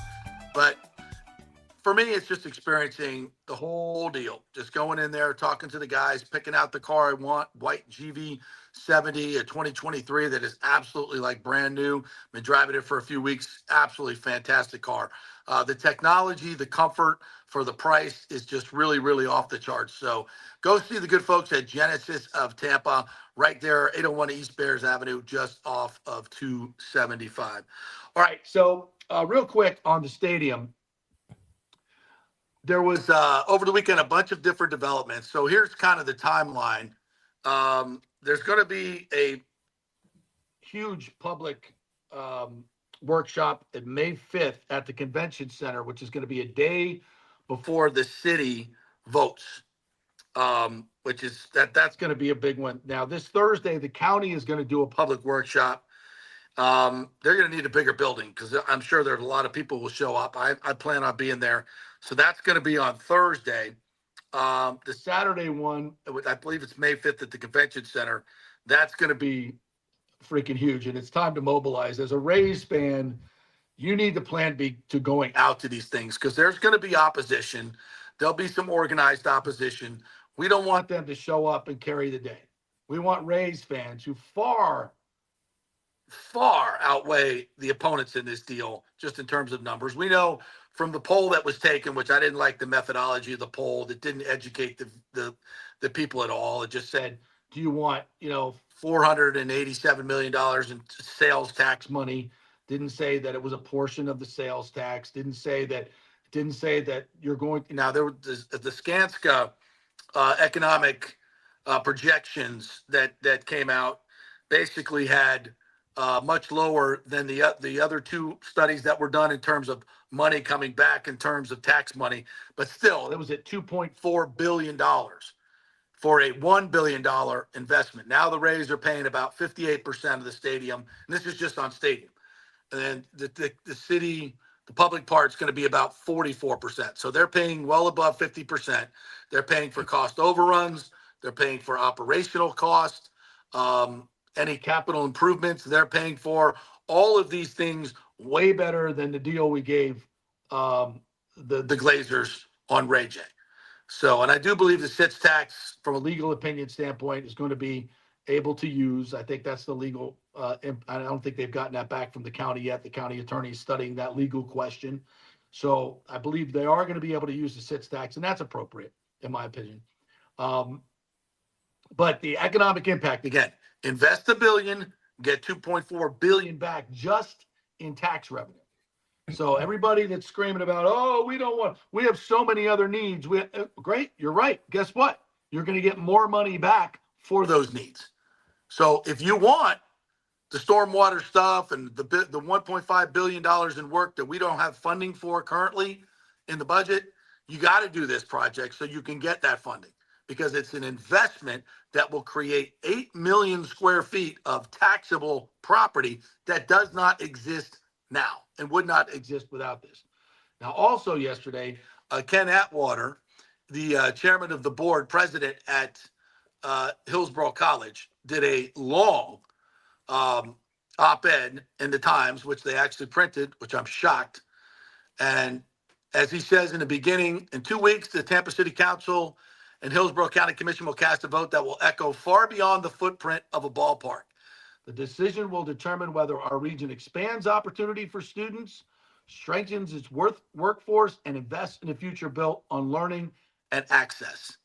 But for me, it's just experiencing the whole deal. Just going in there, talking to the guys, picking out the car I want, white GV70, a 2023 that is absolutely like brand new. Been driving it for a few weeks. Absolutely fantastic car. The technology, the comfort for the price is just really, really off the charts. So go see the good folks at Genesis of Tampa, right there, 801 East Bears Avenue, just off of 275. All right, so real quick on the stadium. There was, over the weekend, a bunch of different developments. So here's kind of the timeline. There's going to be a huge public workshop at May 5th at the convention center, which is going to be a day before the city votes, which is that's going to be a big one. Now, this Thursday, the county is going to do a public workshop. They're going to need a bigger building because I'm sure there's a lot of people will show up. I plan on being there. So that's going to be on Thursday. The Saturday one, I believe it's May 5th at the convention center. That's going to be freaking huge. And it's time to mobilize. As a Rays fan, you need the plan B to going out to these things because there's going to be opposition. There'll be some organized opposition. We don't want them to show up and carry the day. We want Rays fans who far outweigh the opponents in this deal, just in terms of numbers. We know from the poll that was taken, which I didn't like the methodology of the poll, that didn't educate the people at all. It just said, do you want, $487 million in sales tax money? Didn't say that it was a portion of the sales tax. Didn't say that you're going to, now there was the Skanska economic projections that came out basically had much lower than the other two studies that were done in terms of money coming back in terms of tax money. But still, it was at $2.4 billion for a $1 billion investment. Now the Rays are paying about 58% of the stadium. And this is just on stadium. And then the city, the public part's going to be about 44%. So they're paying well above 50%. They're paying for cost overruns. They're paying for operational costs. Any capital improvements they're paying for, all of these things way better than the deal we gave the Glazers on Ray J. So, and I do believe the SITS tax, from a legal opinion standpoint, is going to be able to use. I think that's the legal. I don't think they've gotten that back from the county yet. The county attorney is studying that legal question. So I believe they are going to be able to use the SITS tax, and that's appropriate, in my opinion. But the economic impact, again, invest $1 billion, get $2.4 billion back just in tax revenue. So everybody that's screaming about, we have so many other needs. Great, you're right. Guess what? You're going to get more money back for those needs. So if you want the stormwater stuff and the $1.5 billion in work that we don't have funding for currently in the budget, you got to do this project so you can get that funding, because it's an investment that will create 8 million square feet of taxable property that does not exist now and would not exist without this. Now, also yesterday, Ken Atwater, the chairman of the board, president at Hillsborough College did a long op-ed in the Times, which they actually printed, which I'm shocked. And as he says in the beginning, in 2 weeks, the Tampa City Council and Hillsborough County Commission will cast a vote that will echo far beyond the footprint of a ballpark. The decision will determine whether our region expands opportunity for students, strengthens its workforce, and invests in a future built on learning and access.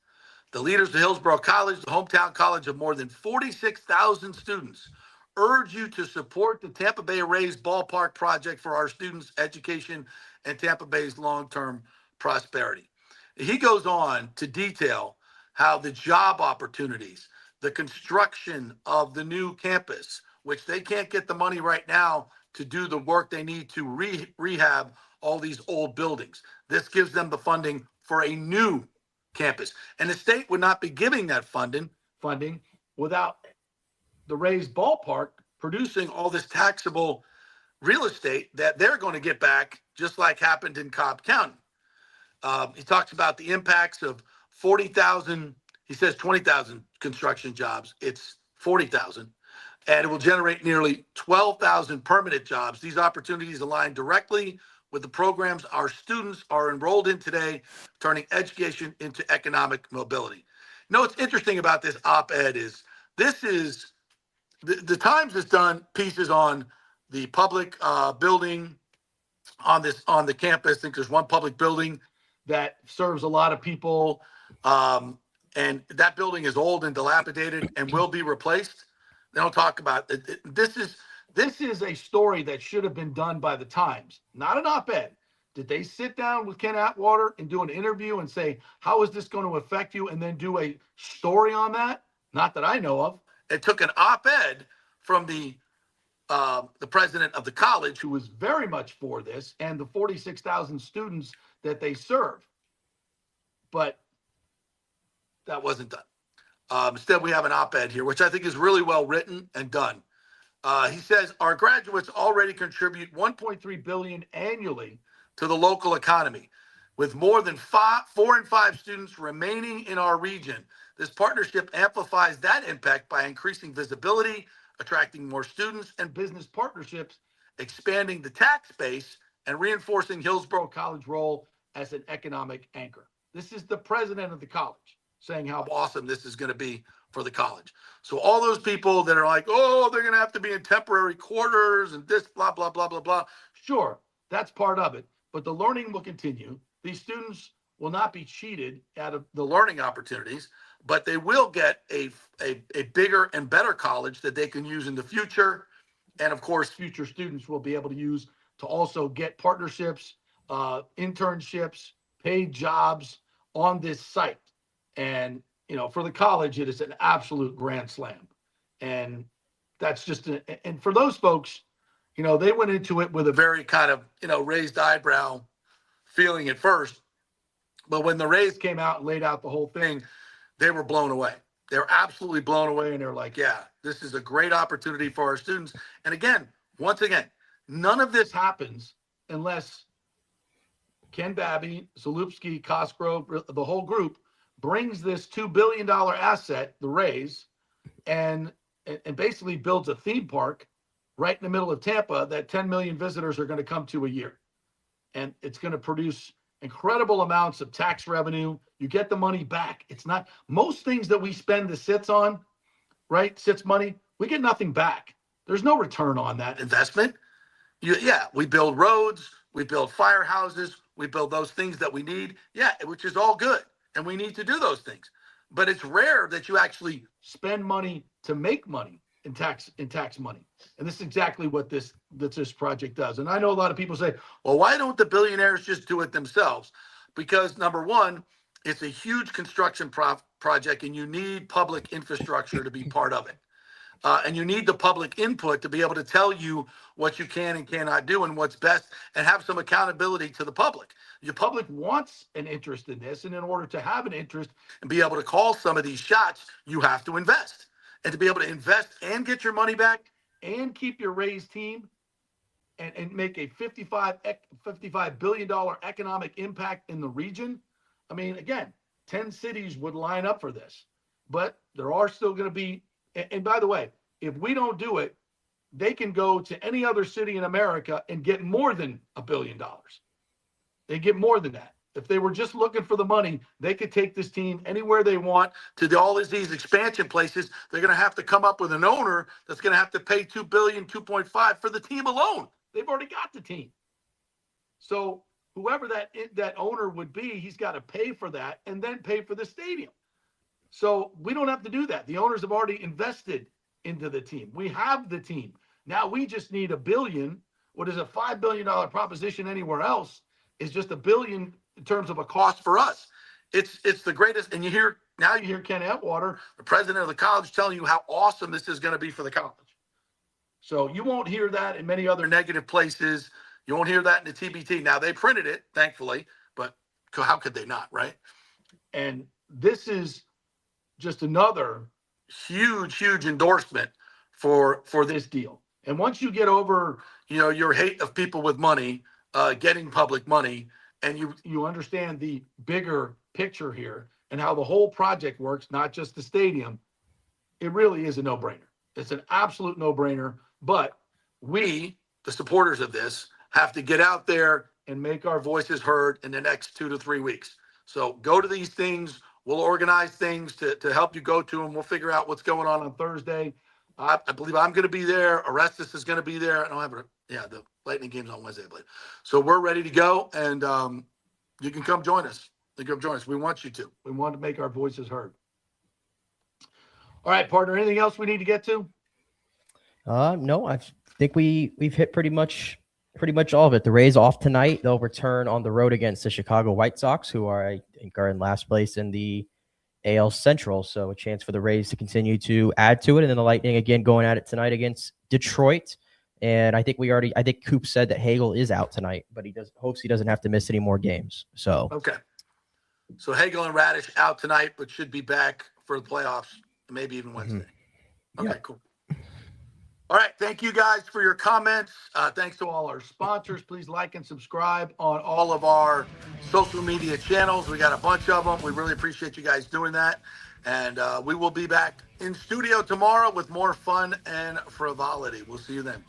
The leaders of Hillsborough College, the hometown college of more than 46,000 students, urge you to support the Tampa Bay Rays ballpark project for our students' education and Tampa Bay's long-term prosperity. He goes on to detail how the job opportunities, the construction of the new campus, which they can't get the money right now to do the work they need to rehab all these old buildings. This gives them the funding for a new campus. And the state would not be giving that funding without the Rays ballpark producing all this taxable real estate that they're going to get back, just like happened in Cobb County. He talks about the impacts of 40,000, he says 20,000 construction jobs. It's 40,000. And it will generate nearly 12,000 permanent jobs. These opportunities align directly with the programs our students are enrolled in today, turning education into economic mobility. You know what's interesting about this op-ed is the Times has done pieces on the public building on the campus. I think there's one public building that serves a lot of people, and that building is old and dilapidated and will be replaced. They don't talk about it. This is a story that should have been done by the Times, not an op-ed. Did they sit down with Ken Atwater and do an interview and say, how is this going to affect you, and then do a story on that? Not that I know of. It took an op-ed from the president of the college, who was very much for this, and the 46,000 students that they serve. But that wasn't done. Instead, we have an op-ed here, which I think is really well written and done. He says, our graduates already contribute $1.3 billion annually to the local economy. With more than 4 in 5 students remaining in our region, this partnership amplifies that impact by increasing visibility, attracting more students and business partnerships, expanding the tax base, and reinforcing Hillsborough College's role as an economic anchor. This is the president of the college saying how awesome this is going to be for the college. So all those people that are like, oh, they're going to have to be in temporary quarters and this, blah, blah, blah, blah, blah. Sure, that's part of it. But the learning will continue. These students will not be cheated out of the learning opportunities, but they will get a bigger and better college that they can use in the future. And of course, future students will be able to use to also get partnerships, internships, paid jobs on this site. And, you know, for the college, it is an absolute grand slam. And that's just, and for those folks, you know, they went into it with a very kind of, you know, raised eyebrow feeling at first. But when the Rays came out and laid out the whole thing, they were blown away. They're absolutely blown away. And they're like, yeah, this is a great opportunity for our students. And again, once again, none of this happens unless Ken Babby, Zalupski, Cosgrove, the whole group brings this $2 billion asset, the Rays, and basically builds a theme park right in the middle of Tampa that 10 million visitors are going to come to a year. And it's going to produce incredible amounts of tax revenue. You get the money back. It's not most things that we spend the SITs on, right? SITs money, we get nothing back. There's no return on that investment. We build roads, we build firehouses, we build those things that we need. Yeah, which is all good. And we need to do those things. But it's rare that you actually spend money to make money in tax money. And this is exactly what this project does. And I know a lot of people say, well, why don't the billionaires just do it themselves? Because number one, it's a huge construction project, and you need public infrastructure to be part of it. And you need the public input to be able to tell you what you can and cannot do and what's best, and have some accountability to the public. The public wants an interest in this, and in order to have an interest and be able to call some of these shots, you have to invest. And to be able to invest and get your money back and keep your Rays team and make a $55 billion economic impact in the region. I mean, again, 10 cities would line up for this. but there are still going to be. And by the way, if we don't do it, they can go to any other city in America and get more than $1 billion. They get more than that. If they were just looking for the money, they could take this team anywhere they want to all these expansion places. They're going to have to come up with an owner that's going to have to pay $2 billion, 2.5 for the team alone. They've already got the team. So whoever that owner would be, he's got to pay for that and then pay for the stadium. So we don't have to do that. The owners have already invested into the team. We have the team. Now we just need $1 billion. What is a $5 billion proposition anywhere else is just $1 billion in terms of a cost for us. It's the greatest. And you hear Ken Atwater, the president of the college, telling you how awesome this is going to be for the college. So you won't hear that in many other negative places. You won't hear that in the TBT. Now they printed it, thankfully, but how could they not, right? And this is just another huge endorsement for this deal. And once you get over, your hate of people with money, getting public money, and you understand the bigger picture here and how the whole project works, not just the stadium, it really is a no-brainer. It's an absolute no-brainer. But we, the supporters of this, have to get out there and make our voices heard in the next 2 to 3 weeks. So go to these things. We'll organize things to help you go to them. We'll figure out what's going on Thursday. I believe I'm going to be there. Orestes is going to be there. I don't have the Lightning game's on Wednesday, I believe. So we're ready to go, and you can come join us. We want you to. We want to make our voices heard. All right, partner. Anything else we need to get to? No, I think we've hit pretty much all of it. The Rays off tonight. They'll return on the road against the Chicago White Sox, who I think are in last place in the AL Central. So a chance for the Rays to continue to add to it. And then the Lightning again going at it tonight against Detroit. And I think Coop said that Hagel is out tonight, but hopes he doesn't have to miss any more games. So okay. So Hagel and Radish out tonight, but should be back for the playoffs, maybe even Wednesday. Mm-hmm. Okay, cool. All right. Thank you guys for your comments. Thanks to all our sponsors. Please like and subscribe on all of our social media channels. We got a bunch of them. We really appreciate you guys doing that. And we will be back in studio tomorrow with more fun and frivolity. We'll see you then.